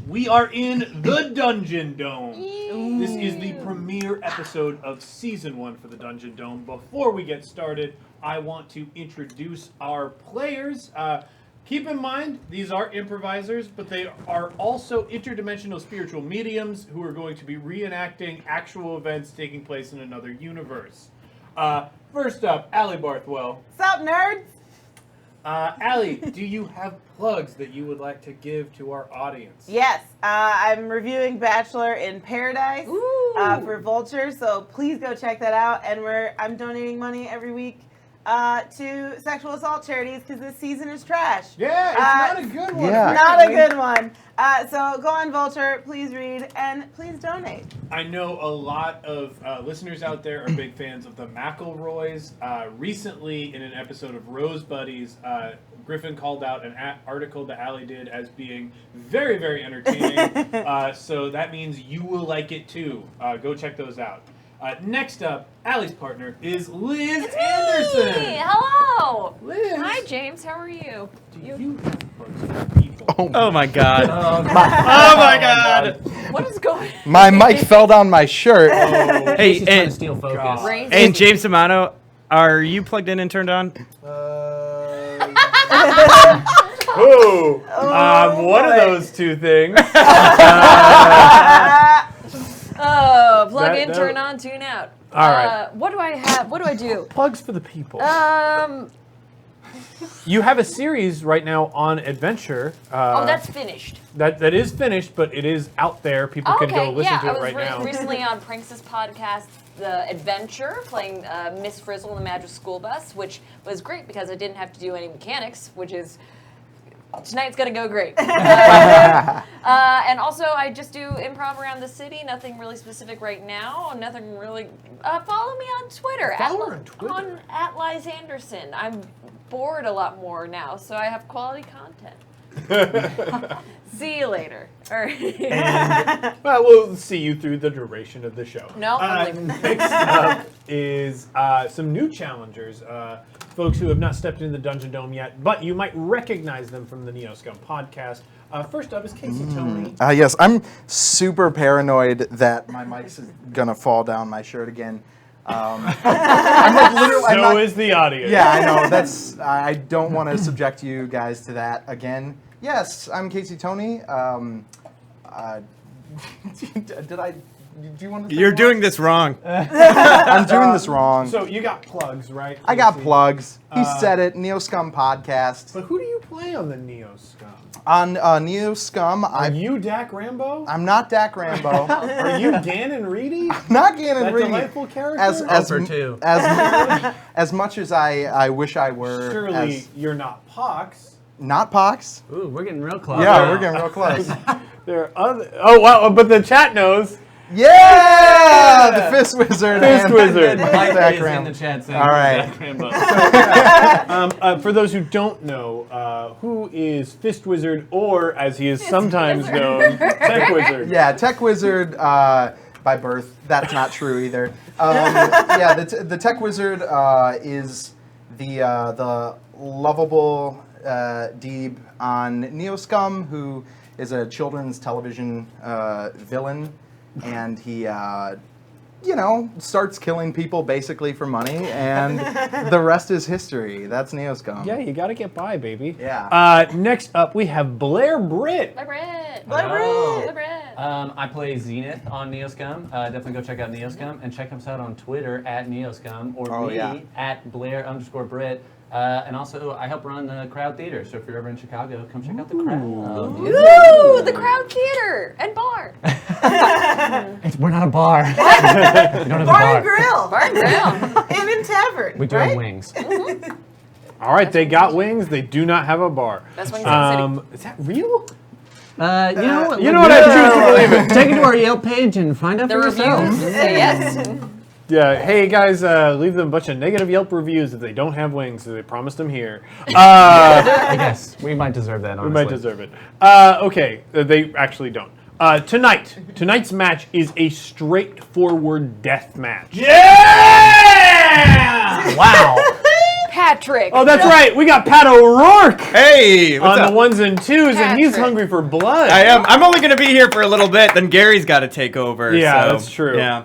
We are in the Dungeon Dome. This is the premiere episode of Season 1 for the Dungeon Dome. Before we get started, I want to introduce our players. Keep in mind, these are improvisers, but they are also interdimensional spiritual mediums who are going to be reenacting actual events taking place in another universe. First up, Allie Barthwell. What's up, nerds? Allie, do you have plugs that you would like to give to our audience? Yes, I'm reviewing Bachelor in Paradise for Vulture, so please go check that out. And I'm donating money every week to sexual assault charities because this season is trash. Yeah, it's not a good one. Yeah. Not a good one. So go on Vulture, please read, and please donate. I know a lot of listeners out there are big fans of the McElroys. Recently, in an episode of Rose Buddies, Griffin called out an article that Allie did as being very, very entertaining. So that means you will like it too. Go check those out. Next up, Allie's partner is Liz Anderson. Me. Hello. Liz. Hi, James. How are you? Do you have plugs for people? Oh my god. Oh my god. What is going on? My mic fell down my shirt. Oh. Hey, Trying to and, steal focus. God. and James Amano, are you plugged in and turned on? One of those two things. Plug in, turn on, tune out. All right. What do I have? What do I do? Plugs for the people. You have a series right now on Adventure. That's finished. That is finished, but it is out there. People can go listen to it right now. I was recently on Pranks' podcast, The Adventure, playing Miss Frizzle in the Magic School Bus, which was great because I didn't have to do any mechanics, which is... Tonight's gonna go great. And also, I just do improv around the city. Nothing really specific right now. Nothing really. Follow me on Twitter. Follow her on Twitter. At Liz Anderson. I'm bored a lot more now, so I have quality content. See you later. All right. Well, we'll see you through the duration of the show. No, I'm leaving. Next up is some new challengers. Folks who have not stepped into the Dungeon Dome yet, but you might recognize them from the Neoscum podcast. First up is Casey Tony. Yes, I'm super paranoid that my mic's gonna fall down my shirt again. I'm like literally. Is the audience. Yeah, I know. I don't want to subject you guys to that again. Yes, I'm Casey Tony. Do you want to? You're doing this wrong. I'm doing this wrong. So you got plugs, right? I got Casey? plugs. He said it. Neoscum podcast. But who do you play on the Neoscum? On Neoscum, Are you Dak Rambo? I'm not Dak Rambo. Are you Gannon Reedy? Not Gannon That Reedy. delightful character? As much as I wish I were. Surely you're not Pox. Not Pox. Ooh, we're getting real close. Yeah, we're getting real close. There are other. Oh wow! But the chat knows. Yeah, the Fist Wizard. Fist Wizard. Mike Dak is Rambo. in the chat saying All right. Dak Rambo. For those who don't know, who is Fist Wizard, or as he is sometimes known, Tech Wizard? Yeah, Tech Wizard by birth. That's not true either. Yeah, the Tech Wizard is the lovable Deeb on Neoscum, who is a children's television villain, and he, starts killing people basically for money, and the rest is history. That's Neoscum. Yeah, you got to get by, baby. Yeah. Next up, we have Blair Britt. Bye, Brett. Hello. Bye, Brett. I play Zenith on Neoscum. Definitely go check out Neoscum and check us out on Twitter at Neoscum or at Blair_Brit. And also, I help run the Crowd Theater, so if you're ever in Chicago, come check out the Crowd. Ooh, the Crowd Theater and bar. We're not a bar. We don't have a Bar and grill. Bar and grill. And in tavern. We do right? have wings. All right, they got wings. They do not have a bar. Best wings in the city. Is that real? You know what? I choose to believe it. Take it to our Yelp page and find out The for yourself. reviews say yes. Yeah, hey guys, leave them a bunch of negative Yelp reviews if they don't have wings, so they promised them here. I guess we might deserve that, honestly. We might deserve it. Okay, they actually don't. Tonight's match is a straightforward death match. Yeah! Wow. Patrick. Oh, that's right. We got Pat O'Rourke Hey, what's on up? the ones and twos, and he's Patrick. hungry for blood. I am. I'm only gonna be here for a little bit. Then Gary's got to take over. Yeah, so, that's true. Yeah.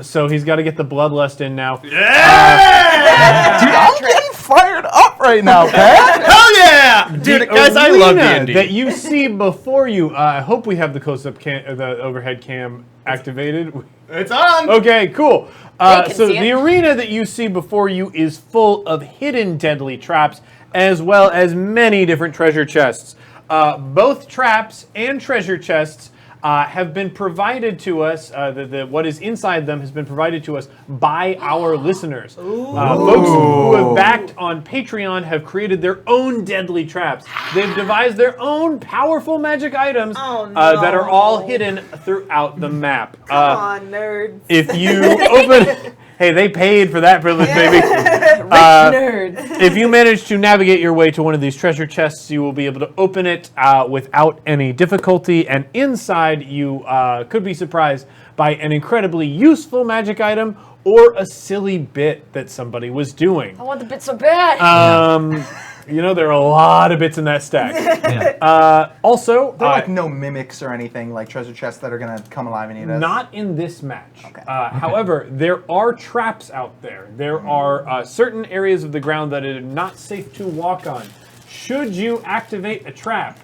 So he's got to get the bloodlust in now. Dude, I'm getting fired up right now, Pat. Hell yeah, dude, The guys! I love arena D&D. that you see before you. I hope we have the close-up the overhead cam activated. It's on. Okay, cool. They can So see the it. arena that you see before you is full of hidden deadly traps, as well as many different treasure chests. Both traps and treasure chests have been provided to us. What is inside them has been provided to us by our listeners. Folks who have backed on Patreon have created their own deadly traps. They've devised their own powerful magic items that are all hidden throughout the map. Come on, nerds. If you open, hey, they paid for that privilege, baby. Nerds. If you manage to navigate your way to one of these treasure chests, you will be able to open it without any difficulty, and inside you could be surprised by an incredibly useful magic item or a silly bit that somebody was doing. I want the bit so bad. You know, there are a lot of bits in that stack. Yeah. Also, There are like no mimics or anything like treasure chests that are gonna come alive and eat us. not in this match. Okay. However, there are traps out there. There are certain areas of the ground that are not safe to walk on. Should you activate a trap,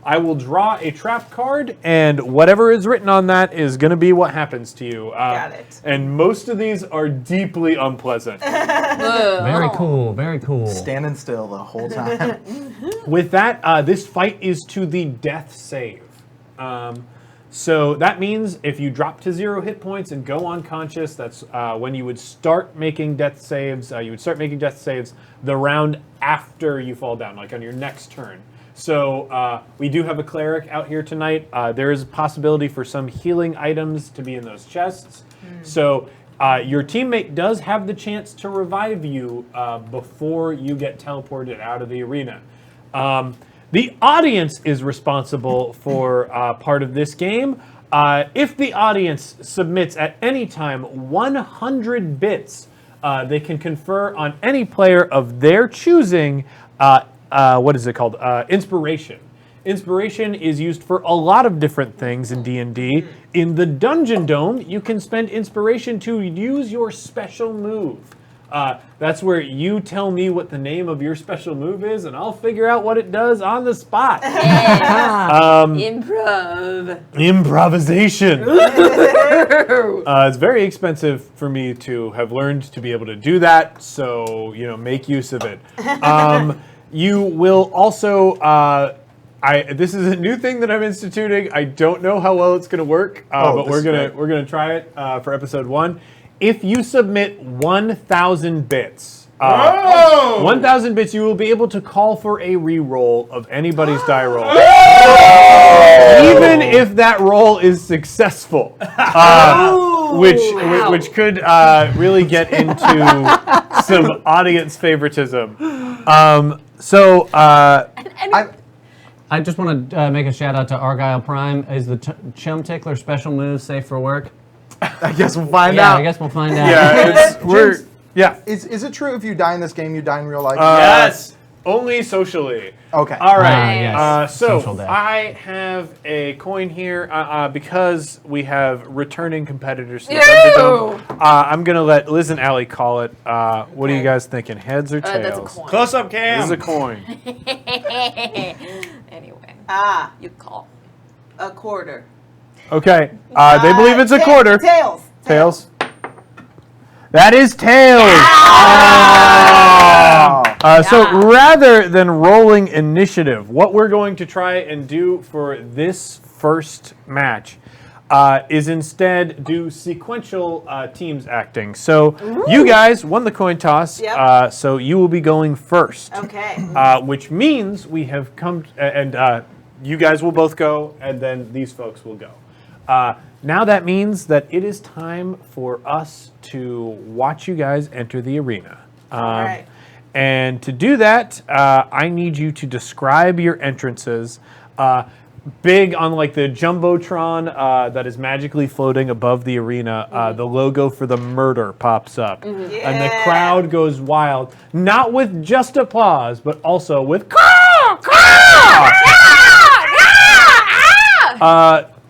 I will draw a trap card, and whatever is written on that is going to be what happens to you. Got it. And most of these are deeply unpleasant. Very cool. Very cool. Standing still the whole time. With that, this fight is to the death save. So that means if you drop to 0 hit points and go unconscious, that's when you would start making death saves. You would start making death saves the round after you fall down, like on your next turn. So we do have a cleric out here tonight. There is a possibility for some healing items to be in those chests. So your teammate does have the chance to revive you before you get teleported out of the arena. The audience is responsible for part of this game. If the audience submits at any time 100 bits, they can confer on any player of their choosing what is it called? Inspiration. Inspiration is used for a lot of different things in D&D. In the Dungeon Dome, you can spend inspiration to use your special move. That's where you tell me what the name of your special move is, and I'll figure out what it does on the spot. Improv. Improvisation. It's very expensive for me to have learned to be able to do that, so make use of it. You will also. This is a new thing that I'm instituting. I don't know how well it's going to work, but we're gonna try it for episode 1. If you submit 1,000 bits, 1,000 bits, you will be able to call for a re-roll of anybody's die roll, even if that roll is successful, which could really get into some audience favoritism. I just want to make a shout out to Argyle Prime. Is the Chum Tickler special move safe for work? I guess we'll find Yeah, out. I guess we'll find out. Yeah, Is it true if you die in this game, you die in real life? yes, only socially. Okay. All right. Yes. Social So death. I have a coin here because we have returning competitors to the Dungeon Dome. I'm gonna let Liz and Allie call it. What are you guys thinking? Heads or tails? That's a coin. Close up cam. This is a coin. Anyway, you call. A quarter. Okay. They believe it's a quarter. Tails. Tails. That is tails. So rather than rolling initiative, what we're going to try and do for this first match is instead do sequential teams acting. So you guys won the coin toss, Yep. so you will be going first. Okay. Which means we have come, and you guys will both go, and then these folks will go. Now that means that it is time for us to watch you guys enter the arena. All right. And to do that, I need you to describe your entrances. big on like the jumbotron that is magically floating above the arena. The logo for the murder pops up, and the crowd goes wild. Not with just applause, but also with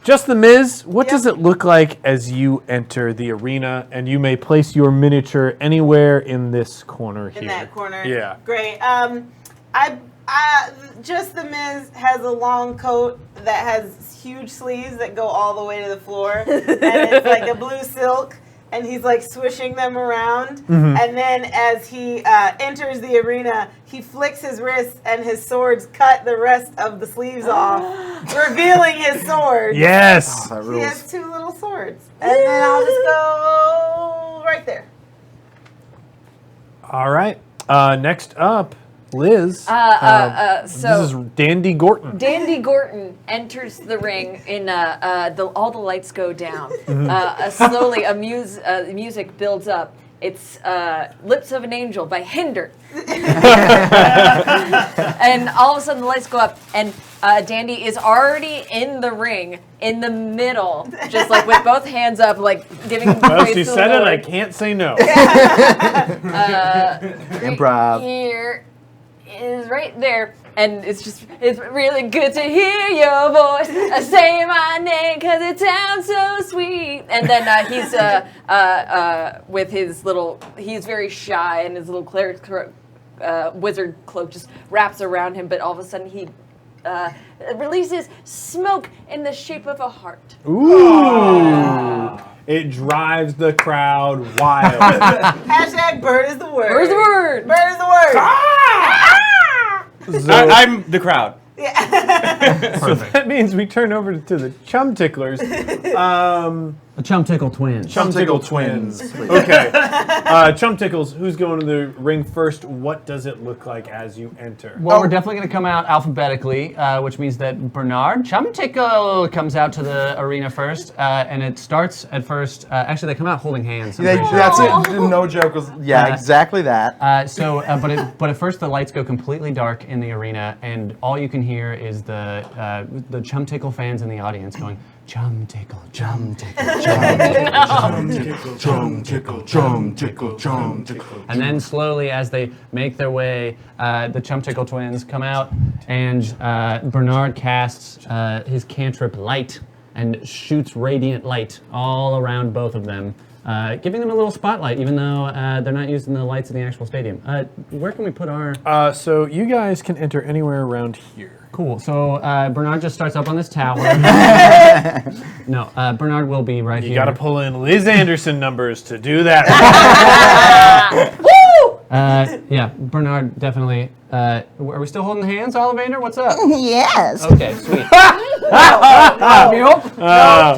just the Miz. What does it look like as you enter the arena? And you may place your miniature anywhere in this corner here. In that corner. Yeah. Great. Just the Miz has a long coat that has huge sleeves that go all the way to the floor, and it's like a blue silk, and he's like swishing them around. And then as he enters the arena, he flicks his wrists, and his swords cut the rest of the sleeves off, revealing his sword. Yes. He has 2 little swords, and then I'll just go right there. All right. Next up, Liz. This is Dandy Gorton. Dandy Gorton enters the ring in all the lights go down. Slowly, music builds up. It's Lips of an Angel by Hinder. And all of a sudden the lights go up, and Dandy is already in the ring, in the middle, just like with both hands up, like giving Well, praise she to the said it. Lord. I can't say no. Improv. Here is right there, and it's really good to hear your voice. Say my name because it sounds so sweet. And then he's with his he's very shy, and his little cleric wizard cloak just wraps around him, but all of a sudden he releases smoke in the shape of a heart. Ooh. It drives the crowd wild. Hashtag bird is the word. Where's the word? Bird is the word. So, I'm the crowd. so that means we turn over to the Chum Ticklers. The Chum Tickle Twins. Chum Tickle Twins. Okay. Chum Tickles, who's going to the ring first? What does it look like as you enter? Well, we're definitely going to come out alphabetically, which means that Bernard Chum Tickle comes out to the arena first, and it starts at first. Actually, they come out holding hands. That's it. No joke. Exactly that. But at first the lights go completely dark in the arena, and all you can hear is the Chum Tickle fans in the audience going, Chum Tickle, Chum Tickle, Chum Tickle, Chum Tickle, Chum Tickle, Chum Tickle. And then slowly, as they make their way, the Chum Tickle Twins come out, and Bernard casts his cantrip Light and shoots radiant light all around both of them, giving them a little spotlight, even though they're not using the lights in the actual stadium. Where can we put our... So you guys can enter anywhere around here. Cool. So Bernard just starts up on this tower. No, Bernard will be right here. You got to pull in Liz Anderson numbers to do that. Woo! Yeah, Bernard definitely. Are we still holding hands, Ollivander? What's up? Yes. Okay, sweet. We're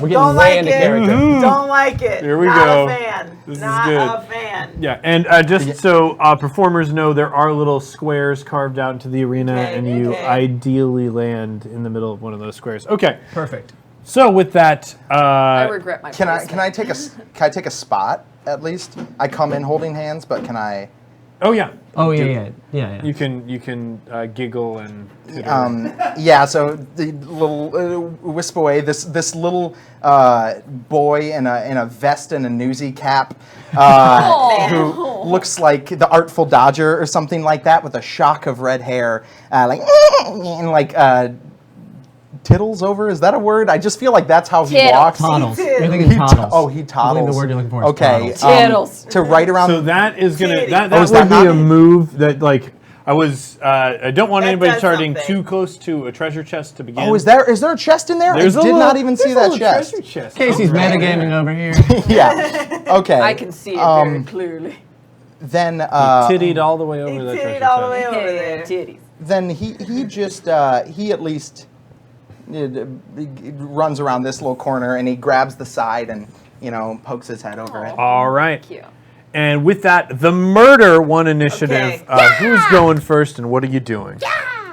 getting Don't way like into it. character. Don't like it. Here we Not go. a fan. This is Not good. a fan. Yeah, and just so performers know, there are little squares carved out into the arena, Okay, and you okay. ideally land in the middle of one of those squares. Okay, Perfect. so with that, I regret my Can I placement. take a spot at least? I come in holding hands, but can I? oh yeah, Oh yeah. you can giggle and Yeah. So the little wisp away. This little boy in a vest and a newsy cap, who looks like the Artful Dodger or something like that, with a shock of red hair, and like tittles over. Is that a word? I just feel like that's how he Tittles. walks. Toddles. He You're did. thinking toddles. He I toddles. believe the word you're looking for is Okay. toddles. Tittles. To right around. so that is gonna Titty. that Oh, is would that be not- a move that like I was I don't want That anybody does starting something. too close to a treasure chest to begin. Oh, is there a chest in there? There's I a did little- not even see there's a that little chest. treasure chest. Casey's over there. metagaming over here. Yeah. Okay. I can see it very clearly. Then Tittied all the way He over that titted treasure all the chest. way over there. Titties. then he just he at least runs around this little corner and he grabs the side and pokes his head over it. All right. Cute. And with that, the murder won initiative. Okay. Who's going first, and what are you doing?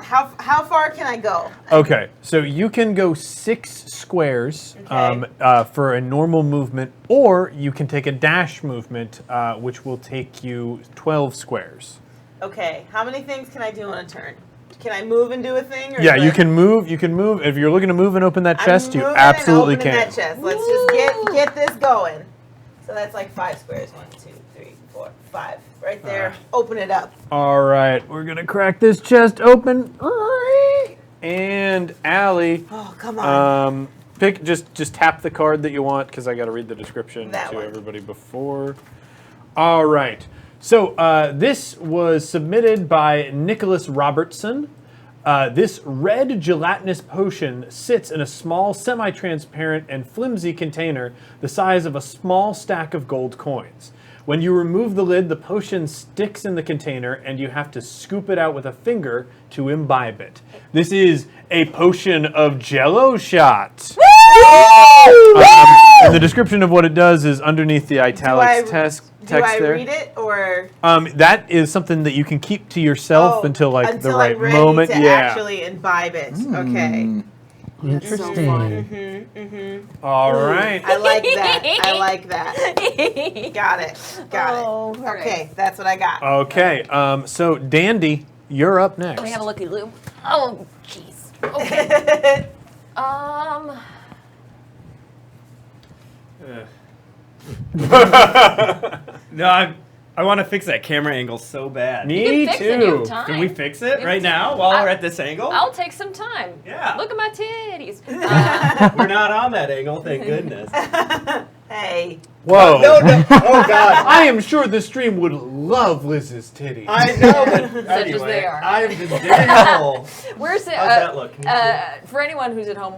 How far can I go? Okay, so you can go 6 squares Okay. for a normal movement, or you can take a dash movement, which will take you 12 squares. Okay. How many things can I do on a turn? Can I move and do a thing? Or Yeah, is you it- can move. You can move. If you're looking to move and open that I'm chest, you moving absolutely and opening can. That chest. Let's just get this going. So that's like 5 squares. 1, 2, 3, 4, 5. Right there. Open it up. All right, we're gonna crack this chest open. And Allie, Oh, come on. pick just tap the card that you want because I got to read the description That to one. everybody before. All right. So this was submitted by Nicholas Robertson. This red gelatinous potion sits in a small, semi-transparent, and flimsy container the size of a small stack of gold coins. When you remove the lid, the potion sticks in the container, and you have to scoop it out with a finger to imbibe it. This is a potion of Jello shot. And the description of what it does is underneath the italics text Do I there. read it or That is something that you can keep to yourself until the until right I'm ready moment. to Yeah. actually imbibe it? Okay. Interesting. All right. I like that. I like that. Got it. Got it. right. Okay, that's what I got. Okay. So Dandy, you're up next. Let me have a looky loo. Oh, jeez. Okay. No, I want to fix that camera angle so bad. Me You can fix it, you too. have time. Can we fix it right now while we're at this angle? I'll take some time. Yeah. Look at my titties. We're not on that angle, thank goodness. Hey. Whoa. No. Oh God. I am sure the stream would love Liz's titties. I know, but as anyway, they are. I'm the devil. Where's the, How's that look? Can you for anyone who's at home,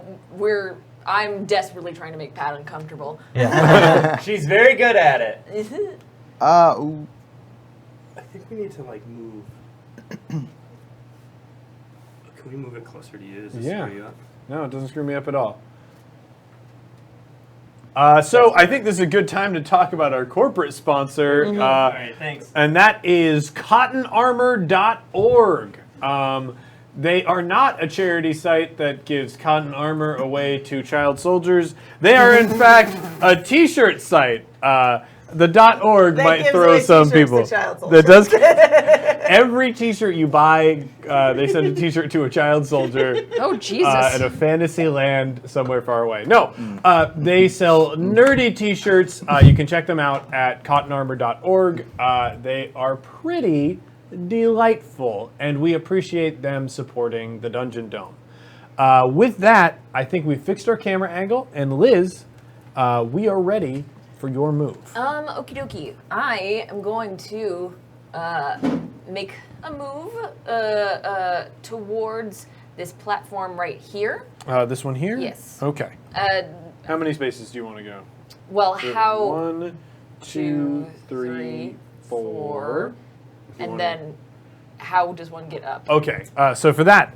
I'm desperately trying to make Pat uncomfortable. Yeah. She's very good at it. Ooh. I think we need to move. Can we move it closer to you? Does this Yeah. screw you up? No, it doesn't screw me up at all. So I think this is a good time to talk about our corporate sponsor. All right, thanks. And that is cottonarmor.org. They are not a charity site that gives cotton armor away to child soldiers. They are, in fact, a T-shirt site. The .org That might gives throw away some t-shirts to people. child That does. soldiers. Every T-shirt you buy, they send a T-shirt to a child soldier. Oh, Jesus. In a fantasy land somewhere far away. No, they sell nerdy T-shirts. You can check them out at cottonarmor.org. They are pretty delightful, and we appreciate them supporting the Dungeon Dome. With that, I think we've fixed our camera angle, and Liz, we are ready for your move. Okie dokie. I am going to make a move towards this platform right here. This one here? Yes. Okay. Uh, How many spaces do you want to go? well, how... 1, 2, 3, 4. And then how does one get up? Okay, so for that,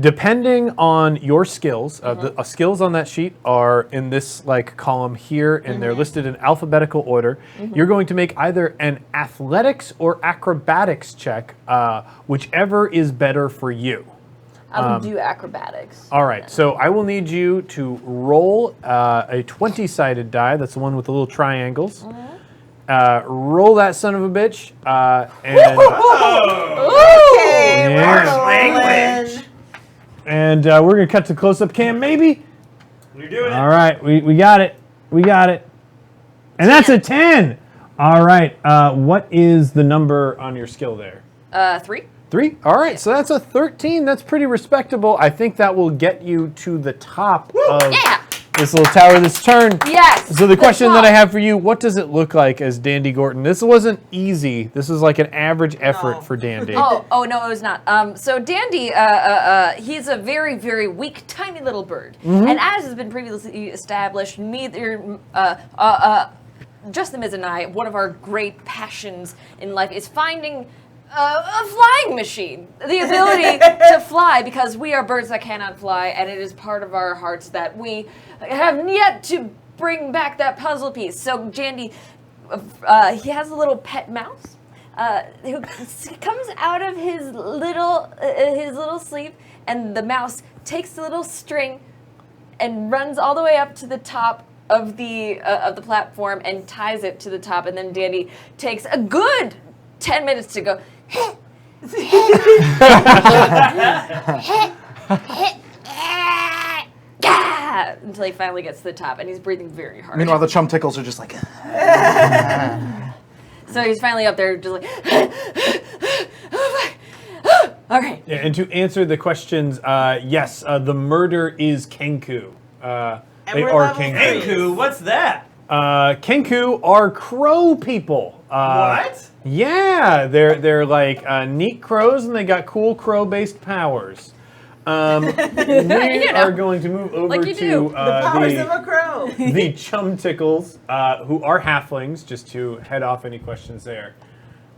depending on your skills, the skills on that sheet are in this column here, and they're listed in alphabetical order. You're going to make either an athletics or acrobatics check, whichever is better for you. I'll do acrobatics. All right, so I will need you to roll a 20-sided die. That's the one with the little triangles. Roll that son of a bitch, and Okay, Yeah. we're rolling. and we're gonna cut to close-up cam, maybe. You're doing it. All right, we got it, and that's a 10. All right, what is the number on your skill there? 3. 3. All right, so that's a 13. That's pretty respectable. I think that will get you to the top of Yeah. this little tower this turn. Yes. So the question that I top. have for you, what does it look like as Dandy Gorton? This wasn't easy. This was like an average effort No. for Dandy. Oh no, it was not. So Dandy, he's a very, very weak, tiny little bird, and as has been previously established, neither Justin Miz and I, one of our great passions in life is finding a flying machine, the ability to fly, because we are birds that cannot fly, and it is part of our hearts that we have yet to bring back that puzzle piece. So Dandy, he has a little pet mouse. Who comes out of his little sleeve, and the mouse takes the little string and runs all the way up to the top of the platform and ties it to the top, and then Dandy takes a good 10 minutes to go until he finally gets to the top, and he's breathing very hard. Meanwhile, the chum tickles are just like. So he's finally up there, just like. Okay. Yeah, and to answer the questions, yes, the murder is Kenku. They we're are level Kenku. Kenku, what's that? Kenku are crow people. What? Yeah, they're like neat crows, and they got cool crow-based powers. We are going to move over Like you to do. The powers of a crow. the chum tickles, who are halflings, just to head off any questions there.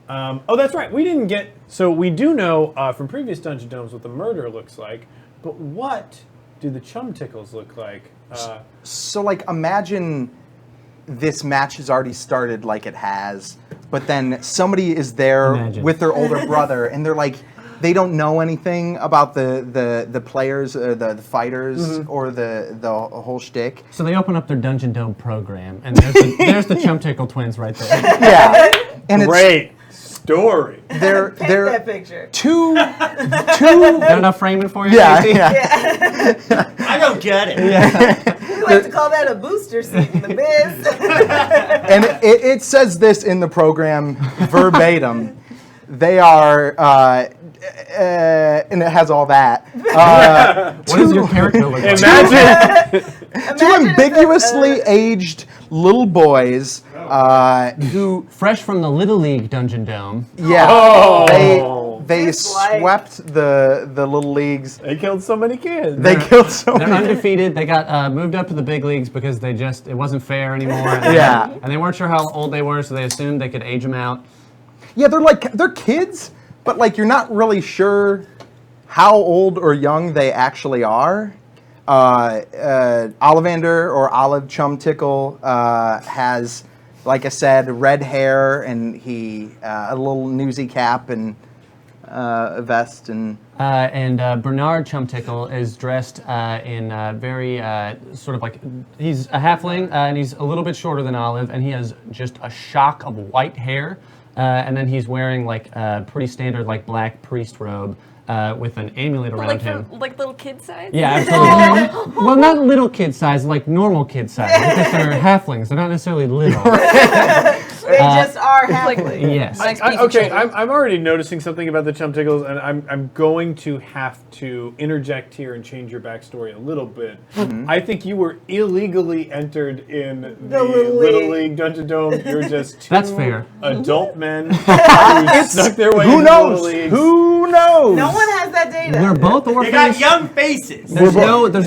Oh, that's right. We didn't get. So we do know from previous Dungeon Domes what the murder looks like, but what do the chum tickles look like? So, like, imagine this match has already started like it has, but then somebody is there with their older brother, and they're like, they don't know anything about the players, the fighters, or the whole shtick. So they open up their Dungeon Dome program, and there's the Chum Tickle twins right there. Yeah, and Great story. they're Take they're that picture. two. Got enough framing for you? Yeah, Casey? yeah. I don't get it. We like to call that a booster seat in the biz. And it says this in the program verbatim. They are, and it has all that. What does your character look like? Imagine. Two ambiguously aged little boys who, Fresh from the Little League Dungeon Dome. yeah, Oh. they Just like- swept the little leagues. They killed so many kids. They killed so They're many. undefeated. They got moved up to the big leagues because it wasn't fair anymore. Yeah. And they weren't sure how old they were, so they assumed they could age them out. Yeah, they're kids, but like you're not really sure how old or young they actually are. Ollivander or Olive Chum Tickle has, like I said, red hair and a little newsy cap and a vest and. Bernard Chum Tickle is dressed in very sort of like, he's a halfling and he's a little bit shorter than Olive, and he has just a shock of white hair. And then he's wearing like a pretty standard like black priest robe with an amulet around Like him. like little kid size? Yeah, absolutely. Well, not little kid size, like normal kid size, because they're halflings. They're not necessarily little. They just are happily. Yes. Okay, I'm already noticing something about the chum tickles, and I'm going to have to interject here and change your backstory a little bit. I think you were illegally entered in the Little League Dungeon Dome. You're just two That's fair. adult men who snuck their way Who into knows? the leagues. Who knows? No one has that data. We're both orphans. They got young faces. There's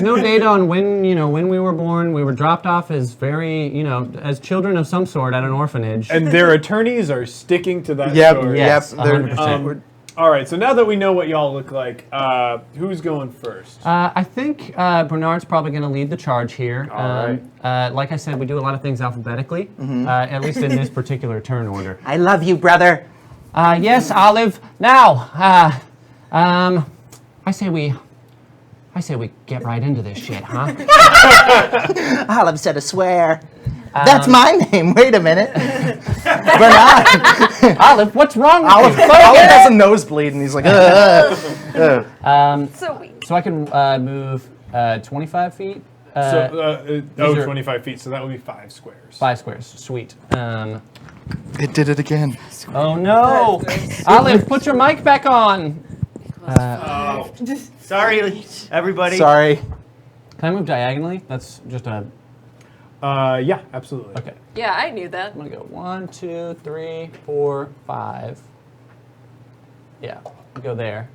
no data on when we were born. We were dropped off as as children of some sort at an orphanage. And their attorneys are sticking to that Yep. story. Yes, Yep. they're- 100%. All right, so now that we know what y'all look like, who's going first? I think Bernard's probably going to lead the charge here. All Like I said, we do a lot of things alphabetically, at least in this particular turn order. I love you, brother. Yes, Olive. Now, I say we get right into this shit, huh? Olive said a swear. That's my name. Wait a minute. Bernard. Olive, what's wrong with Olive, you? Olive has a nosebleed, and he's like, So So I can move 25 feet. So, these are- 25 feet, so that would be 5 squares. 5 squares. Sweet. It did it again. Oh no! Olive, put your mic back on. Oh, sorry, everybody. Sorry. Can I move diagonally? That's just a. Yeah, absolutely. Okay. yeah, I knew that. I'm gonna go 1, 2, 3, 4, 5. Yeah, go there.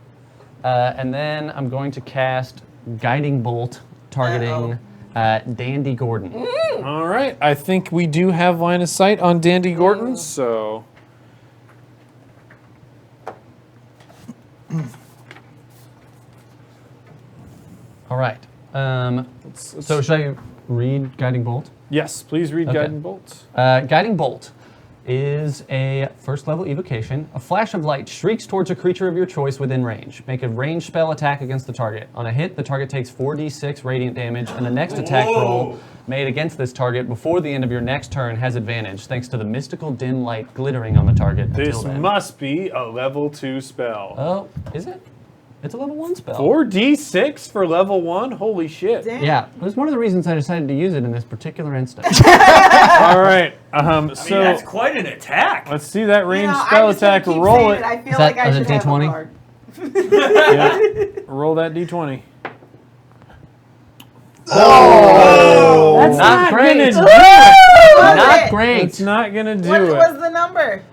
And then I'm going to cast Guiding Bolt, targeting Dandy Gorton. All right, I think we do have line of sight on Dandy Gorton, so... All right. So should I read Guiding Bolt? Yes, please read Okay. Guiding Bolt. Guiding Bolt. is a first level evocation. A flash of light streaks towards a creature of your choice within range. Make a ranged spell attack against the target. On a hit, the target takes 4d6 radiant damage, and the next attack roll made against this target before the end of your next turn has advantage, thanks to the mystical dim light glittering on the target. This until then. must be a level 2 spell. Oh, is it? It's a level 1 spell. 4d6 for level 1? Holy shit. Damn. Yeah, it was one of the reasons I decided to use it in this particular instance. All right. So that's quite an attack. let's see that You ranged know, spell I'm just gonna attack. keep Roll saying it. I feel Is like that- I is should it have a D20? card. Yeah. Roll that d20. Oh! That's Not not gonna great. do What was Not it? great. It's not gonna do What it. was the number?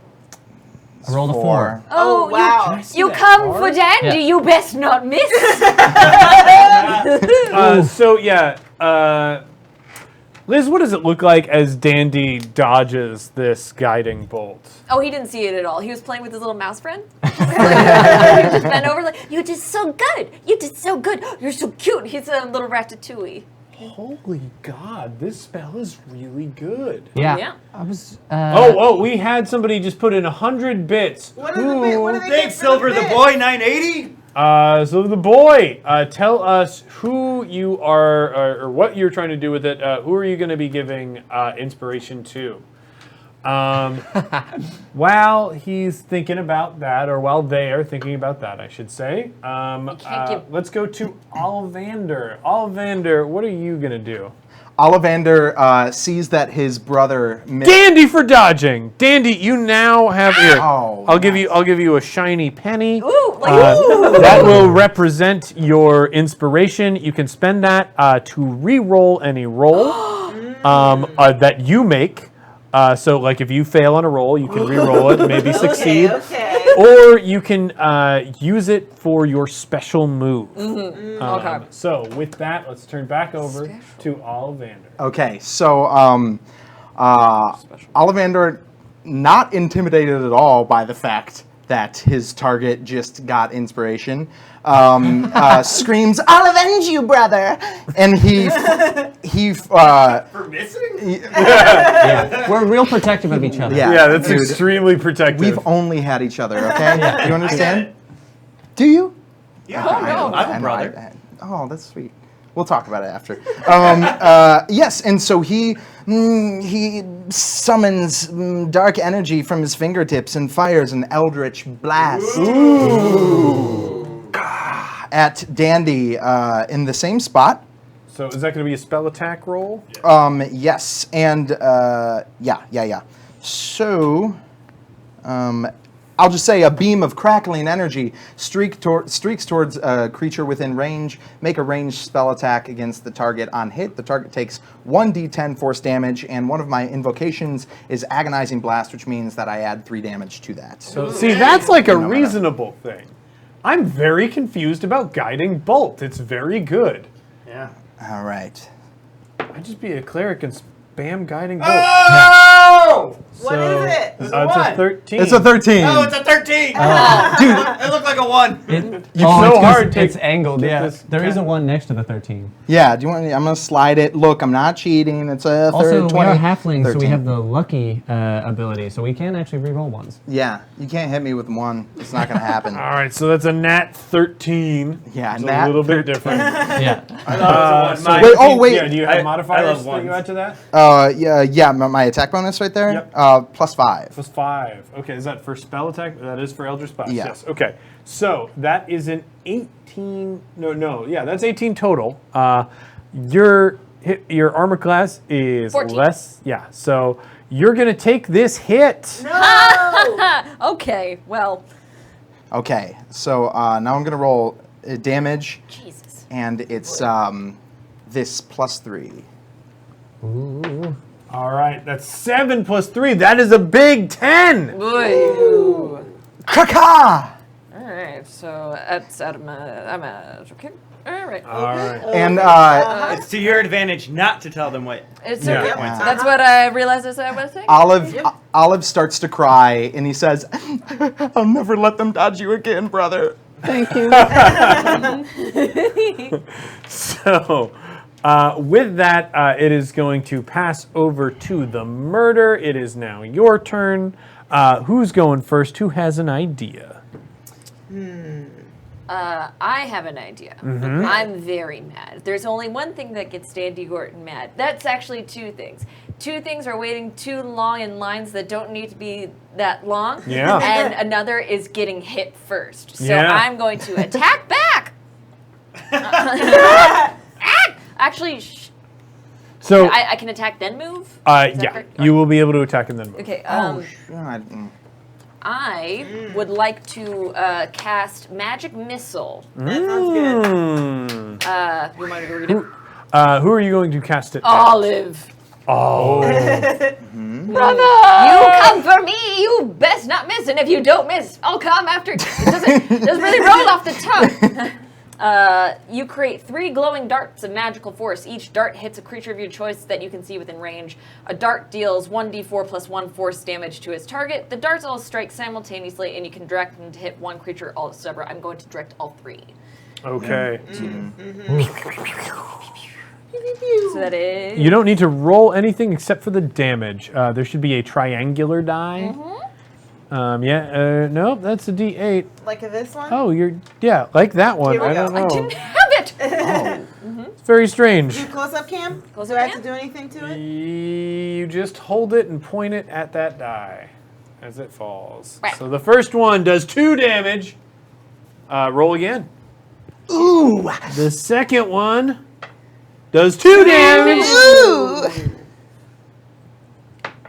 I rolled a 4. Oh, wow. You come for Dandy, Yeah. you best not miss. So yeah, Liz, what does it look like as Dandy dodges this guiding bolt? Oh, he didn't see it at all. He was playing with his little mouse friend. He just bent over like, you did so good. You did so good. You're so cute. He's a little ratatouille. Holy God, this spell is really good. Yeah. Yeah. I was. We had somebody just put in 100 bits. What is the bit? What do they Thanks, get for Silver the bit? Boy 980. So the boy, tell us who you are, or what you're trying to do with it. Who are you going to be giving inspiration to? While he's thinking about that, or while they are thinking about that, I should say. can't give- Let's go to Ollivander. Ollivander, what are you going to do? Ollivander sees that his brother Dandy for dodging. Dandy, you now have here. Oh, I'll give you a shiny penny. Ooh, like That will represent your inspiration. You can spend that to re-roll any roll that you make. So, like, if you fail on a roll, you can re-roll it, maybe succeed. Okay. Or you can use it for your special move. okay. So, with that, let's turn back over to Ollivander. Okay, so Ollivander, not intimidated at all by the fact that his target just got inspiration, screams, "I'll avenge you, brother!" And he For missing? Yeah. We're real protective of each other. Yeah. Yeah, that's dude, extremely protective. we've only had each other, okay? Yeah. You I understand? get it. Do you? Yeah, no. I have I a know, brother. oh, that's sweet. We'll talk about it after. Yes, and so he summons dark energy from his fingertips and fires an eldritch blast at Dandy in the same spot. So, is that going to be a spell attack roll? Yes, and yeah. So, I'll just say a beam of crackling energy streaks towards a creature within range. Make a ranged spell attack against the target on hit. The target takes 1d10 force damage, and one of my invocations is Agonizing Blast, which means that I add 3 damage to that. So, see, that's like a reasonable thing. I'm very confused about guiding bolt. It's very good. Yeah. All right. I'd just be a cleric and spam guiding bolt. Oh! What is it? It's It's a a 1. 13. It's a 13. Oh, it's a 13. Dude, It looked like a 1. so it's 'cause hard to It's angled. get Yeah. this There is a 1 next to the 13. yeah, do you want? I'm gonna slide it. Look, I'm not cheating. It's a Also, 20. we are halflings, so we 13. have the lucky ability, so we can actually re-roll ones. Yeah, you can't hit me with 1. It's not gonna happen. All right, so that's a nat 13. Yeah, It's nat a little bit different. Yeah. I thought it was a 1. Wait, oh, wait. Yeah, do you have I modifiers love that ones. you add to that? Yeah, my attack bonus right there. Yep. Plus 5. Plus 5. Okay, is that for spell attack? That is for Eldritch Blast. Yeah. Yes. Okay. So that is an 18. No. Yeah, that's 18 total. Your armor class is 14. less. Yeah. So you're gonna take this hit. Okay, well, Okay, so now I'm gonna roll damage, Jesus. and it's this plus 3. Ooh. All right, that's 7 plus 3. That is a big 10. Ooh. Kaka! All right, so that's out of I'm out. Okay. All right. All right. And It's to your advantage not to tell them what. It's Yeah. okay. That's what I realized I was saying. Olive starts to cry, and he says, "I'll never let them dodge you again, brother." Thank you. So, With that, it is going to pass over to the murder. It is now your turn. Who's going first? Who has an idea? I have an idea. I'm very mad. There's only one thing that gets Dandy Gorton mad. That's actually two things. Two things are waiting too long in lines that don't need to be that long. Yeah. And another is getting hit first. So Yeah. I'm going to attack back. Actually, So, I can attack then move? Is that yeah, correct? you will be able to attack and then move. Okay. God. I would like to cast Magic Missile. That sounds good. You want me to read it? Who are you going to cast it at? Olive. Oh. Brother! You come for me! You best not miss, and if you don't miss, I'll come after. It doesn't really roll off the tongue. You create 3 glowing darts of magical force. Each dart hits a creature of your choice that you can see within range. A dart deals 1d4 plus 1 force damage to its target. The darts all strike simultaneously, and you can direct them to hit one creature all separate. I'm going to direct all 3. Okay. So that is... You don't need to roll anything except for the damage. There should be a triangular die. Nope, that's a D8. Like this one? Oh, like that one. Here we I go. don't I know. didn't have it! It's very strange. Do close up cam? Close Do up I have cam? to do anything to it? You just hold it and point it at that die as it falls. Right. So the first one does 2 damage. Roll again. Ooh. The second one does 2 damage. Ooh.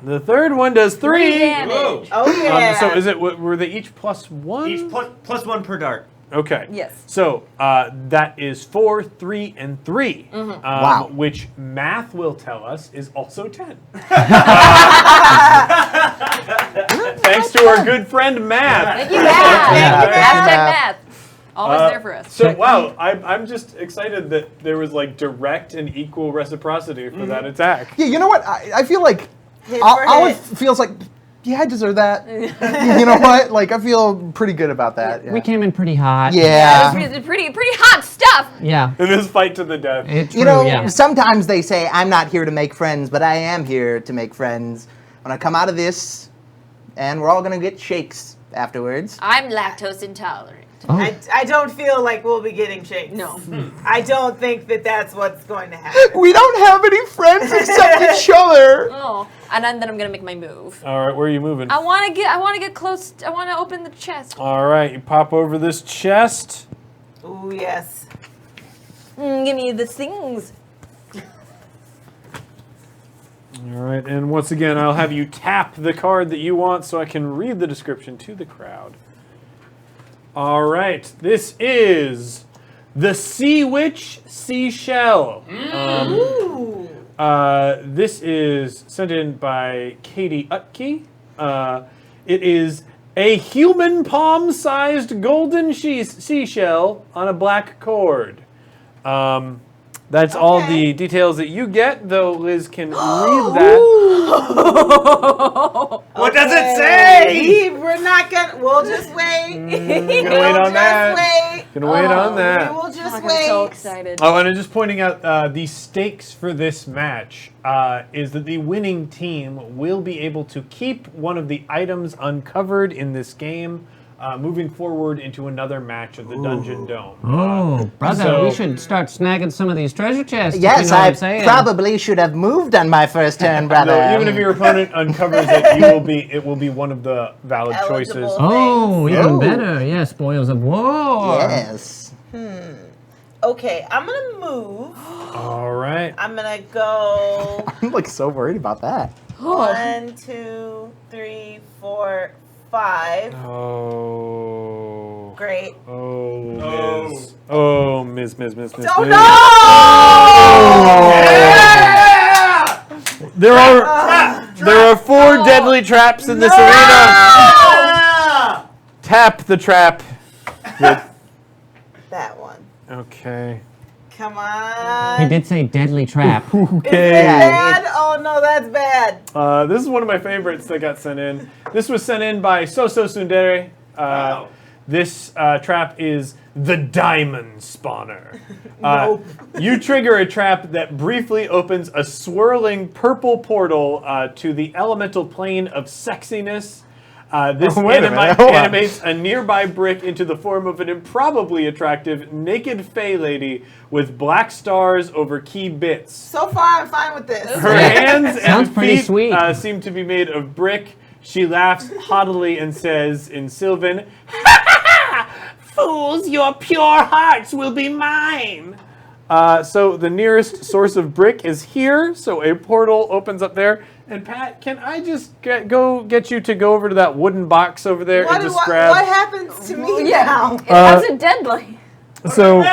The third one does 3. damage. Oh yeah. So is it? Were they each +1? Each plus 1 per dart. Okay. Yes. So that is 4, 3, and 3. Wow. Which math will tell us is also 10. Thanks to our good friend Math. Thank you, Math. Yeah. Hashtag math. Always there for us. So wow, I'm just excited that there was like direct and equal reciprocity for that attack. Yeah, you know what? I feel like Hit for Olive hit. feels like, yeah, I deserve that. You know what? Like, I feel pretty good about that. Yeah. We came in pretty hot. Yeah. It's pretty hot stuff. Yeah. In this fight to the death. It's You know, yeah. sometimes they say, I'm not here to make friends, but I am here to make friends. When I come out of this, and we're all going to get shakes afterwards. I'm lactose intolerant. Oh. I don't feel like we'll be getting shakes. No. I don't think that that's what's going to happen. We don't have any friends except each other. Oh, and then I'm gonna make my move. All right, where are you moving? I want to get close. I want to open the chest. All right, you pop over this chest. Ooh, yes. Give me the things. All right, and once again, I'll have you tap the card that you want so I can read the description to the crowd. All right, this is the Sea Witch Seashell. Ooh. This is sent in by Katie Utke. It is a human palm-sized golden seashell on a black cord. That's all Okay. the details that you get, though Liz can read that. What does it Okay. say? We're not gonna. We'll just wait. Gonna wait on that. Wait. Gonna wait on that. We will just I'm wait. so excited. Oh, and I'm just pointing out the stakes for this match is that the winning team will be able to keep one of the items uncovered in this game moving forward into another match of the Dungeon Dome. Oh, brother, so- we should start snagging some of these treasure chests. if Yes, you know what I I'm saying. probably should have moved on my first turn, brother. No, even if your opponent uncovers it, it will be one of the valid Eligible. choices. Oh, even Oh. better. Yeah, spoils of war. Yes. Okay, I'm gonna move. All right. I'm gonna go I'm like so worried about that. 1, 2, 3, 4, 5. Oh. Great. Oh, Oh. Miss. Oh, Miss. Oh Miss. no! There are 4 deadly traps in this arena. Tap the trap. That one. Okay. Come He on. did say deadly trap. Is it Okay. bad? Oh no, that's bad. This is one of my favorites that got sent in. This was sent in by So Sundere. Wow. This trap is the Diamond Spawner. You trigger a trap that briefly opens a swirling purple portal to the elemental plane of sexiness. This Wait a minute, hold on. animates a nearby brick into the form of an improbably attractive naked fey lady with black stars over key bits. So far, I'm fine with this. Her hands Sounds and pretty feet sweet. Seem to be made of brick. She laughs haughtily and says in Sylvan, "Fools, your pure hearts will be mine." So the nearest source of brick is here. So a portal opens up there. And Pat, can I just get you to go over to that wooden box over there and just grab? What happens to me now? It has a deadline. So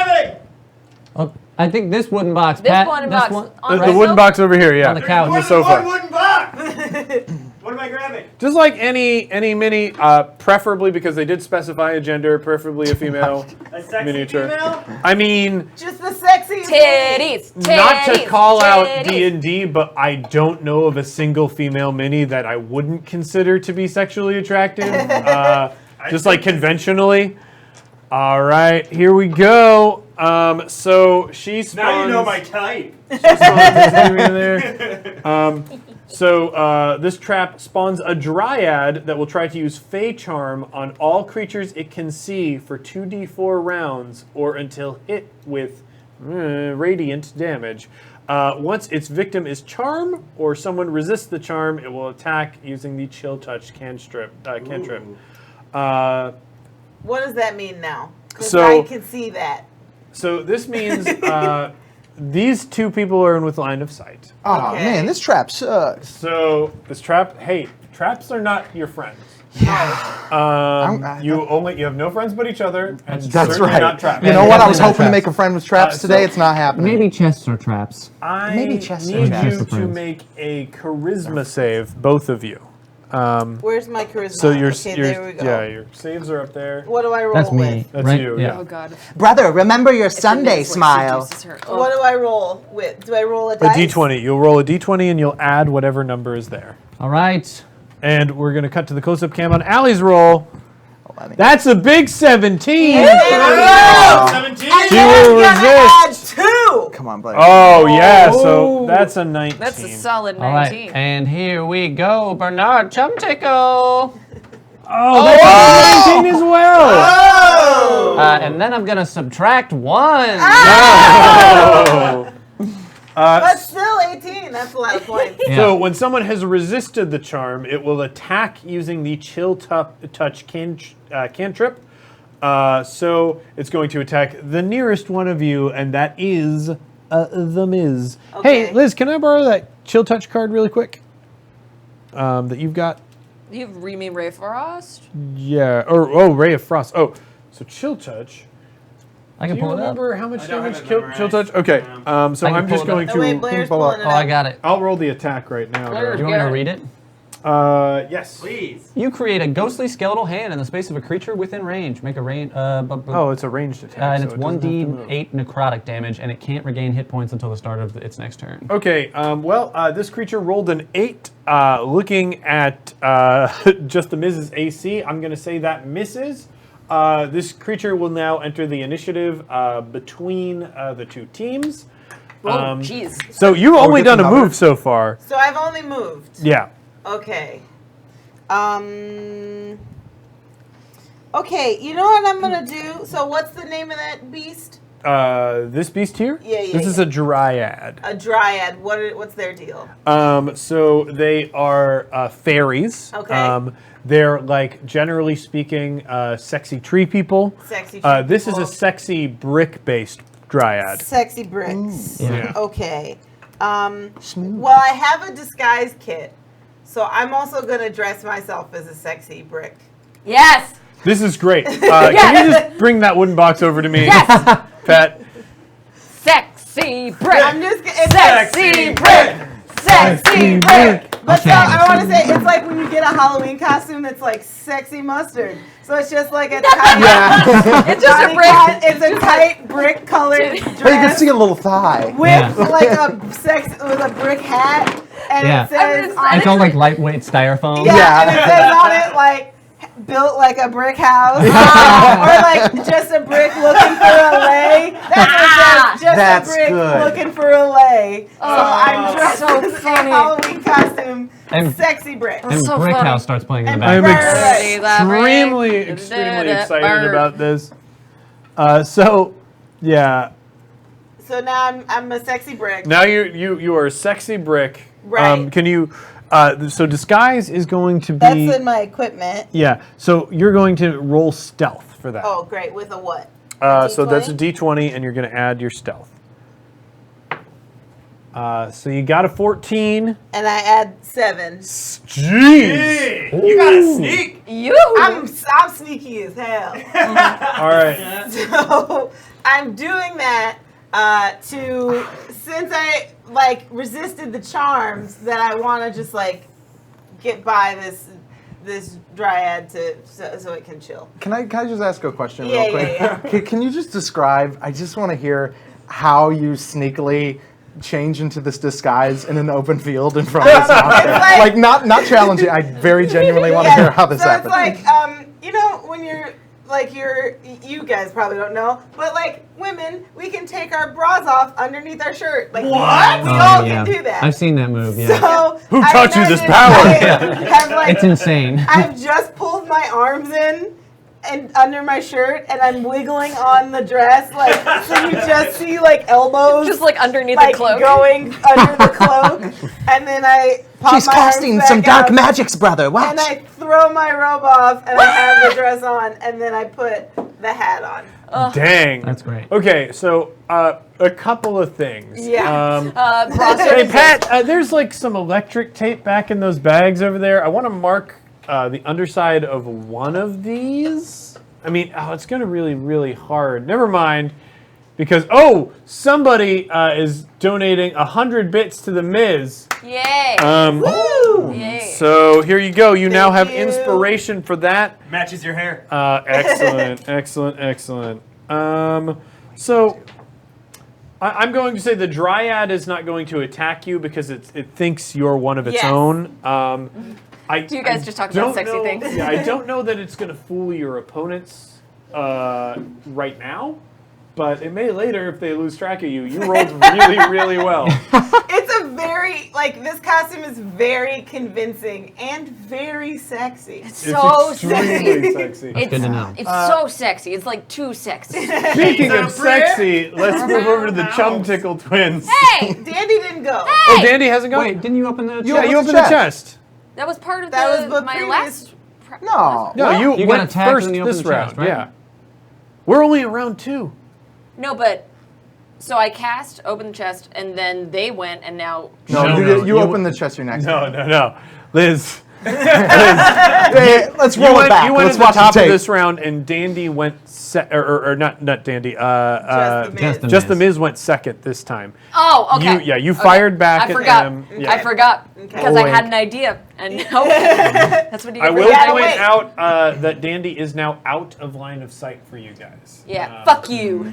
Oh, I think this wooden box, This Pat. wooden this box one, on the wooden box over here, yeah. on the couch. On the sofa. Wooden box! What am I grabbing? Just like any mini, preferably because they did specify a gender, preferably a female A sexy miniature. female? I mean, Just the sexy Titties. not to titties, call out titties. D&D, but I don't know of a single female mini that I wouldn't consider to be sexually attractive. Just like conventionally. All right, here we go. So she spawns. Now you know my type. So this trap spawns a dryad that will try to use Fey Charm on all creatures it can see for 2d4 rounds or until hit with radiant damage. Once its victim is charmed or someone resists the charm, it will attack using the Chill Touch cantrip. What does that mean now? Because So- I can see that. So this means these two people are in with line of sight. Oh Okay. man, this trap sucks. So this trap, hey, traps are not your friends. I'm- You have no friends but each other, and That's certainly right. not traps. You know what? I was Definitely not hoping to traps. make a friend with traps So- today. It's not happening. Maybe chests are traps. I Maybe chests are need traps. you to make a charisma save, both of you. Where's my charisma? So your okay, there we go. your saves are up there. What do I roll That's with? me. That's right? you, Yeah. Oh God. Brother, remember your Sunday smile. What do I roll with? Do I roll a A dice? d20. You'll roll a d20 and you'll add whatever number is there. All right. And we're gonna cut to the close-up cam on Allie's roll. Let me- That's a big 17. Oh! 17? And She then will I'm gonna add resist. 2! Come on, buddy. Oh yeah, so that's a 19. That's a solid All right. 19. And here we go. Bernard Chum Tickle. Oh, that's a 19 as well. And then I'm going to subtract 1. Oh. But still 18. That's a lot of points. Yeah. So when someone has resisted the charm, it will attack using the Chill Touch cantrip. So it's going to attack the nearest one of you, and that is the Miz. Okay. Hey, Liz, can I borrow that Chill Touch card really quick? That you've got? You have Remy Ray Frost? Yeah. Ray of Frost. Oh, so Chill Touch. I can Do you pull it up. remember how much I don't damage have it Chill memorized. Touch? Okay. So I can I'm just pull it going up. Oh, wait, to. Blair's pull up. pulling it Oh, up. I got it. I'll roll the attack right now. Blair, Do you want me to read it? Yes. Please. You create a ghostly skeletal hand in the space of a creature within range. Make a range. Oh, it's a ranged attack. and so it's it doesn't have to move. 1d8 necrotic damage, and it can't regain hit points until the start of its next turn. Okay, this creature rolled an 8. Looking at just the Miz's AC, I'm going to say that misses. This creature will now enter the initiative between the two teams. Oh, jeez. So you've only get done a some cover? move so far. So I've only moved. Yeah. Okay. Okay, you know what I'm gonna do? So what's the name of that beast? This beast here? Yeah, This is a dryad. A dryad. What's their deal? So they are fairies. Okay. They're like, generally speaking, sexy tree people. Sexy tree This is people. a sexy brick-based dryad. Sexy bricks. Yeah. Okay. Well, I have a disguise kit, so I'm also gonna dress myself as a sexy brick. Yes! This is great. Can you just bring that wooden box over to me, Yes! Pat? Sexy brick! I'm just it's Sexy brick! Sexy brick! But so Okay. I want to say it's like when you get a Halloween costume that's like sexy mustard. So it's just like a tight, It's just a brick. It's a tight brick colored dress. Hey, you can see a little thigh. with Yeah. like a with a brick hat, and Yeah. it says just- on It's all like lightweight styrofoam. yeah, Yeah. and it says on it like built like a brick house, or like just a brick looking for a lay. That's what it says, just That's a brick good. looking for a lay. So I'm dressed so in a funny. Halloween costume, And- sexy brick. And so Brick funny. House starts playing in the And background. I'm Right. extremely excited about this. Yeah. So now I'm a sexy brick. Now you are a sexy brick. Right. Can you? So disguise is going to be. That's in my equipment. Yeah. So you're going to roll stealth for that. Oh, great. With a what? So that's a D20? D20, and you're going to add your stealth. So you got a 14. And I add 7. Jeez. Hey, you got a sneak. You. I'm sneaky as hell. All right. So I'm doing that since I like resisted the charms that I want to just like get by this dryad so it can chill. Can I just ask a question Yeah, real quick? yeah, Can you just describe? I just want to hear how you sneakily change into this disguise in an open field in front of this monster. like- Like not challenging. I very genuinely want to hear how this so happened. it's like you know when you guys probably don't know, but like women, we can take our bras off underneath our shirt. Like What? we Oh, all yeah. can do that. I've seen that move, yeah. So Who I taught you this imagine power? I have, like, It's insane. I've just pulled my arms in and under my shirt, and I'm wiggling on the dress, like so you just see like elbows, Just like underneath like the cloak. going under the cloak, and then I pop She's my arms casting back some dark out, magics, brother. Watch. and I throw my robe off, and I have the dress on, and then I put the hat on. Dang. That's great. Okay, so a couple of things. Yeah. Hey Pat, there's like some electric tape back in those bags over there. I want to mark the underside of one of these. I mean, it's going to really hard. Never mind, because somebody is donating 100 bits to the Miz. Yay. Woo! Yay. So here you go. You now have you. inspiration for that. Matches your hair. Excellent. So I'm going to say the dryad is not going to attack you because it thinks you're one of its Yes. own. Do you guys just talk about sexy things? Yeah, I don't know that it's going to fool your opponents right now, but it may later if they lose track of you. You rolled really well. It's a very this costume is very convincing and very sexy. It's So extremely sexy. sexy. It's good to know. It's so sexy. It's like too sexy. Speaking of So Brit- sexy, let's move over to the Chum Tickle twins. Hey! Dandy didn't go. Oh, Dandy hasn't gone? Wait, didn't you open the You Yeah, you opened the chest. That was part of That was the my previous- last. No. No, you You got went attacked first and you opened this the round. chest, right? Yeah. We're only in round 2. No, but so I cast, opened the chest, and then they went, and now. No, No, you open the chest. You're next. No. Liz. Hey, let's You roll went, it back. you went Let's at the watch top the of tape. this round, and Dandy went or not Dandy. Just the Miz. Just the Miz went second this time. Oh, okay. You fired back I at forgot. them. Yeah. I forgot because I Wink. had an idea, and that's what you. I get for will Yeah, point wait. out that Dandy is now out of line of sight for you guys. Yeah. Fuck you.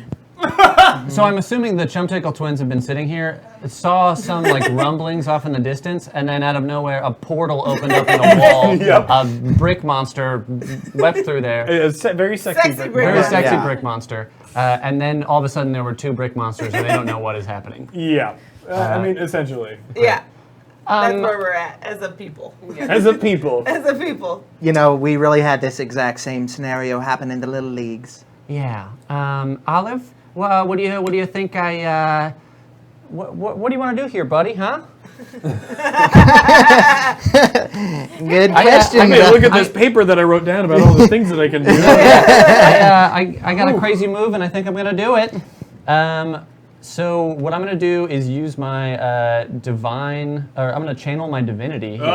So I'm assuming the Chum Tickle twins have been sitting here, saw some like rumblings off in the distance, and then out of nowhere a portal opened up in a wall. Yep. A brick monster wept through there. It's a very sexy. Sexy brick brick Very monster. sexy Yeah. brick monster. And then all of a sudden there were 2 brick monsters and they don't know what is happening. Yeah. I mean, essentially. Yeah. That's Um, where we're at as a people. As a people. As a people. You know, we really had this exact same scenario happen in the little leagues. Yeah. Olive, what do you think what do you want to do here, buddy? Huh? Good question. I mean, look at this paper that I wrote down about all the things that I can do. I got a crazy move, and I think I'm gonna do it. So what I'm gonna do is use my divine, or I'm gonna channel my divinity. Here.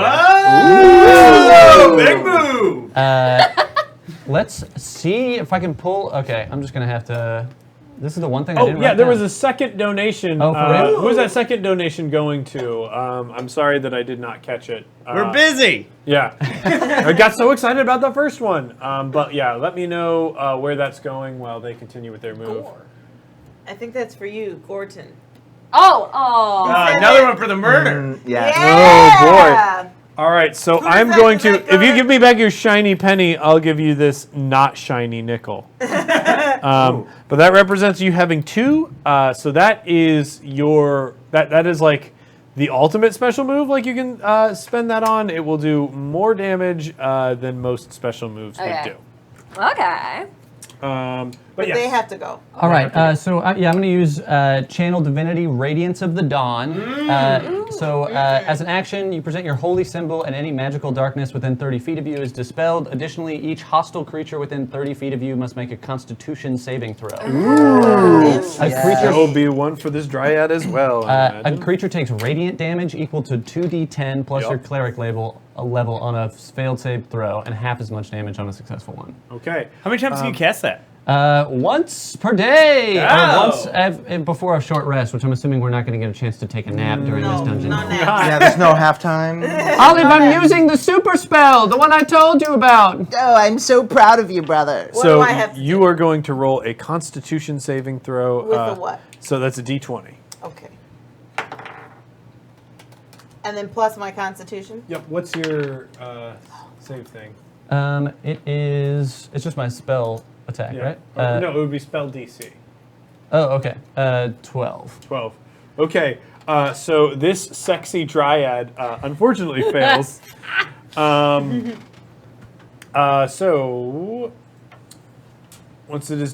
Oh, big move. Let's see if I can pull. Okay, I'm just gonna have to. This is the one thing I Oh, didn't yeah, write there down. was a second donation. Oh, for real? Who was that second donation going to? I'm sorry that I did not catch it. We're busy. Yeah. I got so excited about the first one. But yeah, let me know where that's going while they continue with their move. I think that's for you, Gorton. Oh. Another one for the murder. Yeah. Oh, boy. All right, so Who I'm does going that to. go If you to? give me back your shiny penny, I'll give you this not shiny nickel. But that represents you having 2. So that is your. That is like the ultimate special move. Like you can spend that on. It will do more damage than most special moves would Okay. do. Okay. But They yes. have to go. All right, I'm going to use Channel Divinity Radiance of the Dawn. As an action, you present your holy symbol, and any magical darkness within 30 feet of you is dispelled. Additionally, each hostile creature within 30 feet of you must make a Constitution saving throw. There will be one for this dryad as well. I A imagine. creature takes radiant damage equal to 2d10 plus your Yup. cleric a level on a failed save throw, and half as much damage on a successful one. Okay. How many times can you cast that? Once per day, or Oh. once before a short rest, which I'm assuming we're not going to get a chance to take a nap during this No, dungeon. not now. Yeah, there's no halftime. Olive, I'm using the super spell, the one I told you about. Oh, I'm so proud of you, brother. What So do I have to you are going to roll a Constitution saving throw. With a what? So that's a D20. Okay. And then plus my constitution. Yep. What's your save thing? It's just my spell attack, right? No, it would be spell DC. Oh, okay. 12. 12. Okay. So this sexy dryad unfortunately fails. So once it is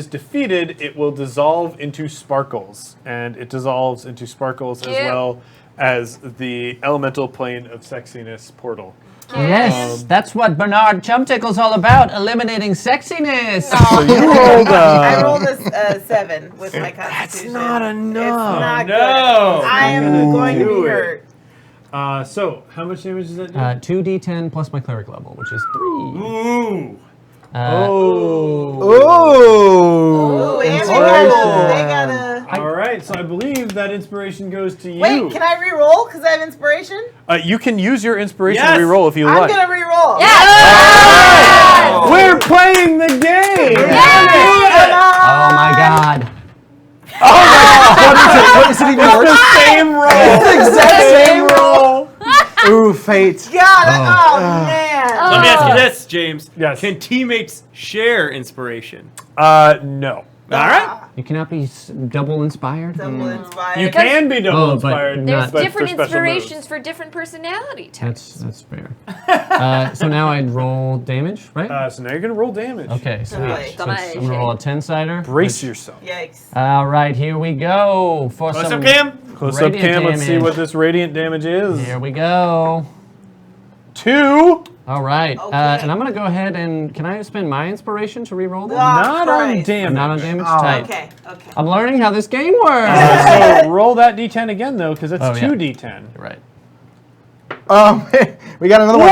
defeated, it will dissolve into sparkles, and it dissolves into sparkles as Cute. well as the elemental plane of sexiness portal. Yes, that's what Bernard Chumtickle's all about, eliminating sexiness. So you rolled. I rolled a 7 with my constitution. not It's enough. not No. good. I am going to do be it. hurt. So how much damage does that do? 2d10 plus my cleric level, which is 3. Ooh. Oh. Ooh, and inspiration. they gotta. All right, so I believe that inspiration goes to you. Wait, can I re-roll because I have inspiration? You can use your inspiration Yes. to reroll if you I'm like. gonna re-roll. Yes! We're playing the game. Oh my god. What is it even worse? Same roll. Exact same roll. Ooh, fate. God, oh man. Let me ask you this, James. Yes. Can teammates share inspiration? No. All right. You cannot be double inspired? Double inspired. You can be double Oh, but inspired. There's but different for special inspirations moves. for different personality types. That's fair. So now I'd roll damage, right? So now you're gonna roll damage. Okay, sweet. Nice. So I'm gonna roll a 10-sider. Brace yourself. Yikes. All right, here we go. For Close some up, Cam. Close up, radiant Cam. Let's see damage. what this radiant damage is. Here we go. 2. All right, Okay. and I'm gonna go ahead and can I spend my inspiration to re-roll this? Not on Christ. damage. Not on damage. Oh. Tight. Okay. I'm learning how this game works. So roll that D10 again though, because it's Oh, yeah. 2D10. You're right. We got another one.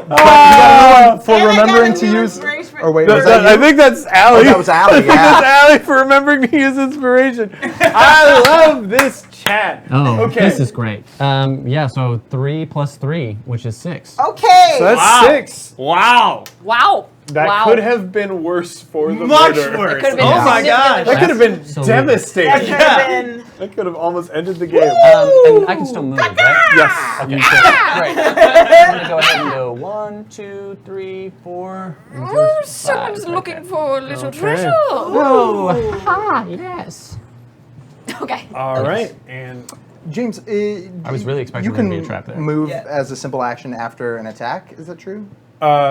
For And I got remembering a to new use. inspiration for- Or wait, was that I you? think that's Allie. Oh, that was Allie, I think yeah. that's Allie for remembering to use inspiration. I love this chat. Oh, okay. this is great. Yeah, so 3 plus 3, which is 6. Okay. So that's Wow. 6. Wow. Wow. That wow. could have been worse for the Much murder. worse. Could've been Oh my significantly god. That could have been So devastating. that could have been. That could have almost ended the game. And I can still move, right? Yes. Okay, great. I'm gonna go ahead and go 1, 2, 3, 4. and Oh, there's someone's 5 looking right for a little Okay. treasure. there. Oh, ah, yes. Okay. All right. And James, I was really expecting you there can to be a trap there. move Yeah. as a simple action after an attack. Is that true?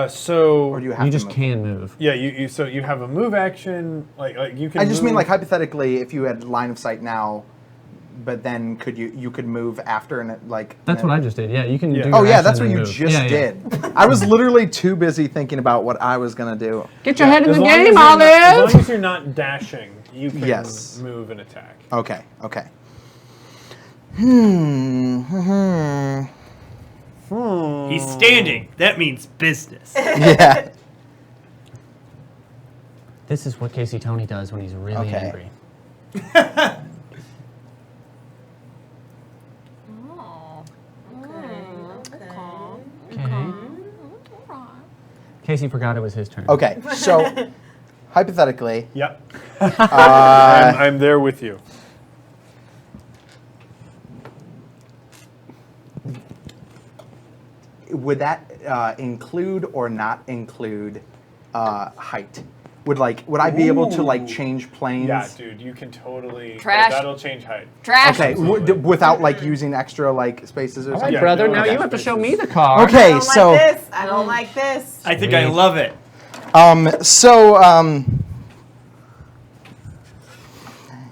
so Or do you have You to just move? can move. yeah, so you have a move action, like you can. I just mean move- like hypothetically, if you had line of sight now, but then you could move after and like. That's what I just did. Yeah, you can Yeah. do Oh your yeah, action that's and what then you move. just Yeah, yeah. did. I was literally too busy thinking about what I was gonna do. Get your head in As the long as game, you're not- As Olive! long as you're not dashing, you can Yes. move and attack. Okay. Okay. He's standing. That means business. Yeah. This is what Casey Tony does when he's really Okay. angry. Okay. Casey forgot it was his turn. Okay. So hypothetically, Yep. uh, I'm there with you. would that include or not include height? Would I be able to like change planes? Yeah, dude, you can totally. Trash. That'll change height. Trash. Okay, without like using extra like spaces or All something. right, brother. no, Now okay. you have to show me the car. Okay, I don't so like this. I don't like this. I think I love it.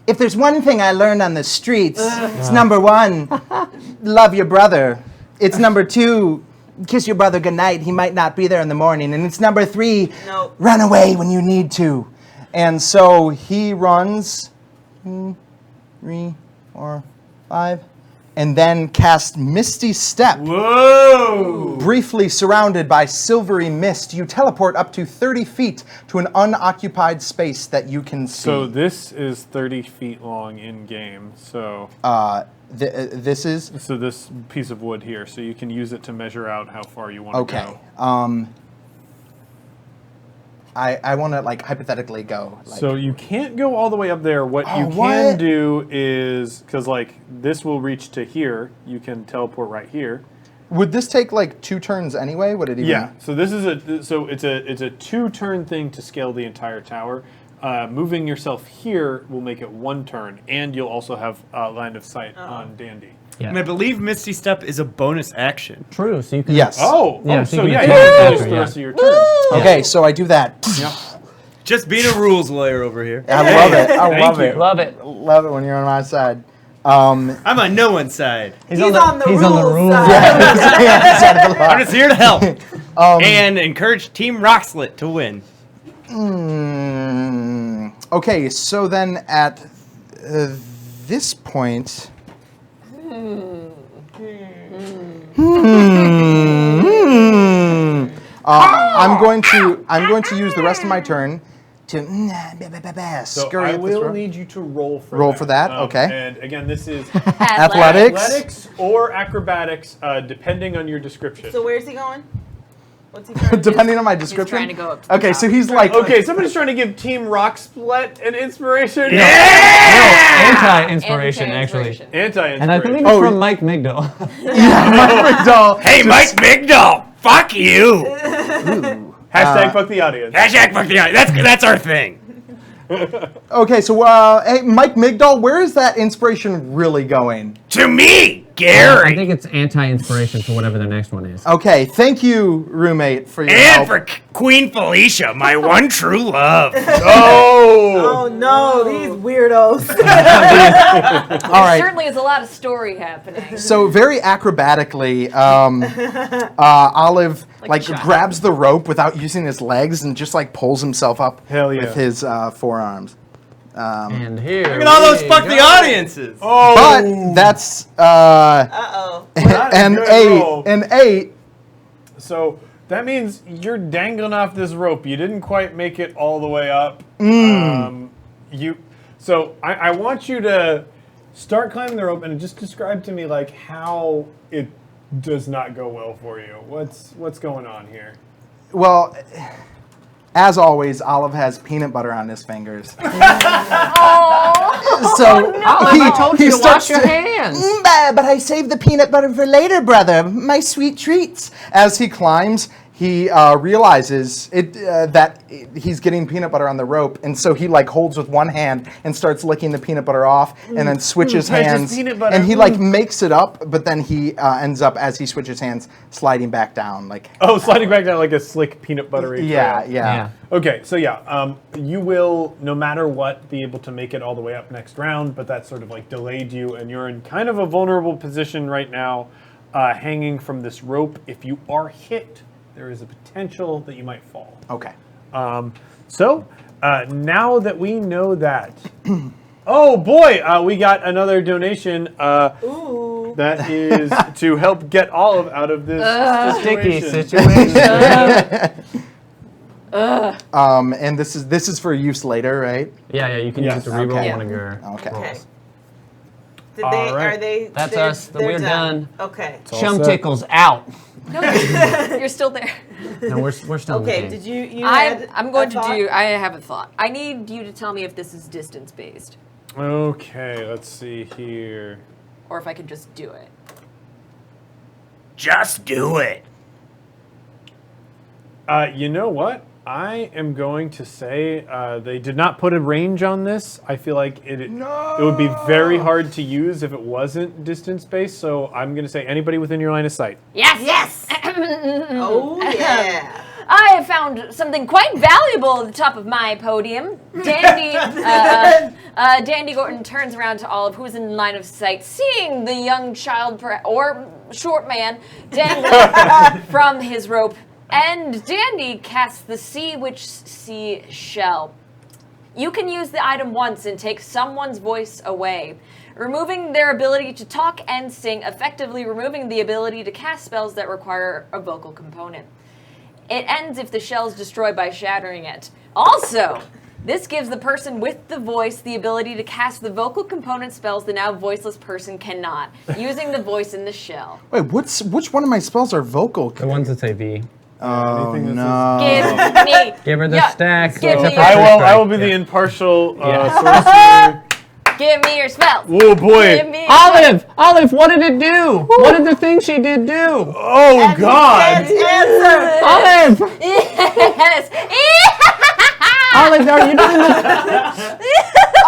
If there's one thing I learned on the streets, it's number 1, love your brother. It's number 2, kiss your brother goodnight. He might not be there in the morning. And it's number 3, Nope. run away when you need to. and so he runs 2, 3, 4, 5, and then casts Misty Step. Whoa! Briefly surrounded by silvery mist, you teleport up to 30 feet to an unoccupied space that you can see. So this is 30 feet long in game. So This is so this piece of wood here. So you can use it to measure out how far you want to okay. go. I want to like hypothetically go. Like, So you can't go all the way up there. What you can what? do is, because like this will reach to here, you can teleport right here. would this take like 2 turns anyway? Would it even? Yeah. So this is it's a 2-turn thing to scale the entire tower. Moving yourself here will make it 1 turn, and you'll also have line of sight on Dandy. And I believe Misty Step is a bonus action. True. So you can. Yes. Yeah, So so you yeah, can you attack can after, finish the yeah. rest of your turn. Okay, so I do that. Just being a rules lawyer over here. I love it. I Thank love you. it. Love it. Love it when you're on my side. I'm on no one's side. He's on the He's rules on the rules. side. I'm just here to help and encourage Team Roxlet to win. Okay, so then at this point. I'm going to use the rest of my turn to So scurry I up this will road. need you to roll for Roll that. for that, okay. And again, this is Athletics. athletics or acrobatics, depending on your description. So where's he going? What's he trying to do? Depending on my He's description. trying to go up to the Okay, top. so he's like Okay, somebody's trying to give Team Rocksplit an inspiration. Anti-inspiration, actually. Anti-inspiration. And I believe it's Oh, from Mike Migdal. McDowell. Hey, Mike Migdal! Fuck you! Hashtag fuck the audience. Hashtag fuck the audience. That's our thing. Okay, so hey, Mike Migdal, where is that inspiration really going? To me, I Gary. think it's anti-inspiration for whatever the next one is. Okay, thank you, roommate, for your And help. for Queen Felicia, my one true love. Oh no, these weirdos. All right. Certainly is a lot of story happening. So very acrobatically, Olive like a child. grabs the rope without using his legs and just like pulls himself up Hell yeah. with his forearms. And here. Look at all those we fuck go. the audiences. But that's Uh-oh. not a an good 8. roll. An 8. So that means you're dangling off this rope. You didn't quite make it all the way up. So I want you to start climbing the rope and just describe to me like how it does not go well for you. What's going on here? Well, as always, Olive has peanut butter on his fingers. So I told you to wash starts your hands. But I saved the peanut butter for later, brother. My sweet treats. As he climbs, he realizes that he's getting peanut butter on the rope, and so he like holds with one hand and starts licking the peanut butter off, and then switches precious hands, peanut butter. and he like makes it up, but then he ends up as he switches hands sliding back down, like Oh, sliding back down like a slick peanut buttery yeah, trail. yeah. Okay, so yeah, you will, no matter what, be able to make it all the way up next round, but that sort of like delayed you, and you're in kind of a vulnerable position right now, hanging from this rope. If you are hit, there is a potential that you might fall. Okay. So, now that we know that, oh boy, we got another donation. Ooh. That is to help get Olive out of this Sticky situation. situation. And this is for use later, right? Yeah, you can use it to reroll Okay. one of your Okay. Okay. rolls. Did All they? right. Are they? That's they're- us. they're We're done. Okay. Chum set. tickles out. No, you're still there. No, we're still in the Okay. game. Did you? Had I'm going a to thought? do. I have a thought. I need you to tell me if this is distance based, Okay, let's see here. or if I can just do it. Just do it. You know what? I am going to say they did not put a range on this. I feel like it would be very hard to use if it wasn't distance-based, so I'm going to say anybody within your line of sight. Yes! Oh, yeah. I have found something quite valuable at the top of my podium. Dandy Gorton turns around to Olive, who is in line of sight, seeing the young child or short man dangling from his rope. And Dandy casts the Sea Witch Sea Shell. You can use the item once and take someone's voice away, removing their ability to talk and sing, effectively removing the ability to cast spells that require a vocal component. It ends if the shell is destroyed by shattering it. Also, this gives the person with the voice the ability to cast the vocal component spells the now voiceless person cannot, using the voice in the shell. Wait, which one of my spells are vocal? The ones that say V. Oh, Anything no. Give me. Give her the stack. Give me except for your- first I strike. will be the impartial Yeah. sorcerer. Give me your spells. Oh boy! Give me. Olive, what did it do? What did the thing she did do? Oh God! Answer. Olive! Yes. Olive, are you doing this?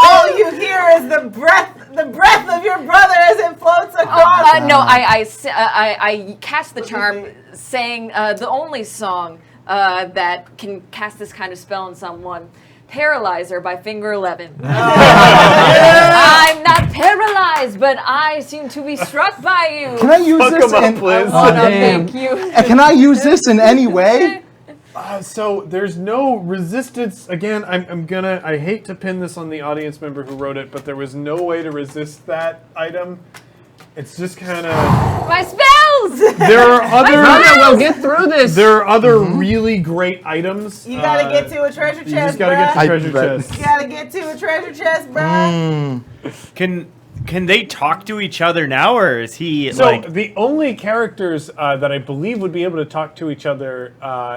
All you hear is the breath of your brother as it floats across. No, I cast the charm, saying the only song that can cast this kind of spell on someone. Paralyzer by Finger 11. I'm not paralyzed, but I seem to be struck by you. Can I use Fuck this 'em up, in? Liz. I wanna damn. make you. Can I use this in any way? So there's no resistance. Again, I hate to pin this on the audience member who wrote it, but there was no way to resist that item. It's just kind of. My spells. There are other. We'll get through this. There are other really great items. You gotta get to a treasure chest, You just gotta get to I treasure bet. chest. You gotta get to a treasure chest, bruh. Can they talk to each other now, or is he So like? the only characters that I believe would be able to talk to each other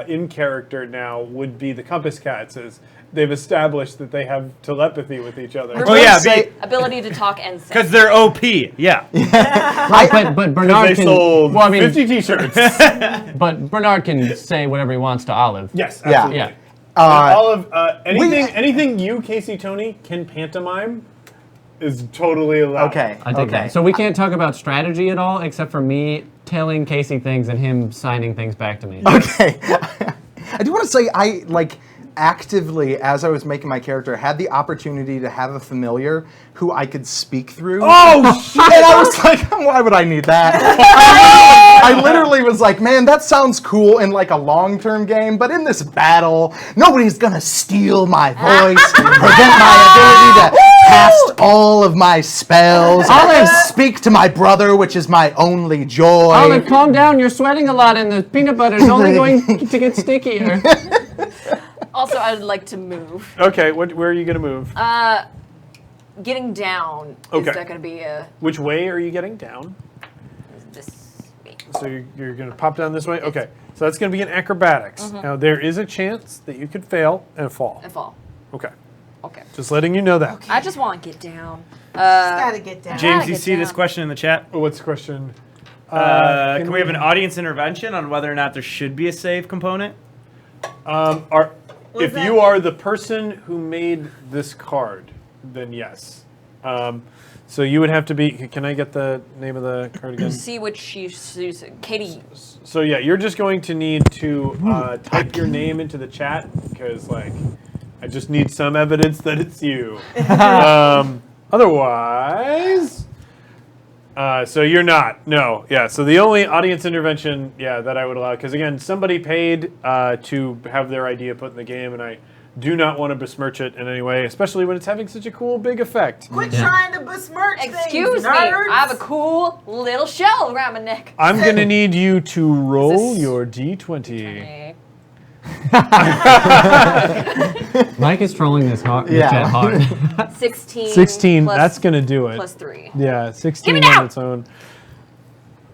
in character now would be the Compass Cats, as they've established that they have telepathy with each other. Oh yeah, Say- Ability to talk and sing. because they're OP. Yeah. Right, but Bernard They can. sold Well, I mean, 50 T-shirts. but Bernard can say whatever he wants to Olive. Yes, Yeah. absolutely. Yeah. Olive, anything you, Casey Tony, can pantomime is totally allowed. Okay. I think that. So we can't talk about strategy at all, except for me telling Casey things and him signing things back to me. Okay. I do want to say I actively, as I was making my character, had the opportunity to have a familiar who I could speak through. Oh shit! And I was like, why would I need that? I literally was like, man, that sounds cool in like a long-term game, but in this battle, nobody's gonna steal my voice, prevent my ability to cast all of my spells, speak to my brother, which is my only joy. Olive, calm down. You're sweating a lot, and the peanut butter is only going to get stickier. Also, I would like to move. Okay, where are you gonna move? Getting down. Okay. Is that going to be a Which way are you getting down? this way? So you're gonna pop down this way. Okay, so that's gonna be an acrobatics. Now there is a chance that you could fail and fall. And fall. Okay, Okay. just letting you know that. I just want to get down. Gotta get down. James, gotta you get see this down. question in the chat? Oh, what's the question? Can we have an audience intervention on whether or not there should be a save component? If that? you are the person who made this card, then yes. So you would have to be. Can I get the name of the card again? See which she's Katie. So yeah, you're just going to need to type your name into the chat because I just need some evidence that it's you. Otherwise, so you're not. No. Yeah. So the only audience intervention, that I would allow, because again, somebody paid to have their idea put in the game, and I do not want to besmirch it in any way, especially when it's having such a cool big effect. Quit trying to besmirch Excuse things, me. nerds. I have a cool little shell around my neck. I'm gonna need you to roll this- your d20. Okay. Mike is trolling this hard. Yeah. Chat hard. 16. 16. plus- That's gonna do it. Plus 3. Yeah, 16 Give me on now! its own.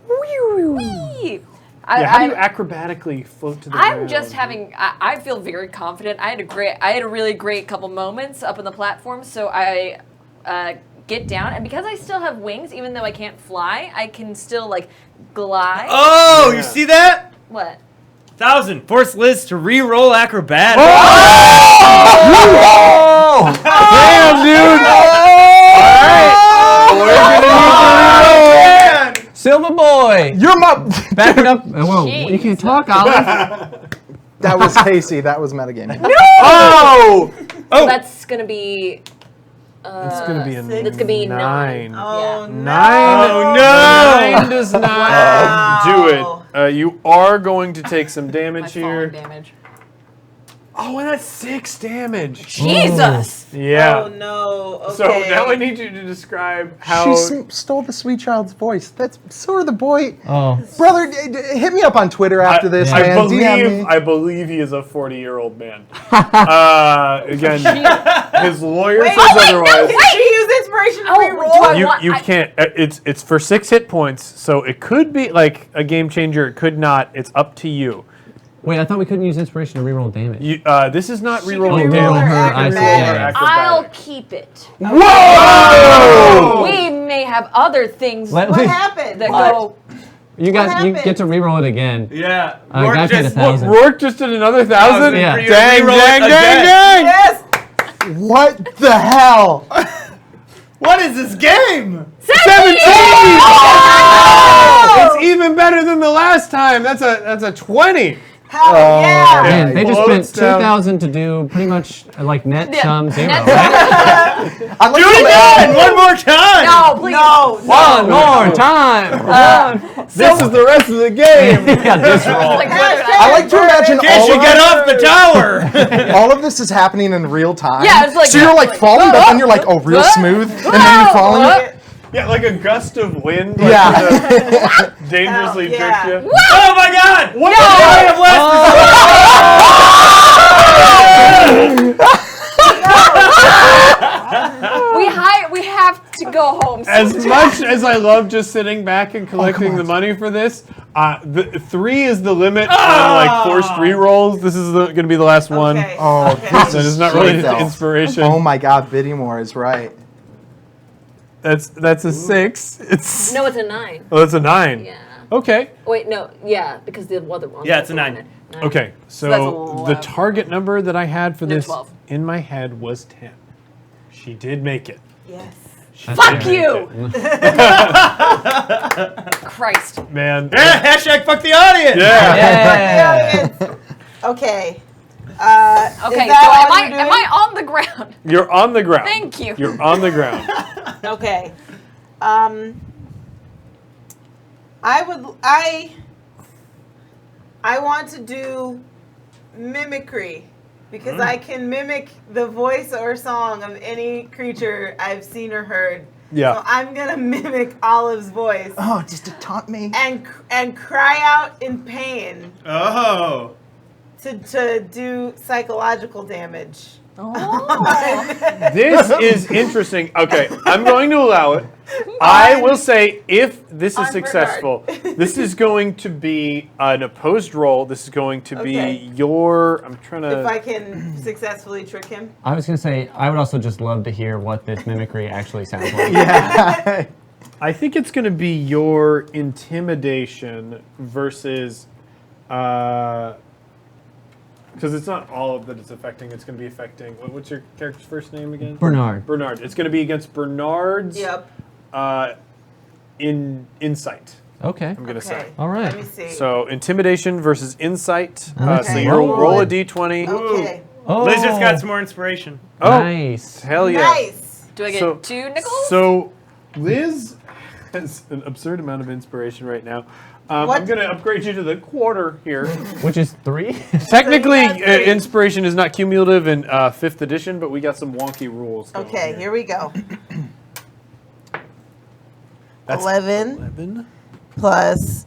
Whee! Yeah, how do you acrobatically float to the ground? I'm just having. I feel very confident. I had a really great couple moments up on the platform. So I get get down, and because I still have wings, even though I can't fly, I can still like glide. Oh, Yeah. you see that? What? 1,000. Force Liz to re-roll acrobatics. Oh! Damn, dude! All right, we're gonna need to reroll. Silver Boy! You're my. Back it up. Whoa, Jeez. you can't talk, Olive. That was Casey. That was metagaming. Oh! Oh, That's gonna be. It's gonna be a That's gonna be 9. Oh, Yeah. no. 9. Oh, no. 9 does not Wow. do it. You are going to take some My damage falling here. damage. Oh, and that's 6 damage. Jesus! Yeah. Oh, no. Okay. So now I need you to describe how. She stole the sweet child's voice. That's so the boy. Oh. Brother, hit me up on Twitter after this, I man. DM me. believe he is a 40-year-old man. Again, his lawyer says Wait, otherwise. Did she use inspiration to Oh, reroll? do I You want- you can't. It's for 6 hit points, so it could be like a game changer. It could not. It's up to you. Wait, I thought we couldn't use inspiration to reroll damage. This is not She rerolling can reroll damage. her You can ice- reroll her yeah. I'll acrobatics. keep it. Whoa! We may have other things Let- What happened? that What? go. you happened? get to reroll it again. yeah. Guy paid just, 1,000. Rourke just did another 1,000. Yeah. for you to Dang, reroll dang, it dang, again. dang! Yes. What the hell? What is this game? 17! Oh! It's even better than the last time. That's a 20. Hell yeah. Man, they just Floats spent down. 2,000 to do pretty much like net sum 0, Net right? I like Do it again! One more time! No, please. No. One more time! This is the rest of the game. Yeah, this roll. Like, I like to imagine Can't all you of, get off the tower? all of this is happening in real time. Yeah, it's like- so you're like falling, but then you're like, oh, real smooth, and then you're falling. Yeah, like a gust of wind. Like Yeah. dangerously Hell yeah. jerked you. Oh my god! What the- I have We have to go home. As much as I love just sitting back and collecting the money for this, the 3 is the limit on like forced rerolls. This is going to be the last one. Okay. Oh, Okay. this That is not sweet, related though. to inspiration. Oh my God, Biddymore is right. That's a 6. It's No, it's a 9. oh, that's a 9. Yeah. Okay. Wait, no. Yeah, because the other one. Yeah, it's a 9. Okay. that's So a the 11. target number that I had for No, this 12. in my head was 10. She did make it. Yes. Fuck you! Christ. Man. Hashtag fuck the audience! Yeah. Yeah. Okay. Okay, Is that so all am you're doing? I on the ground? You're on the ground. Thank you. You're on the ground. Okay. I want to do mimicry because I can mimic the voice or song of any creature I've seen or heard. Yeah. So I'm gonna mimic Olive's voice Oh, just to taunt me. and cry out in pain Oh. to do psychological damage. This is interesting. Okay, I'm going to allow it. I will say if this is On successful, this is going to be an opposed roll. This is going to Okay. be your. I'm trying If I to. can successfully trick him. I was going to say, I would also just love to hear what this mimicry actually sounds like. Yeah. I think it's going to be your intimidation versus. Because it's not all of that it's affecting. It's going to be affecting. What's your character's first name again? Bernard. Bernard. It's going to be against Bernard's. Yep. Insight. Okay. I'm going to say. All right. Let me see. So intimidation versus insight. So Okay. you roll a d20. Okay. Oh. Liz just got some more inspiration. Oh, Nice. hell yeah! Nice. Do I get So- 2 nickels? So Liz has an absurd amount of inspiration right now. I'm What? going to upgrade you to the quarter here. Which is 3? Technically, So you have 3. inspiration is not cumulative in 5th edition, but we got some wonky rules. Going Okay, here we go. That's 11 11. plus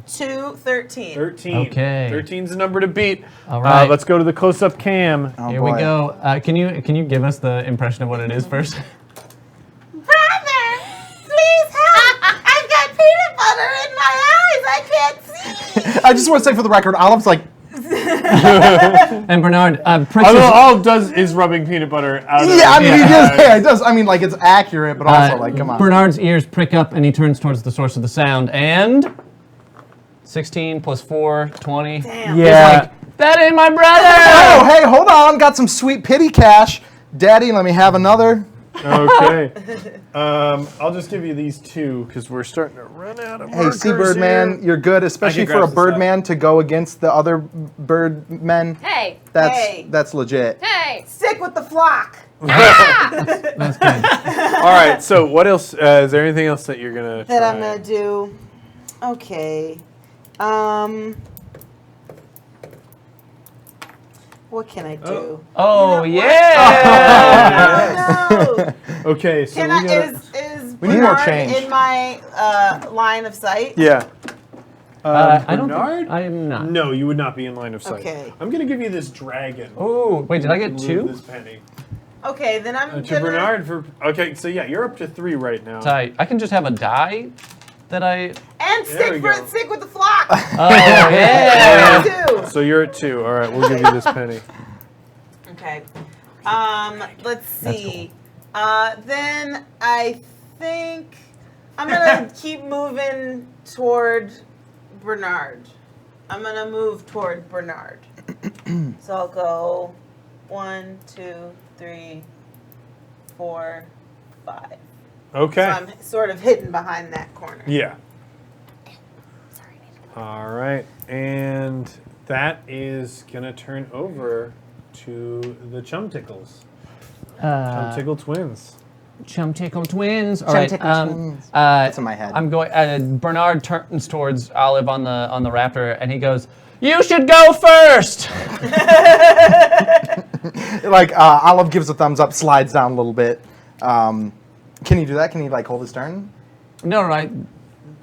2, 13. 13. Okay. 13's the number to beat. All right. Let's go to the close-up cam. Oh, Here boy. we go. Can you give us the impression of what it is first? Brother, please help! I've got peanut butter in my eyes. I can't see. I just want to say for the record, Olive's like, And Bernard pricks his... All it does is rubbing peanut butter out of Yeah, I mean, his it does. I mean, like, it's accurate, but also, like, come on. Bernard's ears prick up, and he turns towards the source of the sound, and 16 plus 4, 20. Damn. Yeah. That ain't my brother! Oh, hey, hold on. Got some sweet pity cash. Daddy, let me have another. Okay. I'll just give you these two because we're starting to run out of Hey, markers Seabird Man, here. you're good, especially for grab a some bird stuff. man to go against the other bird men. Hey, That's legit. hey. Stick with the flock. That's good. All right. So what else? Is there anything else that you're gonna That try? I'm gonna do. Okay. What can I do? Oh, You know yeah! what? No. Okay. So Can we I, gotta, is We need more Bernard change. in my line of sight? yeah. I don't Bernard? think I am not. No, you would not be in line of sight. Okay. I'm gonna give you this dragon. Oh, wait, did I get Move 2? This penny. Okay, then I'm To gonna. Bernard for. Okay. So yeah, you're up to 3 right now. I can just have a die that I... And There we go. stick with the flock. Oh, yeah! Two. So you're at 2. All right. We'll give you this penny. Okay. Let's see. Then I think I'm gonna keep moving toward Bernard. I'm gonna move toward Bernard. So I'll go 1, 2, 3, 4, 5. Okay. So I'm sort of hidden behind that corner. Yeah. All right, and that is gonna turn over to the Chum Tickles. Chum Tickle Twins. Chum Tickle Twins. All right. Tickle Twins. That's in my head. I'm going. Bernard turns towards Olive on the raptor, and he goes, "You should go first." Like, Olive gives a thumbs up, slides down a little bit. Can you do that? Can you, like, hold his turn? No,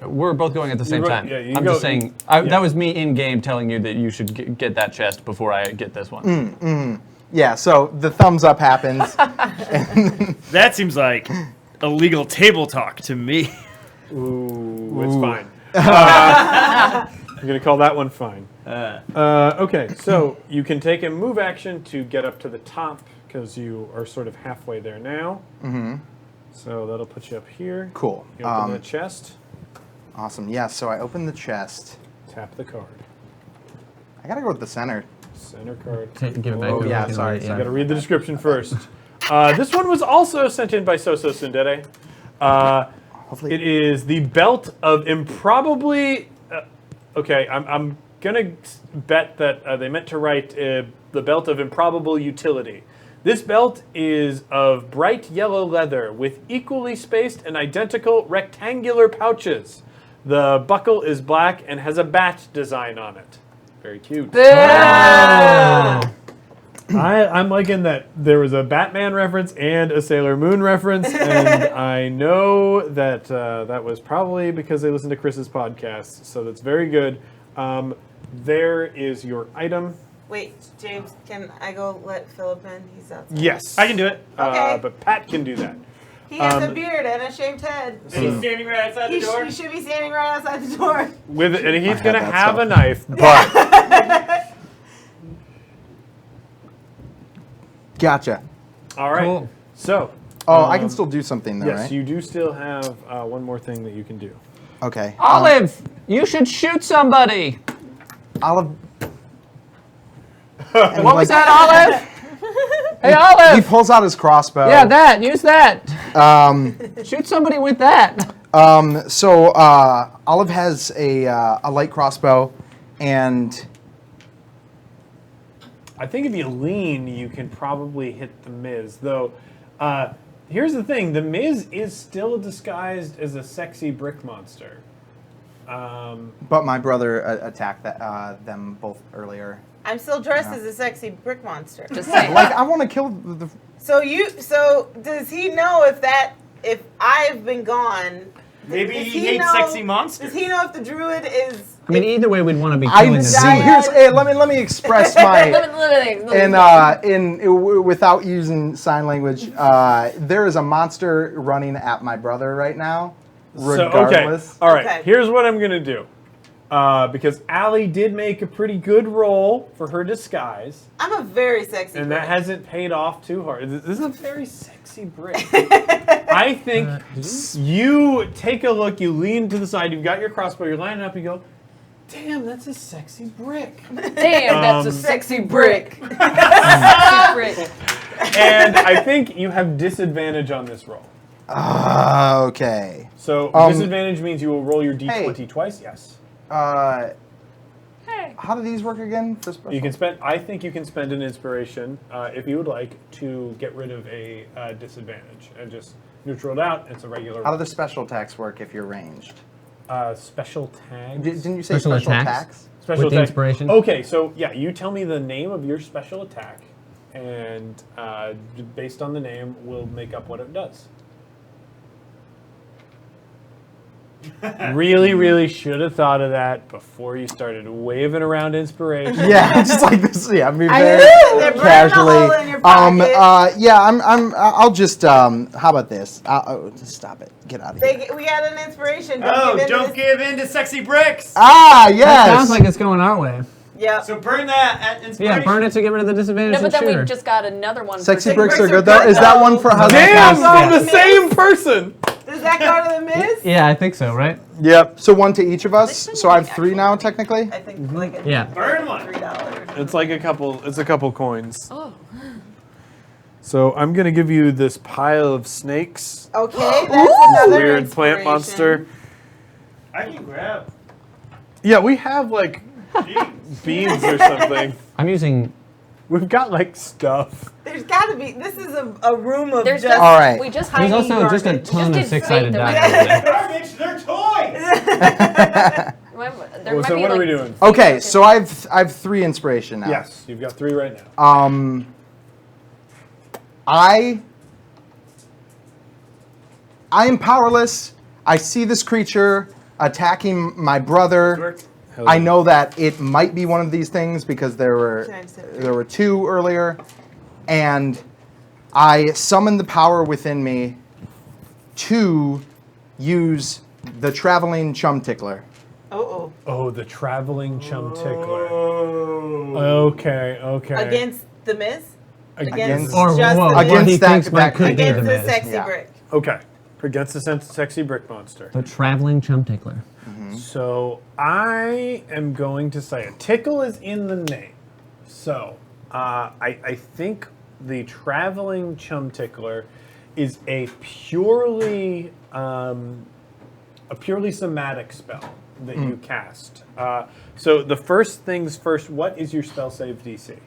we're both going at the same go- time. yeah, you I'm go- just saying. yeah. That was me in game telling you that you should get that chest before I get this one. Yeah, so the thumbs up happens. That seems like illegal table talk to me. Ooh, it's fine. I'm gonna call that one fine. Okay, so you can take a move action to get up to the top because you are sort of halfway there now. Mm-hmm. So that'll put you up here. Cool. You open the chest. Awesome. Yeah, so I open the chest. Tap the card. I gotta go with the center. Center card. Give it back. Oh, to yeah, the- sorry, I gotta read the description first. This one was also sent in by Soso Sundere. Hopefully. It is the belt of improbably. Okay, I'm gonna bet that they meant to write the belt of improbable utility. This belt is of bright yellow leather with equally spaced and identical rectangular pouches. The buckle is black and has a bat design on it. Very cute. I'm liking that there was a Batman reference and a Sailor Moon reference, and I know that that was probably because they listened to Chris's podcast, so that's very good. There is your item. Wait, James, can I go let Philip in? He's outside. Yes. I can do it. Okay. But Pat can do that. He has a beard and a shaved head. He's standing right outside the door. He should be standing right outside the door. And he's had going to that have a stuff. knife, but... Gotcha. All right. Cool. So... Oh, I can still do something though, Yes, right? you do still have one more thing that you can do. Okay. Olive, you should shoot somebody. Olive. What was that, Olive? Hey, He Olive. pulls out his crossbow. Yeah, that. Use that. Shoot somebody with that. So Olive has a light crossbow, and I think if you lean, you can probably hit the Miz. Though, here's the thing: the Miz is still disguised as a sexy brick monster. but my brother attacked them both earlier. I'm still dressed as a sexy brick monster. Just saying. Like I want to kill the. So does he know if I've been gone? Maybe does he hates sexy monsters. Does he know if the druid is? I mean, either way, we'd want to be I killing see. them. Here's let me express my. Literally. Without using sign language, there is a monster running at my brother right now. Regardless. So, okay. All right. Okay. Here's what I'm gonna do. because Allie did make a pretty good roll for her disguise, I'm a very sexy and brick. that hasn't paid off too hard. This is a very sexy brick. I think you take a look, you lean to the side, you've got your crossbow, you're lining up, you go, damn, that's a sexy brick. Damn, that's a sexy brick. Sexy brick. And I think you have disadvantage on this roll. Okay. So disadvantage means you will roll your d20 twice. Yes. How do these work again? For special? You can spend. I think you can spend an inspiration if you would like to get rid of a disadvantage and just neutral it out. It's a regular. How do the special attacks work if you're ranged? Special tags. Didn't you say special attacks? Special With the attack. inspiration? Okay, so yeah, you tell me the name of your special attack, and based on the name, we'll make up what it does. Really should have thought of that before you started waving around inspiration. Yeah, just like this. Yeah, I mean, I very knew they're burning a casually. hole in your pocket. Yeah, I'll just. How about this? Just stop it. Get out of here. We got an inspiration. Don't give in to sexy bricks. Ah, yes. That sounds like it's going our way. Yeah. So burn that at inspiration. Yeah, burn it to get rid of the disadvantage. No, but then shooter. we just got another one. Sexy for bricks are bricks good are though. good, Is that though. one for how? Damn, I'm the Miss? same person. Does that go to the Miz? Yeah, I think so, right? Yep. So one to each of us. This So I have one 3 now technically. I think like a Yeah. Burn one. $3. It's like a couple. It's a couple coins. Oh. So I'm gonna give you this pile of snakes. Okay, that's another Weird plant inspiration. monster. I can grab. Yeah, we have like beans or something. I'm using. We've got like stuff. There's got to be. This is a room of There's just. just, All right. We just There's Tiny also just a garbage. ton Just of did six-sided fate dice. that over there. Garbage, they're toys. So what are we doing? Okay, so I have 3 inspiration now. Yes, you've got 3 right now. I am powerless. I see this creature attacking my brother. I know that it might be one of these things because there were 2 earlier, and I summon the power within me to use the traveling chum tickler. Oh. Oh, the traveling chum tickler. Okay. Against the Miz? Against- Or just whoa, the what Against he that- thinks that might could be Against the the Miz. sexy Yeah. brick. Okay. Against the sexy brick monster. The traveling chum tickler. So I am going to say a tickle is in the name. So I think the traveling chum tickler is a purely somatic spell that you cast. So the first things first. What is your spell save DC?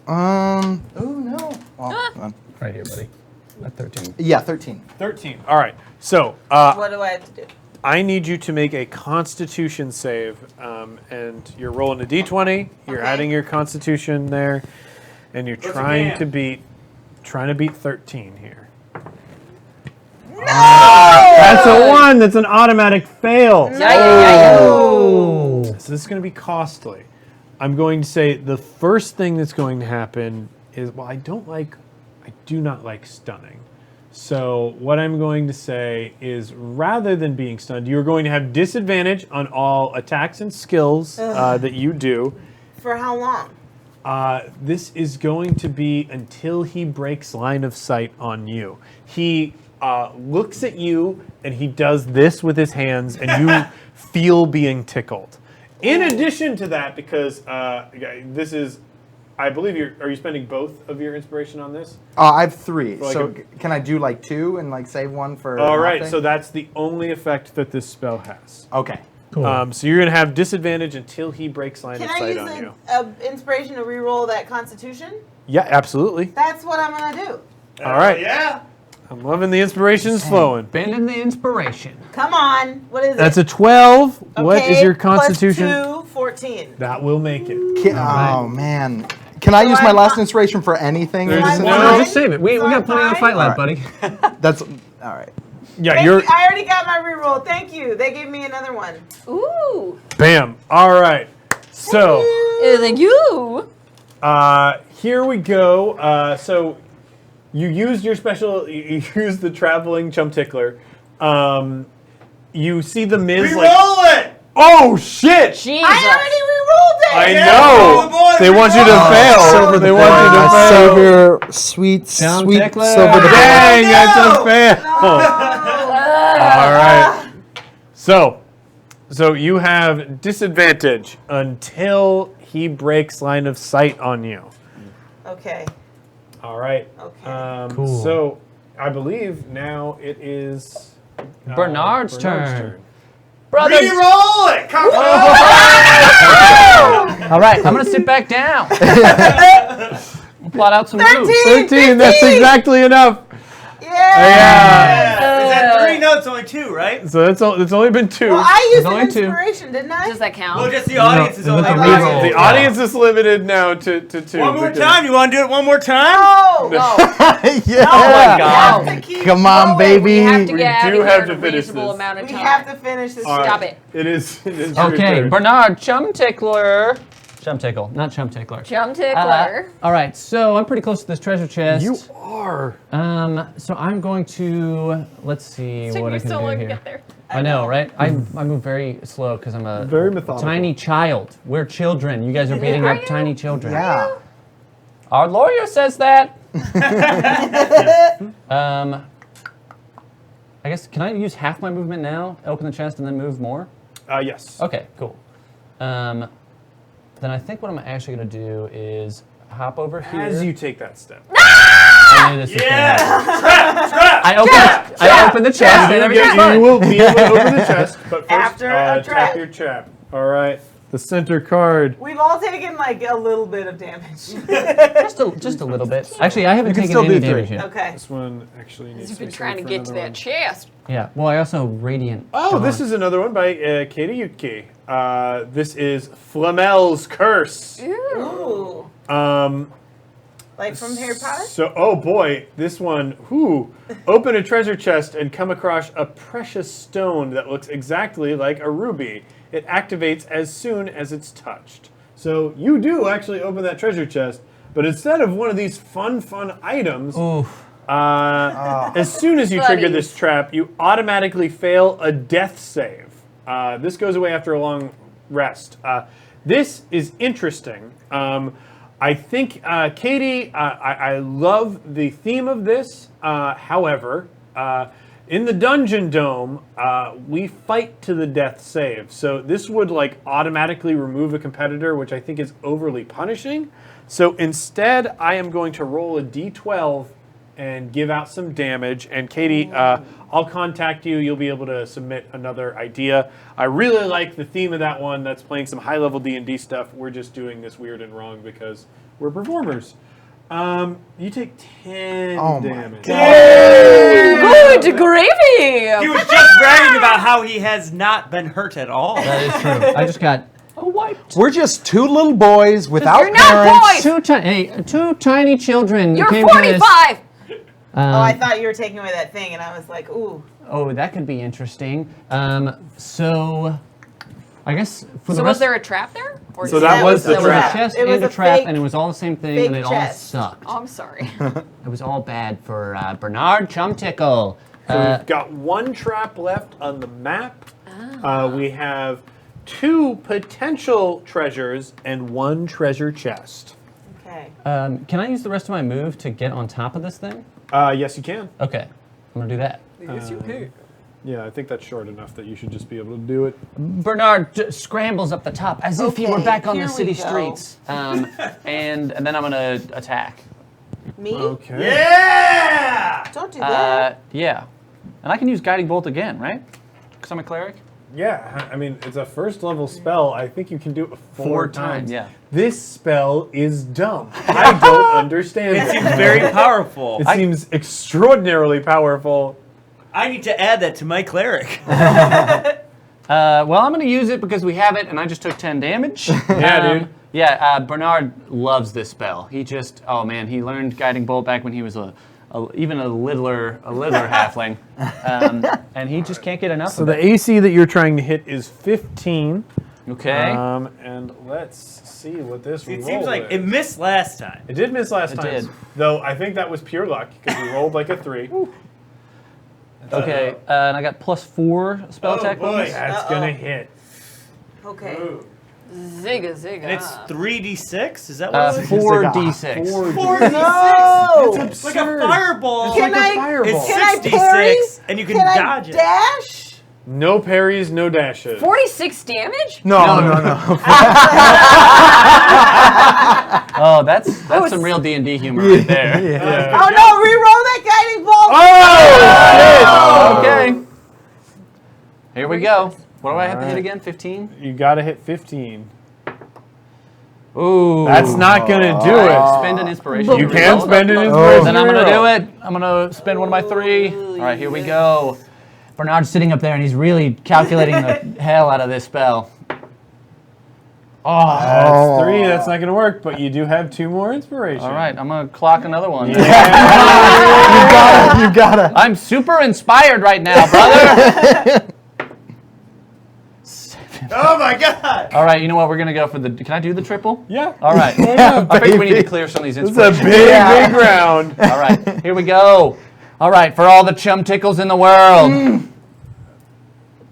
Oh no. Well, Right here, buddy. At 13. yeah, 13. 13. All right. So What do I have to do? I need you to make a Constitution save, and you're rolling a d20. You're Okay. adding your Constitution there, and you're trying to beat 13 here. No! That's a 1. That's an automatic fail. Oh! So this is going to be costly. I'm going to say the first thing that's going to happen is, well, I do not like stunning. So what I'm going to say is, rather than being stunned, you're going to have disadvantage on all attacks and skills that you do. For how long? This is going to be until he breaks line of sight on you. He looks at you and he does this with his hands, and you feel being tickled. In addition to that, because this is, I believe are you spending both of your inspiration on this? I have 3. like So can I do like 2 and like save 1 for? All right, nothing? so that's the only effect that this spell has. Okay. Cool. So you're going to have disadvantage until he breaks line Can of I sight use on you. a inspiration to re-roll that Constitution? Yeah, absolutely. That's what I'm gonna do. All right. Yeah. I'm loving the inspirations flowing. Abandon the inspiration. Come on. What is That's it? a 12. What is Okay, your Constitution? Plus 2, 14. That will make it. Oh man. Can I use my last inspiration for anything? There's Just- no- No, just save it. We So got plenty on fine? fight left, Alright. buddy. That's all right. Yeah, Thank you're. you. I already got my re-roll. Thank you. They gave me another one. Ooh. Bam. All right. So Thank you. here we go. So you used your special. You used the traveling chum tickler. You see the Miz like. Reroll it. Oh shit! Jesus. I already re-rolled it. I Yeah, know. boy, They want you to fail. Silver They want you to fail. Silver, sweet, Sound sweet tickler. silver. the Dang, that's a fail. Oh. All right. So you have disadvantage until he breaks line of sight on you. Okay. All right. Okay. Cool. So I believe now it is Bernard's turn. turn. Brother. Re-roll it! Come on! All right, I'm gonna sit back down. Plot out some moves. 13. That's exactly enough. Yeah. Is that 3? No, it's only 2, right? So it's only been 2. Well, I used There's an only 2. inspiration, didn't I? Does that count? Well, just the audience is No, only it's a one. re-roll. The audience is limited now to 2. One more because- time. You want to do it one more time? No. Yeah. Oh my We God. have to keep Come on, rolling. baby. We have to We get out do of have here to in a finish reasonable this. amount of We time. have to finish this. All right. Stop it. It is your Okay, turn. Bernard, chum tickler. Chum tickle, not chum tickler. Chum tickler. All right, so I'm pretty close to this treasure chest. You are. So I'm going to, let's see It's taking what I you can so do long to here. get there. I know, right? I move very slow because I'm a Very methodical. tiny child. We're children. You guys are beating Are up you? tiny children. Yeah. Our lawyer says that. I guess, can I use half my movement now, open the chest, and then move more? Yes. Okay, cool. Then I think what I'm actually going to do is hop over here. As you take that step. I knew this was Yeah! gonna Trap! I open the chest and everything's fine. You will be able to open the chest, but first After a tap trap. your trap. All right. The center card. We've all taken like a little bit of damage. Just a little bit. Actually, I haven't You can taken still do any damage 3. yet. Okay. This one actually needs You've to been be trying to saved for get to another that one. chest. Yeah. Well, I also radiant. Oh, this is another one by Katie Yuki. This is Flamel's Curse. Ooh. Like from Harry Potter? So, oh boy, this one, open a treasure chest and come across a precious stone that looks exactly like a ruby. It activates as soon as it's touched. So you do actually open that treasure chest, but instead of one of these fun items, as soon as you trigger this trap, you automatically fail a death save. This goes away after a long rest. This is interesting. I think, Katie, I love the theme of this. However, in the Dungeon Dome, we fight to the death save. So this would like automatically remove a competitor, which I think is overly punishing. So instead, I am going to roll a d12 and give out some damage. And Katie, I'll contact you. You'll be able to submit another idea. I really like the theme of that one. That's playing some high-level D&D stuff. We're just doing this weird and wrong because we're performers. You take 10 damage. Good gravy! He was just bragging about how he has not been hurt at all. That is true. I just got wiped. We're just 2 little boys without You're not parents. boys! Two tiny children. You're came to this. 45! Oh, I thought you were taking away that thing, and I was like, ooh. Oh, that could be interesting. So, I guess for the So rest was there a trap there? Or So did that was the there was a trap. chest It was and a a trap, fake- and it was all the same thing, fake and it all chest. sucked. Oh, I'm sorry. It was all bad for Bernard Chumtickle. So we've got 1 trap left on the map. We have 2 potential treasures and 1 treasure chest. Okay. Can I use the rest of my move to get on top of this thing? Yes, you can. Okay, I'm gonna do that. Yes, you can. Yeah, I think that's short enough that you should just be able to do it. Bernard scrambles up the top as if he were Okay, back on here the we city go. streets. And then I'm gonna attack. Me? Okay. Yeah! Don't do that. Yeah. And I can use Guiding Bolt again, right? Because I'm a cleric? Yeah, I mean, it's a first level spell. I think you can do it 4 times. yeah. This spell is dumb. I don't understand It it. seems very powerful. It seems extraordinarily powerful. I need to add that to my cleric. Well, I'm going to use it because we have it, and I just took 10 damage. Yeah, dude. Yeah, Bernard loves this spell. He just, oh man, he learned Guiding Bolt back when he was even a littler halfling, and he just can't get enough So of the it. AC that you're trying to hit is 15. Okay. And let's see what this It roll seems like is. it missed last time. It did miss last It time. did. Though I think that was pure luck because you rolled like a 3. Okay, and I got +4 spell attack boy. bonus. That's gonna hit. Okay. Zigga, zigga. And it's 3d6? Is that what it is? 4d6. 4d6? No! It's like a fireball. Can like a I, fireball. can I 66, parry? and you can Can dodge I it. dash? No parries, no dashes. 46 damage? No. Oh, that's some real D&D humor right there. Oh no, re-roll that guiding bolt! Oh, Okay. Here we go. What do I have to hit again? 15? shit! You gotta hit 15. Ooh. That's not gonna do All right, it. spend an inspiration. You can spend an Then inspiration. I'm gonna do it. I'm gonna spend one of my 3. All right, here we go. Bernard's sitting up there and he's really calculating the hell out of this spell. Oh. That's 3. That's not gonna work. But you do have 2 more inspiration. All right, I'm gonna clock another one. You gotta. I'm super inspired right now, brother. Oh my god! All right, you know what? We're gonna go for the. Can I do the triple? Yeah. All right. I think we need to clear some of these This is a inspirations. big round. All right, here we go. All right, for all the chum tickles in the world.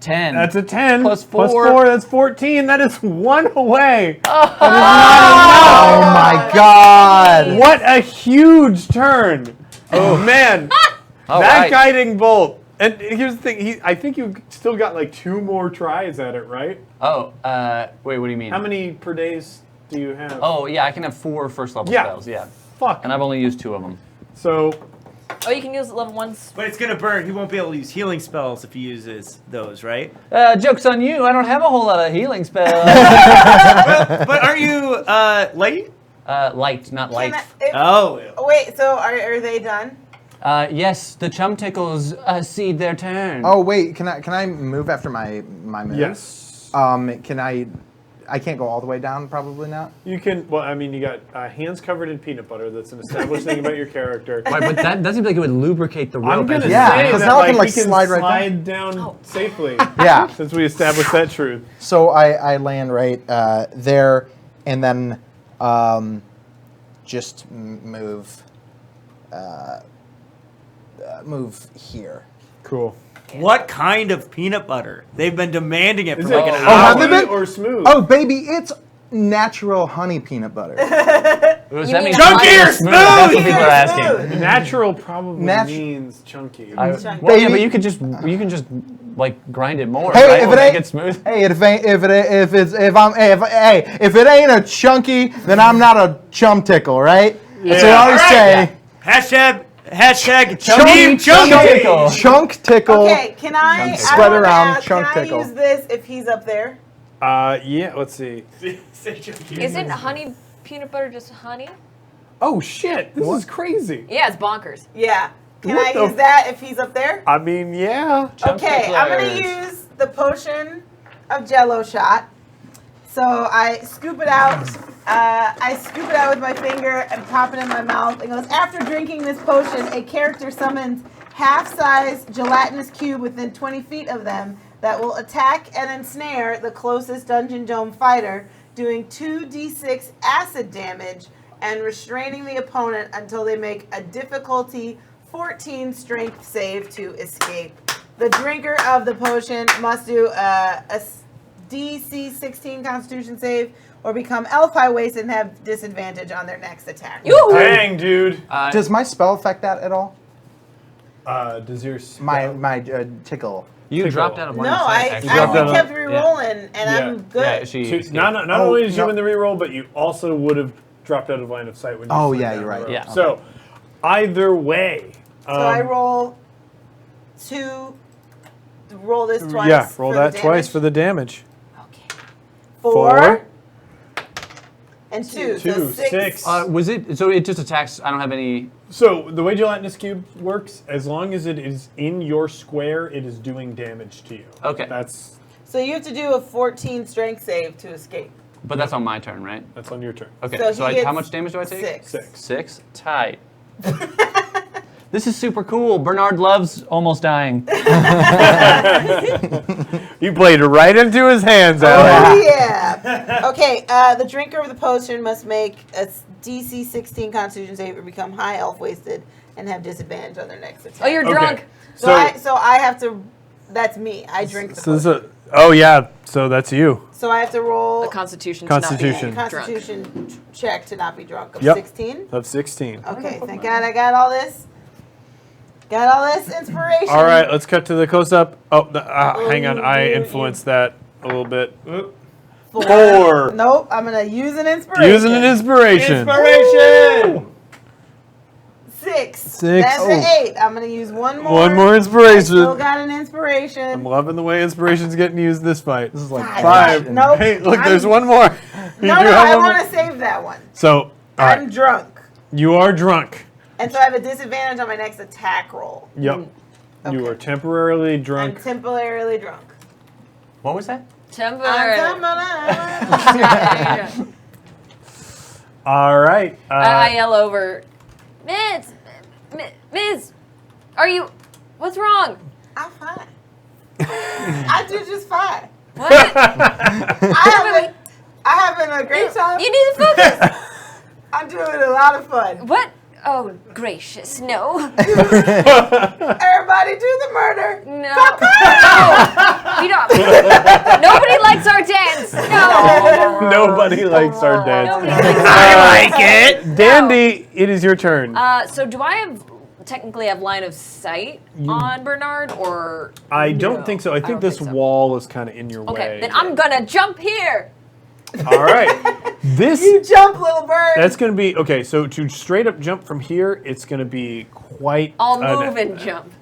10. That's a 10. Plus Plus 4. 4, that's 14. That is 1 away. Oh my God. What a huge turn. Oh, man. All that right. guiding bolt. And here's the thing. I think you still got like 2 more tries at it, right? Oh, wait, what do you mean? How many per days do you have? Oh, yeah, I can have 4 first level Yeah. spells, yeah. Fuck. And I've only used 2 of them. So, Oh, you can use level 1s. But it's gonna burn. He won't be able to use healing spells if he uses those, right? Joke's on you. I don't have a whole lot of healing spells. But aren't you light? Light, not light. Oh. Wait, so are they done? Yes, the chum tickles cede their turn. Oh wait, can I move after my move? yes. Can I can't go all the way down, probably not. You can, well, I mean, you got hands covered in peanut butter. That's an established thing about your character. Right, but that seems like it would lubricate the rope. I'm going to Yeah, say 'cause that now I can, like, like, he can slide slide, right down safely. Yeah. Since we established that truth. So I land right there, and then just move here. Cool. What kind of peanut butter? They've been demanding it for Is like it an have hour. they been? or smooth? Oh baby, it's natural honey peanut butter. Does You that mean mean chunky high or smooth? That's what smooth? people are asking. Natural probably Natu- means chunky. Well, Baby. yeah, but you can just like grind it more, Hey, right? if Will it make ain't- it smooth. Hey, if it ain't a chunky, then I'm not a chum tickle, right? Yeah. So I always All right. say Hashtag Chunky chunky. tickle. chunk tickle. Okay, can I? Spread I wanna around, ask, chunk can I tickle. use this if he's up there? Yeah, let's see. Isn't honey peanut butter just honey? Oh shit, this is crazy. Yeah, it's bonkers. Yeah. Can What I the use that if he's up there? I mean, yeah. Okay, I'm gonna use the potion of Jello shot. So I scoop it out. I scoop it out with my finger and pop it in my mouth. It goes, after drinking this potion, a character summons half-size gelatinous cube within 20 feet of them that will attack and ensnare the closest Dungeon Dome fighter, doing 2d6 acid damage and restraining the opponent until they make a difficulty 14 strength save to escape. The drinker of the potion must do a DC 16 Constitution save or become elf high wasted and have disadvantage on their next attack. Dang, dude. Does my spell affect that at all? Does your My tickle. You Tickle. dropped out of No, line of sight, actually. dropped out we of- kept re-rolling and I'm good. she not Oh, only did you no. win the reroll, but you also would have dropped out of line of sight when you Oh, slid yeah, down you're the right. rope. Yeah. So, either way. So I roll roll this twice. Yeah, roll for that the twice damage. for the damage. Okay. 4 and 2. So Two, 6. six. was it? So it just attacks. I don't have any. So the way gelatinous cube works, as long as it is in your square, it is doing damage to you. Okay. That's So you have to do a 14 strength save to escape. But that's on my turn, right? on your turn. Okay. So So, he how gets much damage do I take? 6. 6. 6. Tight. This is super cool. Bernard loves almost dying. You played right into his hands, Oh yeah. Okay. The drinker of the potion must make a DC 16 Constitution save or become high elf wasted and have disadvantage on their next attack. Oh, you're drunk. So, So I have to. That's me. I drink the so this potion. is Oh yeah, so that's you. So I have to roll A constitution. Constitution. To not be drunk. Constitution check to not be drunk of Yep. 16. Of 16. Okay, thank God I got all this. Got all this inspiration. All right, let's cut to the close-up. Oh, hang on, I you- influenced that a little bit. 4. Nope, I'm gonna use an inspiration. Using an inspiration. Inspiration! 6. 6. That's Oh. an 8. I'm gonna use one more. One more I inspiration. still got an I'm inspiration. loving the way inspiration's getting used this fight. This is like 5. Nope. Hey, look, I'm- there's one more. You No, do no, have I one more. want to save that one. So, all I'm right, drunk. you are drunk. And so I have a disadvantage on my next attack roll. Yep. You Okay. are temporarily I'm drunk. temporarily drunk. What was that? Temporary. All right. I yell over, Miss, are you? What's wrong? I'm fine. I do just fine. What? I having a great time. You need to focus. I'm doing a lot of fun. What? Oh, gracious, no. Everybody do the murder. No. We don't. Nobody likes our dance. No. Nobody likes our dance. Nobody likes I like it. Dandy, it is your turn. So do I technically have line of sight on Bernard, or? I don't No, think so. I think don't this think so. wall is kind of in your Okay, way. then I'm gonna jump here. All right. This You jump, little bird. that's going to be okay. So to straight up jump from here, it's going to be quite. I'll move and jump.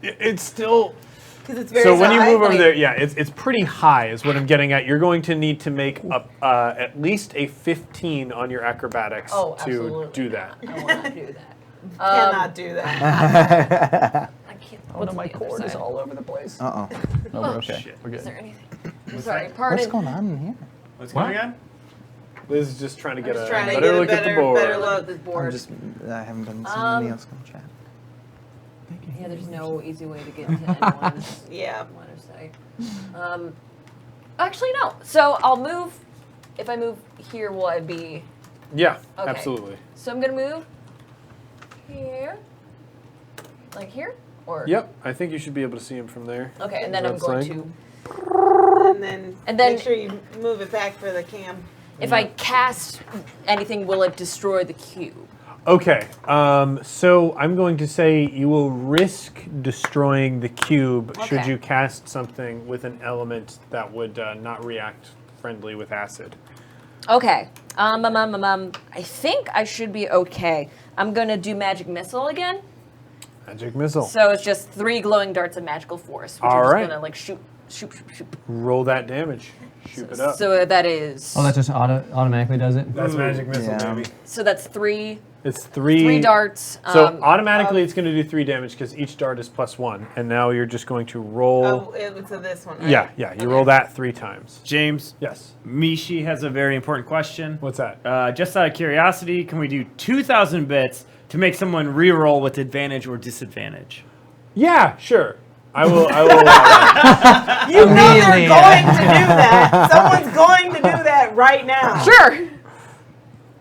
It's still. Because it's very So when you high. move over there, yeah, it's pretty high, is what I'm getting at. You're going to need to make at least a 15 on your acrobatics Oh, to absolutely do that. I will not do that. Cannot do that. I can't. Oh What's no, my the other cord is side? all over the place. Uh-oh. No, we're okay. Shit. We're Is good. there anything? I'm sorry, pardon. What's going on in here? What's What? going on? Liz is just trying to get Just a trying to better get a look at the board. better look. This I'm board. just, I haven't been seeing Um, the Neoscom chat. Yeah, there's no easy way to get into anyone's Yeah. line of sight. Actually, no. So I'll move. If I move here, will I be? Yeah, Okay. absolutely. So I'm gonna move here, like here, or Yep, I think you should be able to see him from there. Okay, and then I'm That's going like- to. And then make sure you move it back for the cam. If I cast anything, will it destroy the cube? Okay, so I'm going to say you will risk destroying the cube should Okay. you cast something with an element that would not react friendly with acid. Okay. I think I should be okay. I'm gonna do magic missile again. Magic missile. So it's just 3 glowing darts of magical force, which All I'm just right. gonna like shoot. Roll that damage. Shoot it up. So that is. Oh, that just automatically does it? That's magic missile, Yeah. baby. So that's 3 It's 3 darts. So automatically it's going to do 3 damage because each dart is +1. And now you're just going to roll. Oh, it's this one, right? Yeah, you roll that 3 times. James, Yes. Mishi has a very important question. What's that? Just out of curiosity, can we do 2,000 bits to make someone reroll with advantage or disadvantage? Yeah, sure. I will. You know they're Immediately, going to do that. Someone's going to do that right now. Sure.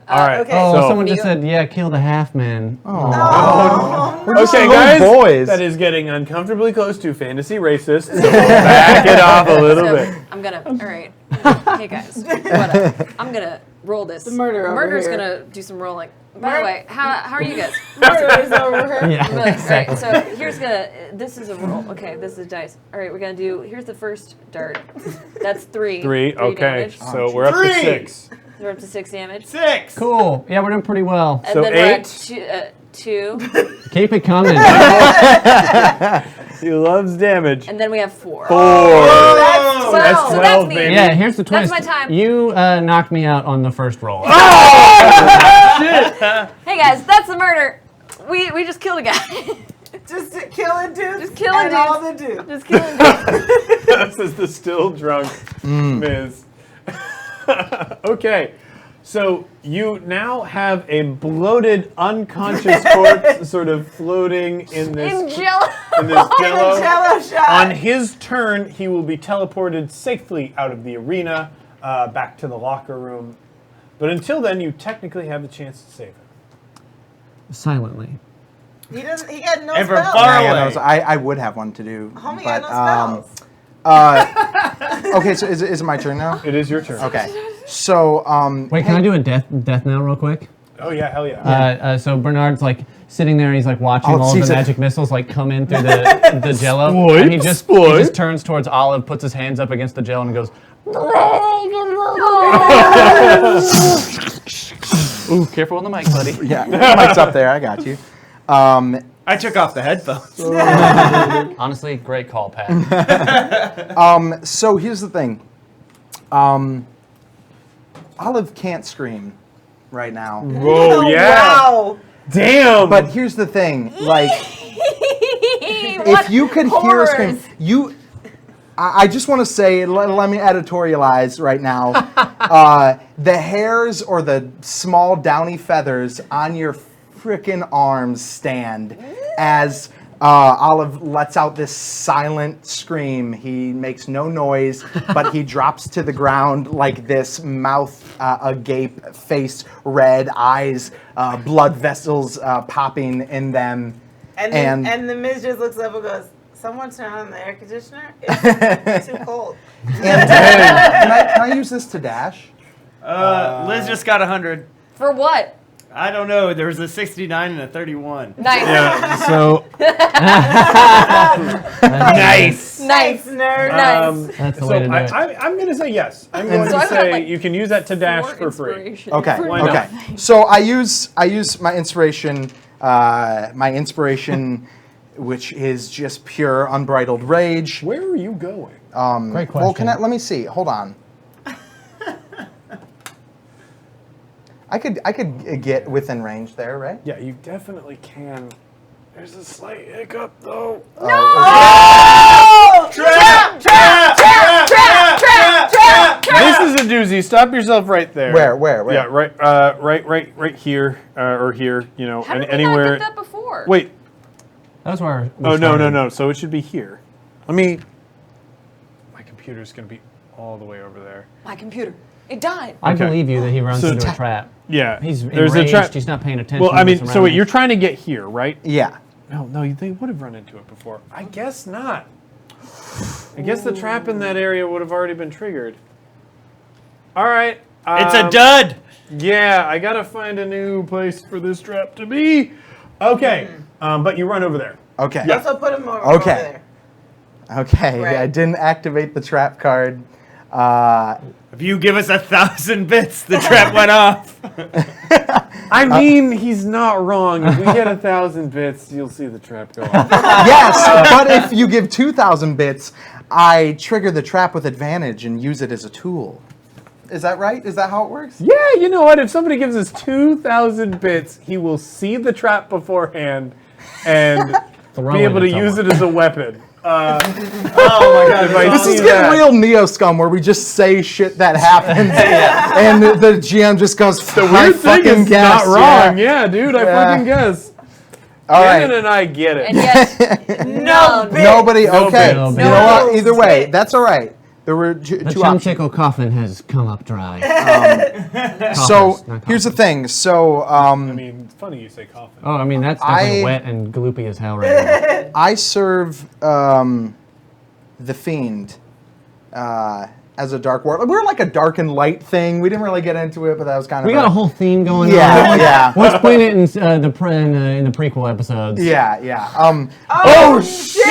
All right. okay. Oh, So, someone just said, yeah, kill the half man. okay, little guys. boys. That is getting uncomfortably close to fantasy racist. So we'll back it off a little So bit. I'm gonna. All right. Hey guys. Whatever. I'm gonna roll this. The murder over Murder's here. gonna do some rolling. By the way, how are you guys? Murder's over her. Yeah, All right, exactly. so here's gonna. This is a roll. Okay, this is dice. All right, we're gonna do. Here's the first dart. That's 3. 3. Okay. damage. So we're up to 3. 6. We're up to 6 damage. 6. Cool. Yeah, we're doing pretty well. And So then we're 8. at 2. Keep it coming. He loves damage. And then we have 4. 4. That's 12. That's So 12, that's me. baby. Yeah, here's the twist. That's my time. You knocked me out on the first roll. Hey guys, that's the murder. We just killed a guy. Just killing dudes. Just killing and dudes. all the dudes. Just killing dudes. This is the still drunk Miz. Okay. So you now have a bloated, unconscious corpse sort of floating in In this Jello. jello. Jello shot. On his turn, he will be teleported safely out of the arena, back to the locker room. But until then, you technically have the chance to save him. Silently. He doesn't. He got no And from spells. far Yeah, away. those- I would have one to do. Homie but, got no spells. Okay, so is it my turn now? It is your turn. Okay. So, Wait, can I do a death now real quick? Oh yeah, hell yeah. So Bernard's like sitting there and he's like watching Oh, all of the Jesus. magic missiles like come in through the jello. Spoip, And he just turns towards Olive, puts his hands up against the jello and goes, ooh, careful on the mic, buddy. yeah, mic's up there. I got you. I took off the headphones. Honestly, great call, Pat. So here's the thing. Olive can't scream right now. Whoa, yeah. Wow. Damn. But here's the thing. Like, if you could hear a scream, I just want to say, let me editorialize right now. The hairs or the small downy feathers on your frickin' arms stand as Olive lets out this silent scream. He makes no noise, but he drops to the ground like this, mouth agape, face red, eyes, blood vessels popping in them. And the Miz just looks up and goes, "Someone turn on the air conditioner? It's too cold." And can I use this to dash? Liz just got 100. For what? I don't know. There was a 69 and a 31. Nice. yeah. So Nice. Nice. Nerd. Nice. That's the so way to do it. I'm going to say yes. I'm going So to I've got, say like, you can use that to dash More for free. inspiration. Okay. Why not? Okay. So I use my inspiration, which is just pure unbridled rage. Where are you going? Great Well, question. let me see. Hold on. I could get within range there, right? Yeah, you definitely can. There's a slight hiccup though. This is a doozy. Stop yourself right there. Where? Yeah, right here, or here. You know, How did we anywhere. not get that before? Wait. That's where. Oh no. So it should be here. My computer's gonna be all the way over there. My computer. It died. I Okay. believe you that he runs So into a trap. Yeah. He's there's enraged. a trap. He's not paying attention. Well, I to mean, his so wait, you're surroundings. trying to get here, right? Yeah. No, they would have run into it before. I guess not. I guess the trap in that area would have already been triggered. All right. It's a dud. Yeah, I gotta find a new place for this trap to be. Okay, but you run over there. Okay. Also put him over Okay. there. Okay. Right. I didn't activate the trap card. If you give us 1,000 bits, the trap went off. I mean, he's not wrong. If we get 1,000 bits, you'll see the trap go off. Yes, but if you give 2,000 bits, I trigger the trap with advantage and use it as a tool. Is that right? Is that how it works? Yeah, you know what? If somebody gives us 2,000 bits, he will see the trap beforehand and be able to use it as a weapon. Oh my god! This is getting real Neo Scum, where we just say shit that happens, and the GM just goes, The weird thing is not wrong. Yeah, dude, I fucking guess. All Shannon right. and I get it. And yet, no. Nobody. No Okay. bits. You know what? Either way, that's all right. There were The two options. chumchickle coffin has come up dry. So Coffers, not here's the coffins. thing. So I mean, it's funny you say coffin. Oh, I mean, that's definitely I- wet and gloopy as hell right now. I serve the Fiend as a dark ward. We're like a dark and light thing. We didn't really get into it, but that was kind of We got a whole theme going Yeah, on. yeah. We'll explain it in the prequel episodes. Yeah. Oh shit!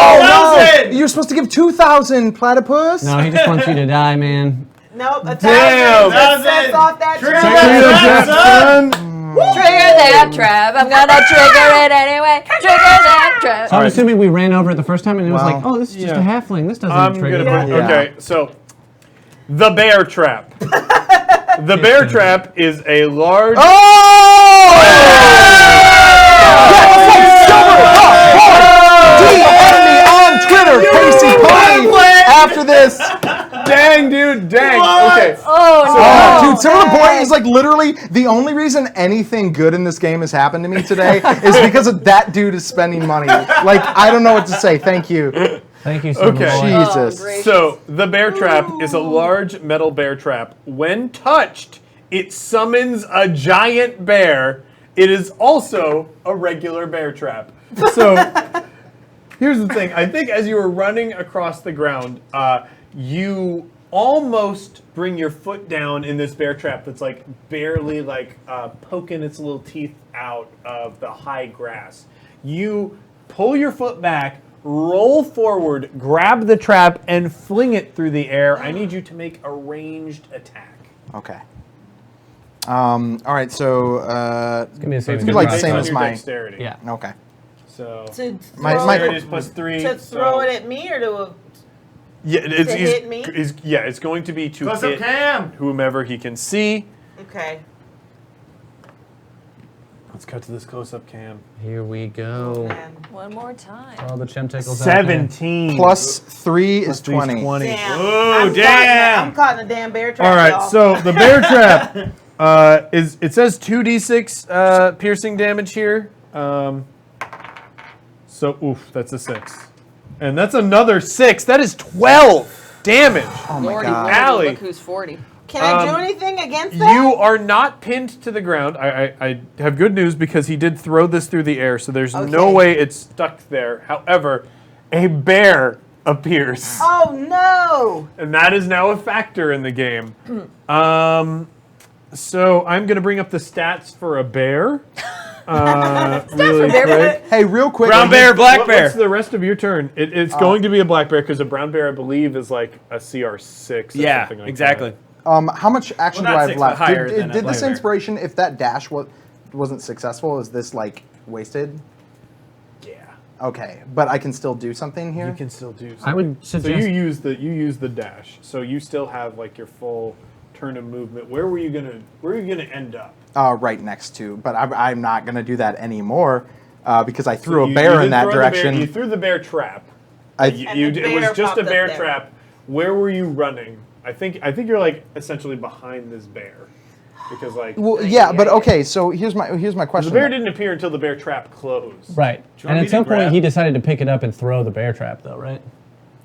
Oh no! You're supposed to give 2,000 platypus. No, he just wants you to die, man. Nope. A Damn. thousand sets off that Trigger trap. that trap, son. Trigger that trap. I'm gonna trigger it anyway. Trigger that trap. So I'm assuming we ran over it the first time and it was Well, like, oh, this is just a yeah. halfling. This doesn't I'm trigger. gonna put, Yeah. okay, so the bear trap. The bear trap is a large. DM me on Twitter, Casey Pony. After this, Dang, dude, dang. Okay. Oh, dude, Silver Boy is like literally the only reason anything good in this game has happened to me today is because of that dude is spending money. Like, I don't know what to say. Thank you. Thank you so Okay. much. Jesus. great. So the bear trap is a large metal bear trap. When touched, it summons a giant bear. It is also a regular bear trap. So Here's the thing. I think as you were running across the ground, you almost bring your foot down in this bear trap that's like barely like poking its little teeth out of the high grass. You pull your foot back, roll forward, grab the trap, and fling it through the air. I need you to make a ranged attack. Okay. All right, so It's gonna be the same. It's like Based same on as your my- dexterity. Yeah. okay. So To My- throw my- it- dexterity is +3. to throw it at me or to Yeah, To hit me? It's going to be to Close up hit cam. whomever he can see. okay. Let's cut to this close-up cam. Here we go. Man. One more time. All the chim tickles. out there. 17 Plus 3 Plus is three is 20. 20. Damn. Oh, I'm damn. I'm caught in a damn bear trap. All right, y'all. so the bear trap is it says 2d6 piercing damage here. So oof, that's a 6, and that's another 6. That is 12 damage. Oh my Lordy, god. lordy, Allie. look who's 40. Can I do anything against that? You are not pinned to the ground. I have good news because he did throw this through the air, so there's no Okay. way it's stuck there. However, a bear appears. Oh no! And that is now a factor in the game. So I'm going to bring up the stats for a bear. Really bear, quick. Hey, real quick. Brown bear, black What's bear. the rest of your turn? It's going to be a black bear because a brown bear, I believe, is like a CR6 or Yeah, something like exactly. that. How much action Well, do I not have 6, but left? higher than a Did black this bear. inspiration, if that dash wasn't successful, is this like wasted? Yeah. Okay, but I can still do something here. You can still do something. I would So suggest. you use the dash. So you still have like your full turn of movement. Where are you gonna end up? Right next to, but I'm not gonna do that anymore because I threw So a bear you in did that throw the bear- direction. you threw the bear trap. I, And the It bear was just a popped up bear there. trap. Where were you running? I think you're like essentially behind this bear, because like well, yeah, but okay. So here's my the question. bear didn't appear until the bear trap closed. Right. want And me at to some point, grab? he decided to pick it up and throw the bear trap, though, right?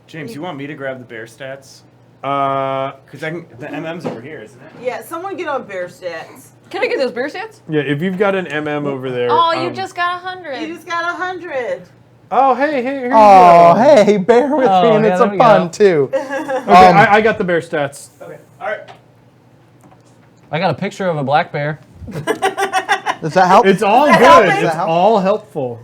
James, you want me to grab the bear stats? Yeah, Because the MM's over here, isn't it? Yeah, someone get on bear stats. Can I get those beer stats? if you've got an MM over there. Oh, you just got 100. You just got 100. Oh, hey, here you Oh, go. hey, bear with Oh, me, and yeah, it's there a we fun go. too. Okay, I got the bear stats. Okay. All right. I got a picture of a black bear. Does that help? It's all that good. helping? Does It's that help? all helpful.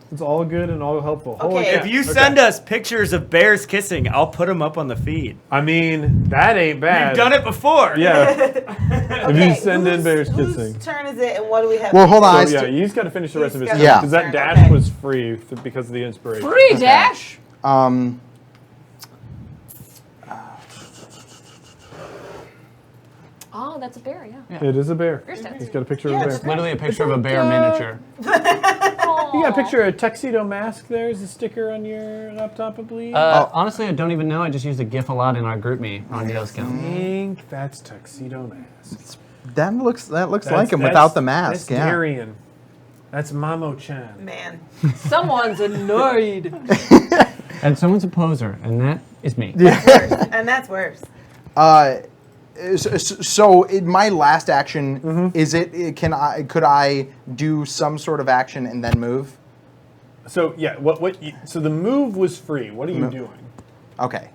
It's all good and all helpful. Holy Okay. crap. If you Okay. send us pictures of bears kissing, I'll put them up on the feed. I mean, that ain't bad. We've done it before. Yeah. If you send in bears whose kissing. turn is it, and what do we have? Well, to hold do? on. I So yeah, st- you just got to finish the rest of his He's turn. got Because that turn, dash okay. was free because of the inspiration. Free dash. Oh, that's a bear, yeah. It is a bear. Bear stats. He's got a picture Yeah, of a it's bear. Literally a picture of a bear miniature. You got a picture of a tuxedo mask there as a sticker on your laptop, I believe? Honestly, I don't even know. I just used a GIF a lot in our group me on Neoscom. I think that's tuxedo mask. that looks like That's- him that's- without the mask. That's Yeah. Darian. That's Mamo-chan. Man. Someone's annoyed. And someone's a poser, and that is me. And that's worse. So in my last action, Mm-hmm. is it? Could I do some sort of action and then move? So yeah, so the move was free. What are you doing? Okay.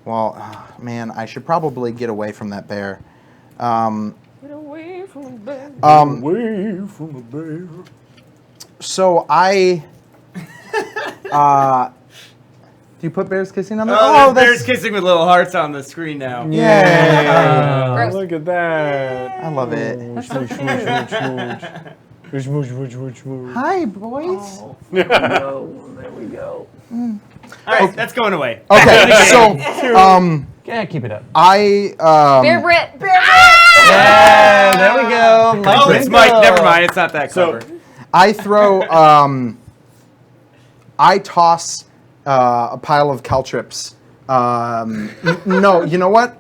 Well, man, I should probably get away from that bear. Get away from the bear. Away from the bear. So I. Do you put bears kissing on the? Oh, there's bears kissing with little hearts on the screen now. Yeah. Gross. Look at that. I love it. Smooch, smooch, smooch, smooch. Smooch, smooch, smooch, smooch. Hi, boys. There we go. All right, that's going away. Okay, so Yeah, keep it up. I Bear Brit. Yeah, there we go. Oh, it's Mike. Never mind. It's not that So- clever. I throw I toss a pile of caltrips. No, you know what?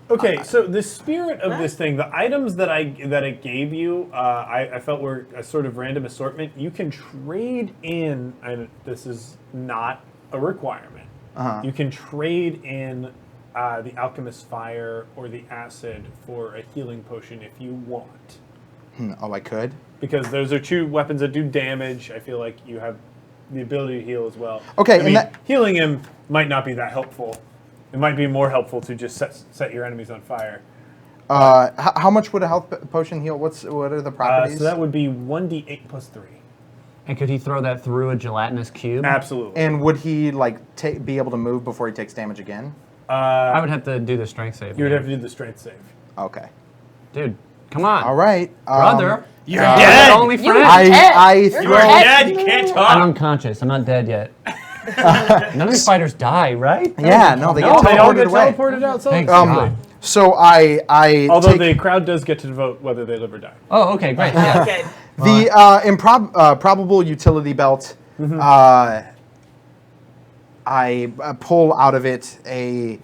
Okay, so the spirit of this thing, the items that I gave you, I felt were a sort of random assortment. You can trade in, and this is not a requirement. You can trade in the alchemist's fire or the acid for a healing potion if you want, Oh, I could. because those are two weapons that do damage. I feel like you have the ability to heal as well. Okay, I and mean, that- healing him might not be that helpful. It might be more helpful to just set your enemies on fire. How much would a health potion heal? What are the properties? So that would be 1d8 plus 3. And could he throw that through a gelatinous cube? Absolutely. And would he like be able to move before he takes damage again? I would have to do the strength save. You would have to do the strength save. Okay. Dude, come on. All right, Brother. You're You're dead. the only friend. I You're throw. dead. You can't I'm talk. unconscious. I'm not dead yet. None of these fighters die, right? Yeah, no, they No, get they all teleported get away. teleported outside. Thanks, God. So I Although take the crowd does get to vote whether they live or die. Oh, okay, great. Yeah. Okay. the probable utility belt. I pull out of it a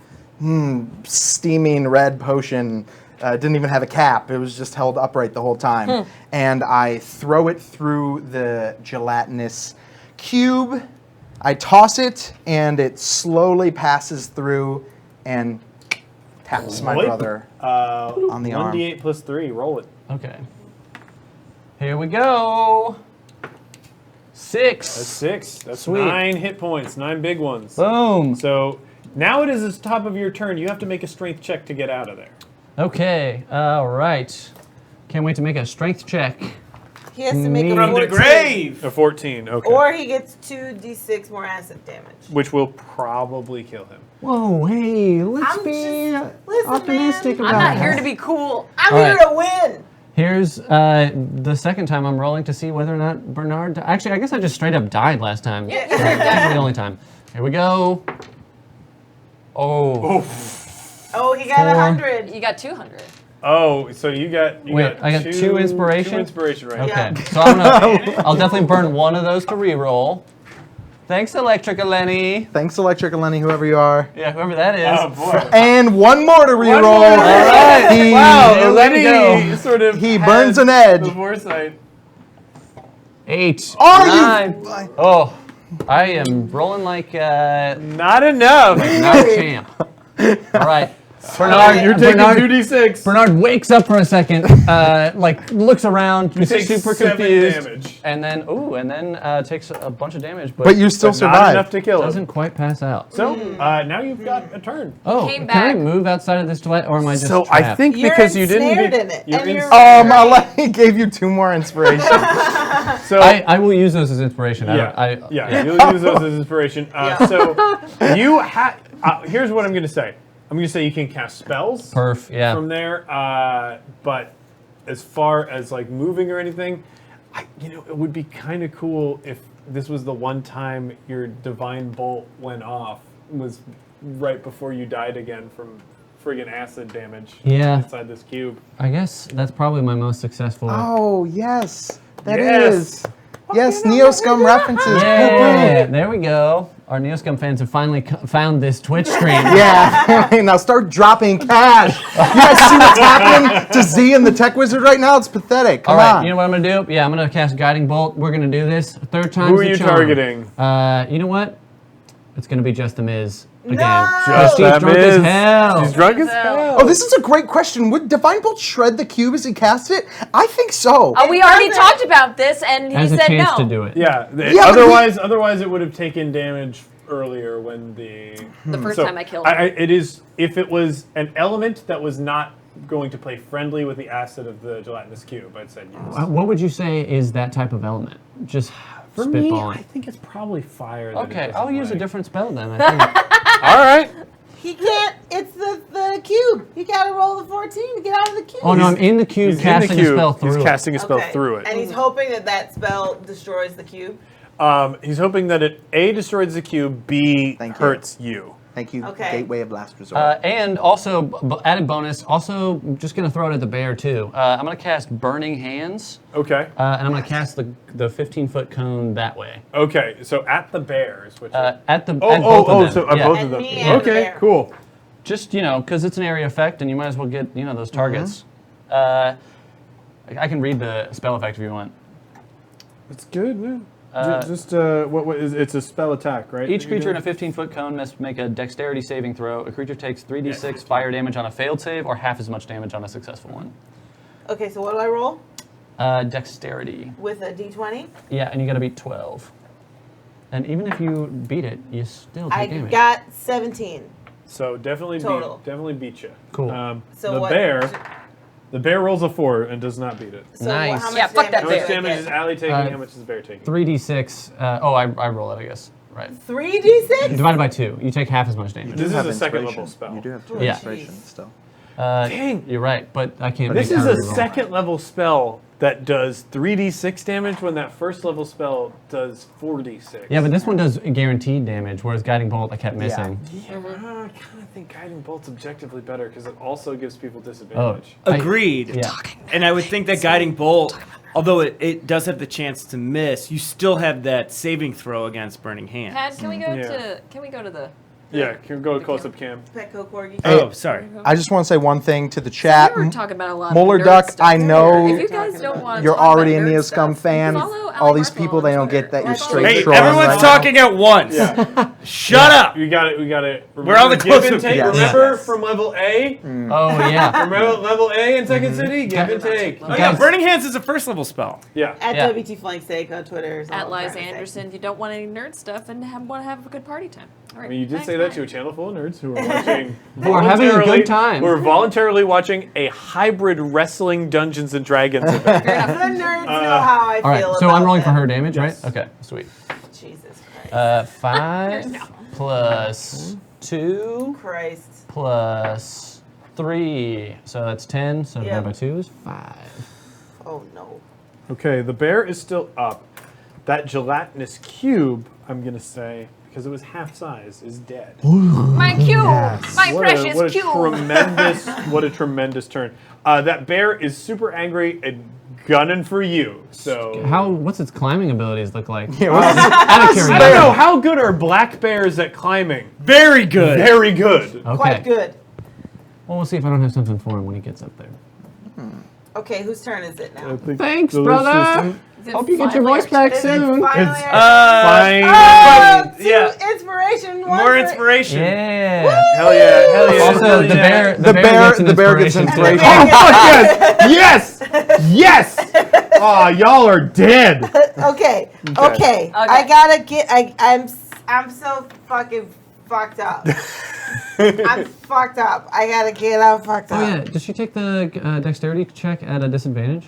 steaming red potion. Didn't even have a cap. It was just held upright the whole time. And I throw it through the gelatinous cube. I toss it, and it slowly passes through and taps my Boop. brother on the arm. 1d8 plus 3. Roll it. Okay. Here we go. 6. That's 6. That's Sweet. 9 hit points. 9 big ones. Boom. So now it is the top of your turn. You have to make a strength check to get out of there. Okay. All right. Can't wait to make a strength check. He has to make a From the 14. grave! A 14, okay. Or he gets 2d6 more acid damage. Which will probably kill him. Whoa, hey, let's I'm be just- listen, optimistic man. about I'm not this. here to be cool. I'm All here right. to win. Here's the second time I'm rolling to see whether or not Bernard. Actually, I guess I just straight up died last time. Yeah. So that's the only time. Here we go. Oh. Oh, he got 4. 100. You got 200. Oh, so you got Wait, I got 2 inspiration? 2 inspiration, right? Okay, Yeah. so I'll definitely burn one of those to reroll. Thanks, Electric Lenny. Thanks, Electric Lenny, whoever you are. Yeah, whoever that is. Oh, boy. And one more to reroll. more. All right. He, Wow, There we Lenny go. sort of He has burns an edge. the foresight. 8. Are 9. you? Oh, I am rolling like Not enough. not a champ. All right. Bernard, You're taking Bernard, 2d6. Bernard wakes up for a second, like looks around, You is take super 7 confused, damage. and then takes a bunch of damage, But you still But not survive. enough to kill him. doesn't quite pass out. So, now you've got a turn. Oh, Came can I back. move outside of this toilet, or am I just So trapped? I think You're because you didn't ensnared be, in it. you're And you're I gave you 2 more inspiration. so I will use those as inspiration. yeah, you'll use those as inspiration. Yeah. So you have. Here's what I'm going to say. I'm going to say you can cast spells Perf, yeah. from there, but as far as like moving or anything, it would be kind of cool if this was the one time your divine bolt went off was right before you died again from friggin' acid damage Yeah. inside this cube. I guess that's probably my most successful. Oh, yes. that Yes. is. Yes, Neo Scum references. Yeah, there we go. Our Neoscum fans have finally found this Twitch stream. Yeah, now start dropping cash. You guys see what's happening to Z and the Tech Wizard right now? It's pathetic. Come All right, on. you know what I'm gonna do? Yeah, I'm gonna cast Guiding Bolt. We're gonna do this. 3rd time's Who are the you charm. targeting? You know what? It's gonna be just the Miz again. No! Just She's that drunk as Miz. hell. She's drunk as hell. Oh, this is a great question. Would Divine Bolt shred the cube as he cast it? I think so. Oh, we already talked about this, and he Has a said chance no. to do it. Yeah. Yeah, but Otherwise, it would have taken damage earlier when The first So, time I killed him. it is if it was an element that was not going to play friendly with the acid of the gelatinous cube, I'd say yes. What would you say is that type of element? Just For me, spitballing. I think it's probably fire. That it Okay, doesn't I'll use a like. different spell then. I think. All right. He can't. It's the cube. You gotta roll the 14 to get out of the cube. Oh no, I'm in the cube He's in casting the cube. a spell through He's it. casting a spell Okay. through it. And he's hoping that that spell destroys the cube. He's hoping that it A, destroys the cube, B, Thank you. hurts you. Thank you, Okay. Gateway of Last Resort. And also, added bonus, also just going to throw it at the bear too. I'm going to cast Burning Hands, Okay. and I'm going to cast the 15-foot cone that way. Okay. So at the bears, which At at both oh, of them. so at yeah. both of And them. me and the Okay, bear. cool. Just, because it's an area effect, and you might as well get, those targets. I can read the spell effect if you want. It's good, man. What is it's a spell attack, right? Each creature in a 15-foot cone must make a dexterity saving throw. A creature takes 3d6 fire damage on a failed save, or half as much damage on a successful one. Okay, so what do I roll? Dexterity. With a d20? Yeah, and you got to beat 12. And even if you beat it, you still I take damage. got 17. So definitely Total. beat you. Cool. So the what- the bear rolls a 4 and does not beat it. So Nice. how much Yeah, fuck that How damage much do I damage get? is Allie taking? How much is the bear taking? 3d6. I roll it, I guess. Right. 3d6? Divided by 2. You take half as much damage. This is have a second inspiration. level spell. You do have Yeah. inspiration still. Dang. You're right, but I can't. This make is that a reroll. second level spell that does 3d6 damage when that first level spell does 4d6. Yeah, but this one does guaranteed damage, whereas Guiding Bolt I kept missing. I kind of think Guiding Bolt's objectively better because it also gives people disadvantage. Agreed. Yeah. And I would think that Guiding Bolt, although it does have the chance to miss, you still have that saving throw against Burning Hands. Pat, can we go Yeah. to the Yeah, can we go close up cam? Petco Corgi. Oh, sorry. I just want to say one thing to the chat. We were talking about a lot Muller of nerd Duck, stuff I here. know If you guys don't want to You're talk about already a nerd Neoscum stuff, fan. follow All Ally these Marple people, on they don't Twitter. get that you're Follow straight Hey, trolling everyone's right talking at once. Shut up. We got it. We got it. We're on the Remember give close-up and take. cam. Remember Yes. from level A? Oh yeah. Remember level A in Second City? Give and take. Oh, yeah, Burning Hands is a first level spell. Yeah. At Yeah. WT Flank Steak on Twitter. is all At I'm Liza trying to say. Anderson, if you don't want any nerd stuff and want to have a good party time. All right. I mean, you did thanks, say that bye. to a channel full of nerds who are watching. We're having a good voluntarily- time. We're voluntarily watching a hybrid wrestling Dungeons and Dragons event. The nerds know how I feel All right, so about I'm rolling for them. her damage, Yes. right? Okay, sweet. Jesus Christ. 5 plus 2 Christ. plus 3. So that's 10. So divided by 2 is 5. Oh no. Okay, the bear is still up. That gelatinous cube, I'm gonna say, because it was half size, is dead. My cube! My What precious a cube! tremendous, what a tremendous turn. That bear is super angry and gunning for you. So What's its climbing abilities look like? Yeah, what's this? Out of I don't curiosity. know, how good are black bears at climbing? Very good. Very good. Okay. Quite good. Well, we'll see if I don't have something for him when he gets up there. Okay, whose turn is it now? Thanks, the brother. assistant- Is it Hope you get your finally voice back Is it soon. finally It's our- fine. Oh, two Yeah. inspiration. One More for- inspiration. Yeah. Hell yeah, hell yeah. Also, hell the yeah. bear. The bear gets too. inspiration. Oh, fuck yes! Yes! Yes! Aw, y'all are dead. Okay. I gotta get. I'm so fucking fucked up. I'm fucked up. I gotta get out fucked Oh up. yeah. Does she take the dexterity check at a disadvantage?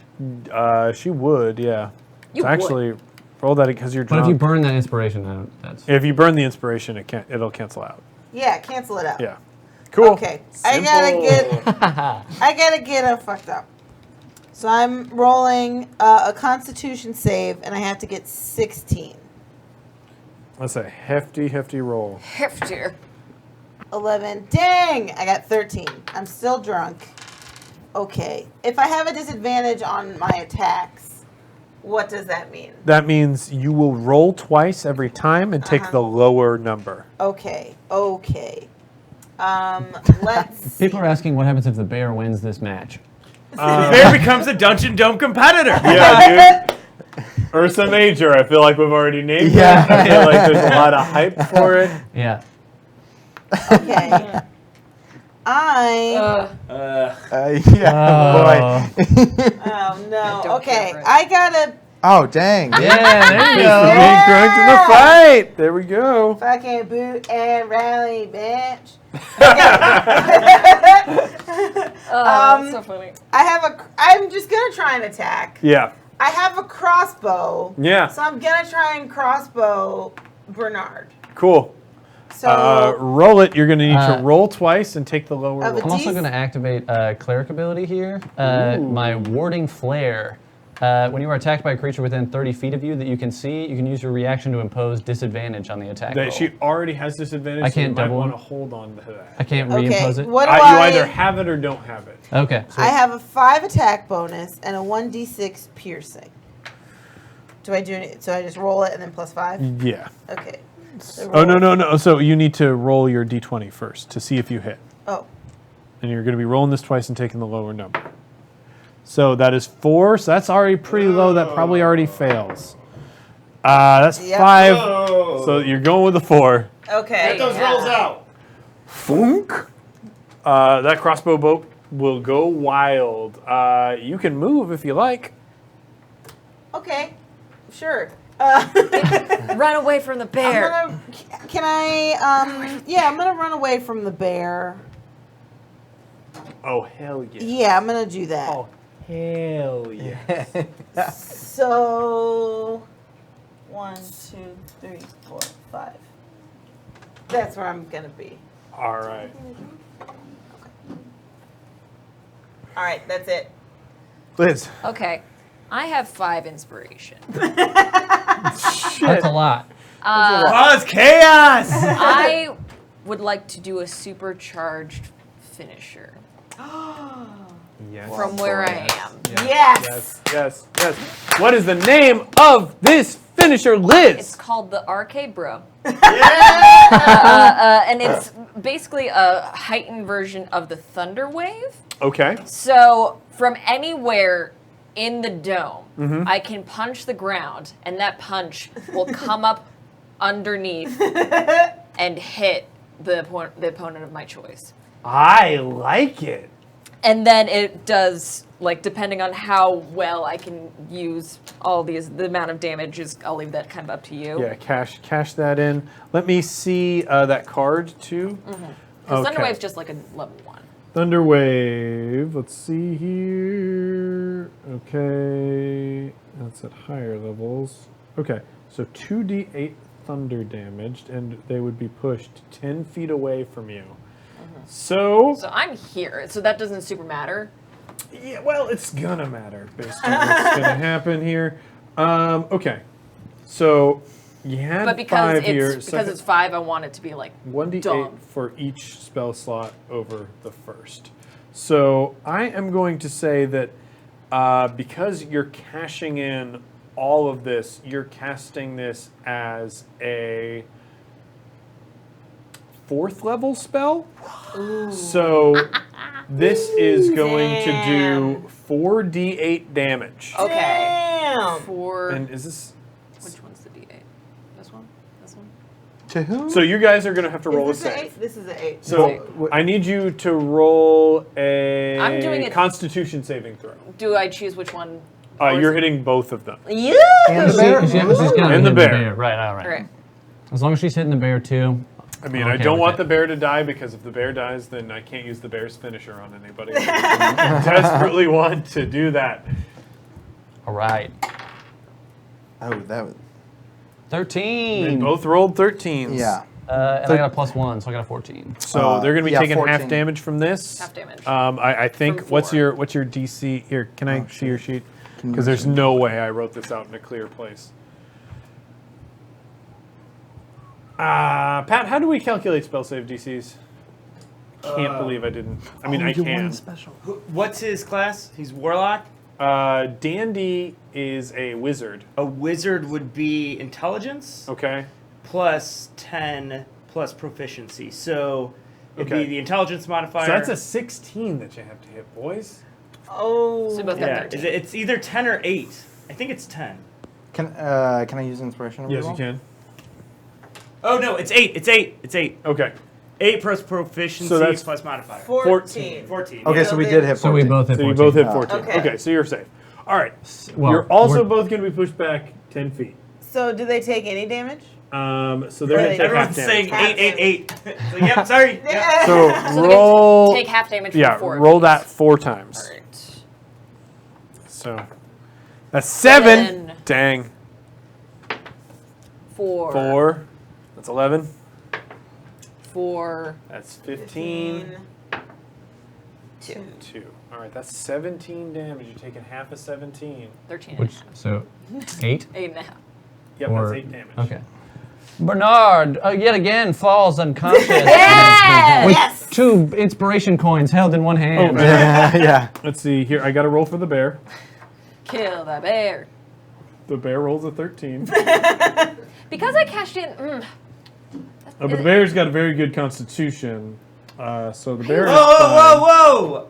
She would, yeah. You It's actually roll that because you're But drunk. if you burn that inspiration, I don't, that's. If you burn the inspiration, it'll cancel out. Yeah, cancel it out. Yeah. Cool. Okay. I gotta get fucked up. So I'm rolling a Constitution save, and I have to get 16. That's a hefty roll. Heftier. 11. Dang! I got 13. I'm still drunk. Okay. If I have a disadvantage on my attacks, what does that mean? That means you will roll twice every time and take the lower number. Okay. Let's see. People are asking what happens if the bear wins this match. Bear becomes a Dungeon Dome competitor. Yeah, dude. Ursa Major, I feel like we've already named it. I feel like there's a lot of hype for it. Yeah. Okay. Yeah, boy. Oh no. don't Okay. care for it. I gotta Oh, dang. Yeah, there you Thanks for go. being drunk in the fight. There we go. fucking boot and rally, bitch. That's so funny. I'm just gonna try and attack. Yeah. I have a crossbow. Yeah. So I'm gonna try and crossbow Bernard. Cool. So Roll it. You're going to need to roll twice and take the lower Of a roll. I'm also going to activate cleric ability here. My warding flare. When you are attacked by a creature within 30 feet of you that you can see, you can use your reaction to impose disadvantage on the attack roll. That she already has disadvantage. I so you can't might double want to them. hold on to that. I can't okay, reimpose it. what do You I? either have it or don't have it. Okay. I have a 5 attack bonus and a 1d6 piercing. Do I do it? So I just roll it and then plus 5? Yeah. Okay. So Oh, roll- no. So you need to roll your d20 first to see if you hit. Oh. And you're going to be rolling this twice and taking the lower number. So that is 4. So that's already pretty low. That probably already fails. That's Yep. 5. So you're going with the 4. Okay. Those rolls out. Funk. That crossbow bolt will go wild. You can move if you like. Okay. Sure. Run away from the bear. I'm gonna run away from the bear. Oh, hell yeah. Yeah, I'm gonna do that. Oh, hell yeah. So 1, 2, 3, 4, 5. That's where I'm gonna be. All right. All right, that's it. Liz. Okay. I have 5 inspiration. That's a lot. Cause chaos! I would like to do a supercharged finisher Yes. from where I am. Yes. Yes. What is the name of this finisher, It's Liz? called the Arcade Bro. And it's basically a heightened version of the Thunder Wave. Okay. So from anywhere in the dome, I can punch the ground, and that punch will come up underneath and hit the opponent of my choice. I like it. And then it does, like, depending on how well I can use all these, the amount of damage is, I'll leave that kind of up to you. Yeah, cash that in. Let me see that card too. Because Thunder Wave's just like a level 1. Thunder Wave. Let's see here. Okay, that's at higher levels. Okay, so 2d8 thunder damaged, and they would be pushed 10 feet away from you. So I'm here, so that doesn't super matter. yeah, well, it's gonna matter based on what's gonna happen here. Okay, so you had But because 5 here. it's 5, I want it to be like 1d8 dumb. for each spell slot over the first. So I am going to say that because you're cashing in all of this, you're casting this as a 4th level spell. So this is going to do 4d8 damage. Okay. Damn. 4. And is this... Which one's the D8? This one? This one? To whom? So you guys are going to have to roll a Is this an save. 8? This is an 8. So I need you to roll a I'm doing it- Constitution saving throw. Do I choose which one? You're hitting both of them. Yeah. And the bear? She's gotta And hit the bear. Right, all right. Right. As long as she's hitting the bear too. I mean, I'm I okay don't with want it. the bear to die, because if the bear dies, then I can't use the bear's finisher on anybody. I desperately want to do that. All right. Oh, that was. 13. They both rolled 13s. Yeah. And I got a +1, so I got a 14. So they're going to be yeah, taking 14. half damage from this. Half damage. I think. From What's 4. your DC here? Can I see your sheet? Can you Because there's mention- no way I wrote this out in a clear place. Pat, how do we calculate spell save DCs? Can't believe I didn't. I mean, I can. What's his class? He's warlock. Dandy is a wizard. A wizard would be intelligence Okay. plus 10 plus proficiency. So it'd Okay. be the intelligence modifier. So that's a 16 that you have to hit, boys. Oh. So we both got yeah. 13. It's either 10 or 8. I think it's 10. Can I use inspiration? Yes, reroll? you can. Oh no, it's 8. It's 8. It's 8. Okay. 8 plus proficiency So that's plus modifier. 14. 14. Okay, yeah. so we did hit 14. So we both hit So you 14. both hit 14. Okay. Okay, so you're safe. All right. Well, You're also we're- both going to be pushed back 10 feet. So do they take any damage? So they're going to take half Everyone's damage. saying Half 8, 8, 8. So, yep, sorry. Yep. So So they're roll. gonna take half damage from Yeah, 4. roll that 4 times. All right. So that's 7. 7. Dang. 4. 4. That's 11. 4. That's 15. 2. 2. All right, that's 17 damage. You're taking half of 17. 13. Which, so 8? 8.5. Yep, Or- that's 8 damage. Okay. Bernard, yet again, falls unconscious. Yeah! With Yes! 2 inspiration coins held in one hand. Yeah. Let's see here. I got to roll for the bear. Kill the bear. The bear rolls a 13. Because I cashed in. But the bear's got a very good constitution. So the bear is Whoa, fine. whoa, whoa!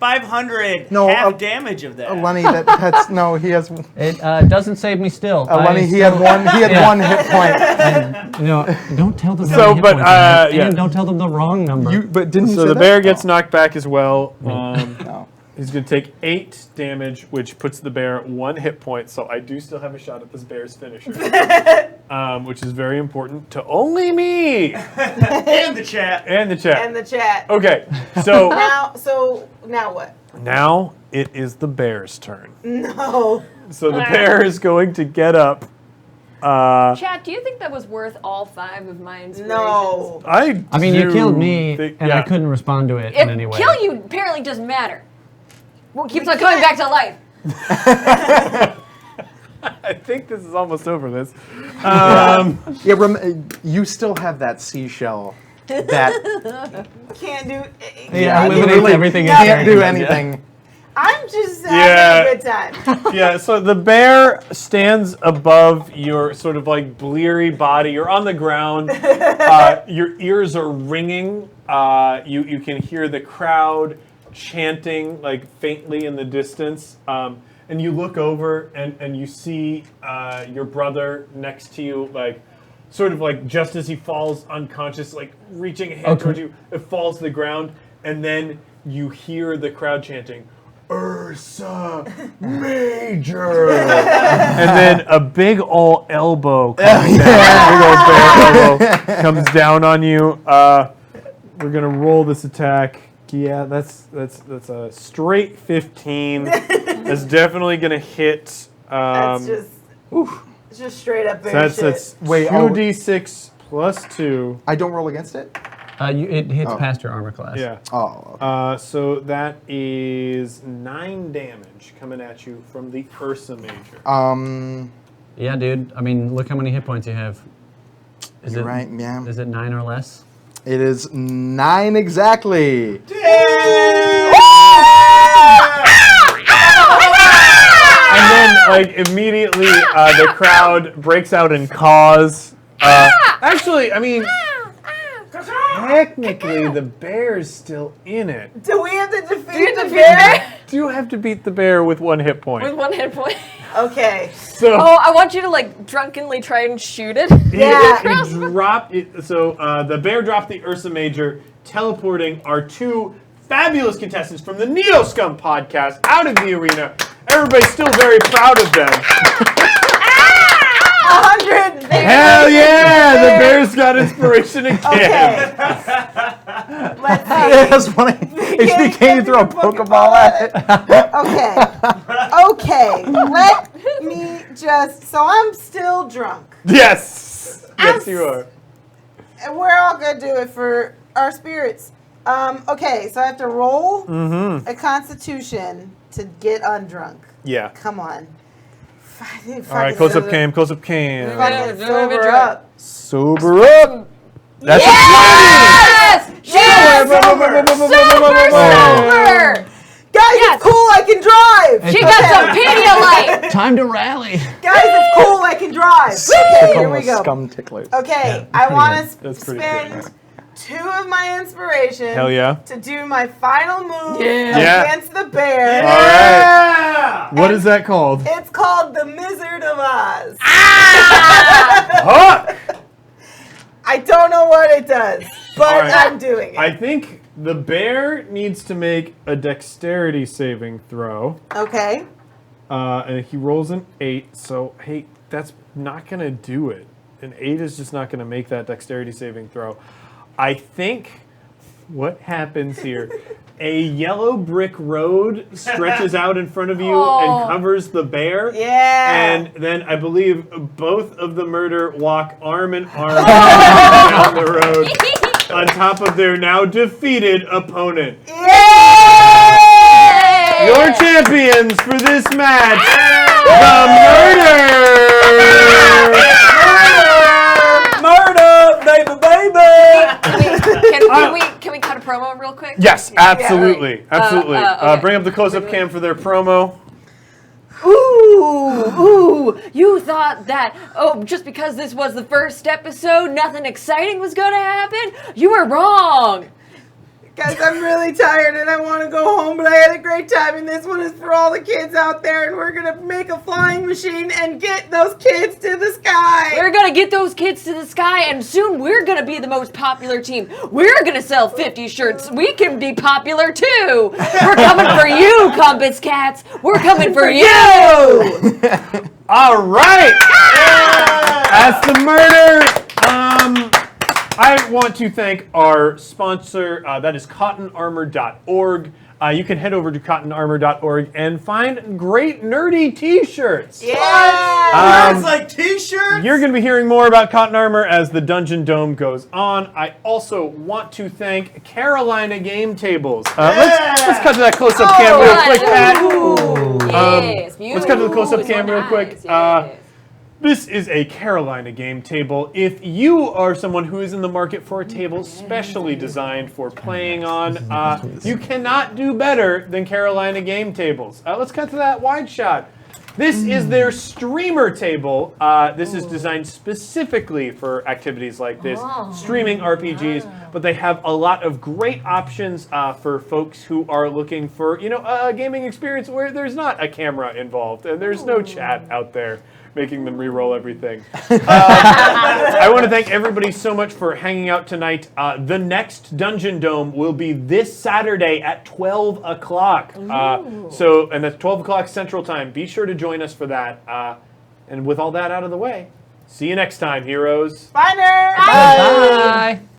500 No, half damage of that. Lenny, that's no. He has. It doesn't save me still. Lenny, he had one. He had one hit point. You know, don't tell them. So, how many hit but, points I have, yeah. and don't tell them the wrong number. But didn't you So say the that? bear gets knocked back as well. No. He's going to take 8 damage, which puts the bear 1 hit point. So I do still have a shot at this bear's finisher, which is very important to only me And the chat. and the chat. And the chat. Okay, so Now what? now it is the bear's turn. No. So the bear is going to get up. Chat, do you think that was worth all 5 of my inspirations? No. I mean, you do killed me, think- and I couldn't respond to it in any way. Kill you apparently doesn't matter. What keeps on coming back to life? I think this is almost over, Liz. You still have that seashell that Can't do. Yeah, I eliminates everything. in can't do character. anything. I'm just having a good time. Yeah, so the bear stands above your sort of like bleary body. You're on the ground. Your ears are ringing. You can hear the crowd chanting like faintly in the distance. And you look over and you see your brother next to you, like sort of like just as he falls unconscious, like reaching a hand towards you, it falls to the ground. And then you hear the crowd chanting, Ursa Major. And then a big ol' elbow comes down. Big ol' bear elbow comes down on you. We're gonna roll this attack. Yeah, that's a straight 15. That's definitely gonna hit. That's just straight up bear That's shit. Wait, 2d6 plus 2. I don't roll against it? It hits past your armor class. Yeah. Oh. So that is 9 damage coming at you from the Ursa Major. Yeah, dude. I mean, look how many hit points you have. Is You're it right, yeah. Is it 9 or less? It is 9 exactly. And then, like, immediately, the crowd breaks out in caws. Actually, I mean, technically, the bear's still in it. Do we have to defeat Do you the defeat bear? Do have to beat the bear with 1 hit point. With 1 hit point. Okay. So Oh, I want you to like drunkenly try and shoot it. Yeah. he dropped it. So the bear dropped the Ursa Major, teleporting our 2 fabulous contestants from the Neo Scum podcast out of the arena. Everybody's still very proud of them. 100. Hell yeah! The bear's got inspiration again. Okay. Let's see. That's funny. HBK, you throw a Pokeball at it. Okay. Okay. Let me just. So I'm still drunk. Yes! Yes, you are. And we're all gonna do it for our spirits. Okay, so I have to roll a Constitution to get undrunk. Yeah. Come on. All right, close up cam, close up cam. Fucking sober up. Sober up. That's Yes! Yes! Sober! Guys, it's cool, I can drive! She got some Pedialyte! Time to rally. Guys, it's cool, I can drive! Okay, here we go. Scum ticklers. Okay, I want to That's pretty spend 2 of my inspiration Hell yeah. to do my final move Yeah. against the bear. All right. What is that called? It's called the Wizard of Oz. Huh? I don't know what it does, but All right. I'm doing it. I think the bear needs to make a dexterity saving throw. Okay. And he rolls an 8, so hey, that's not gonna do it. An 8 is just not gonna make that dexterity saving throw. I think what happens here, a yellow brick road stretches out in front of you and covers the bear. Yeah. And then I believe both of the murder walk arm in arm down the road on top of their now defeated opponent. Yay! Your champions for this match, the Murder! Can we cut a promo real quick? Yes, absolutely, absolutely. Okay. Bring up the close-up cam for their promo. Ooh, you thought that, just because this was the first episode, nothing exciting was going to happen? You were wrong. Guys, I'm really tired and I want to go home, but I had a great time, and this one is for all the kids out there, and we're gonna make a flying machine and get those kids to the sky. We're gonna get those kids to the sky, and soon we're gonna be the most popular team. We're gonna sell 50 shirts. We can be popular too. We're coming for you, Compass Cats. We're coming for you. All right. That's the murder. I want to thank our sponsor. That is cottonarmor.org. You can head over to cottonarmor.org and find great nerdy T-shirts. Yeah. like T-shirts. You're going to be hearing more about Cotton Armor as the Dungeon Dome goes on. I also want to thank Carolina Game Tables. Let's cut to that close-up cam real quick, Pat. Yes. Let's cut to the close-up cam real quick. Yes. This is a Carolina game table. If you are someone who is in the market for a table specially designed for playing on, you cannot do better than Carolina game tables. Let's cut to that wide shot. This is their streamer table. This is designed specifically for activities like this, streaming RPGs, but they have a lot of great options for folks who are looking for, a gaming experience where there's not a camera involved and there's no chat out there making them re-roll everything. I want to thank everybody so much for hanging out tonight. The next Dungeon Dome will be this Saturday at 12 o'clock. And that's 12 o'clock Central Time. Be sure to join us for that. And with all that out of the way, see you next time, heroes. Bye, nerds. Bye.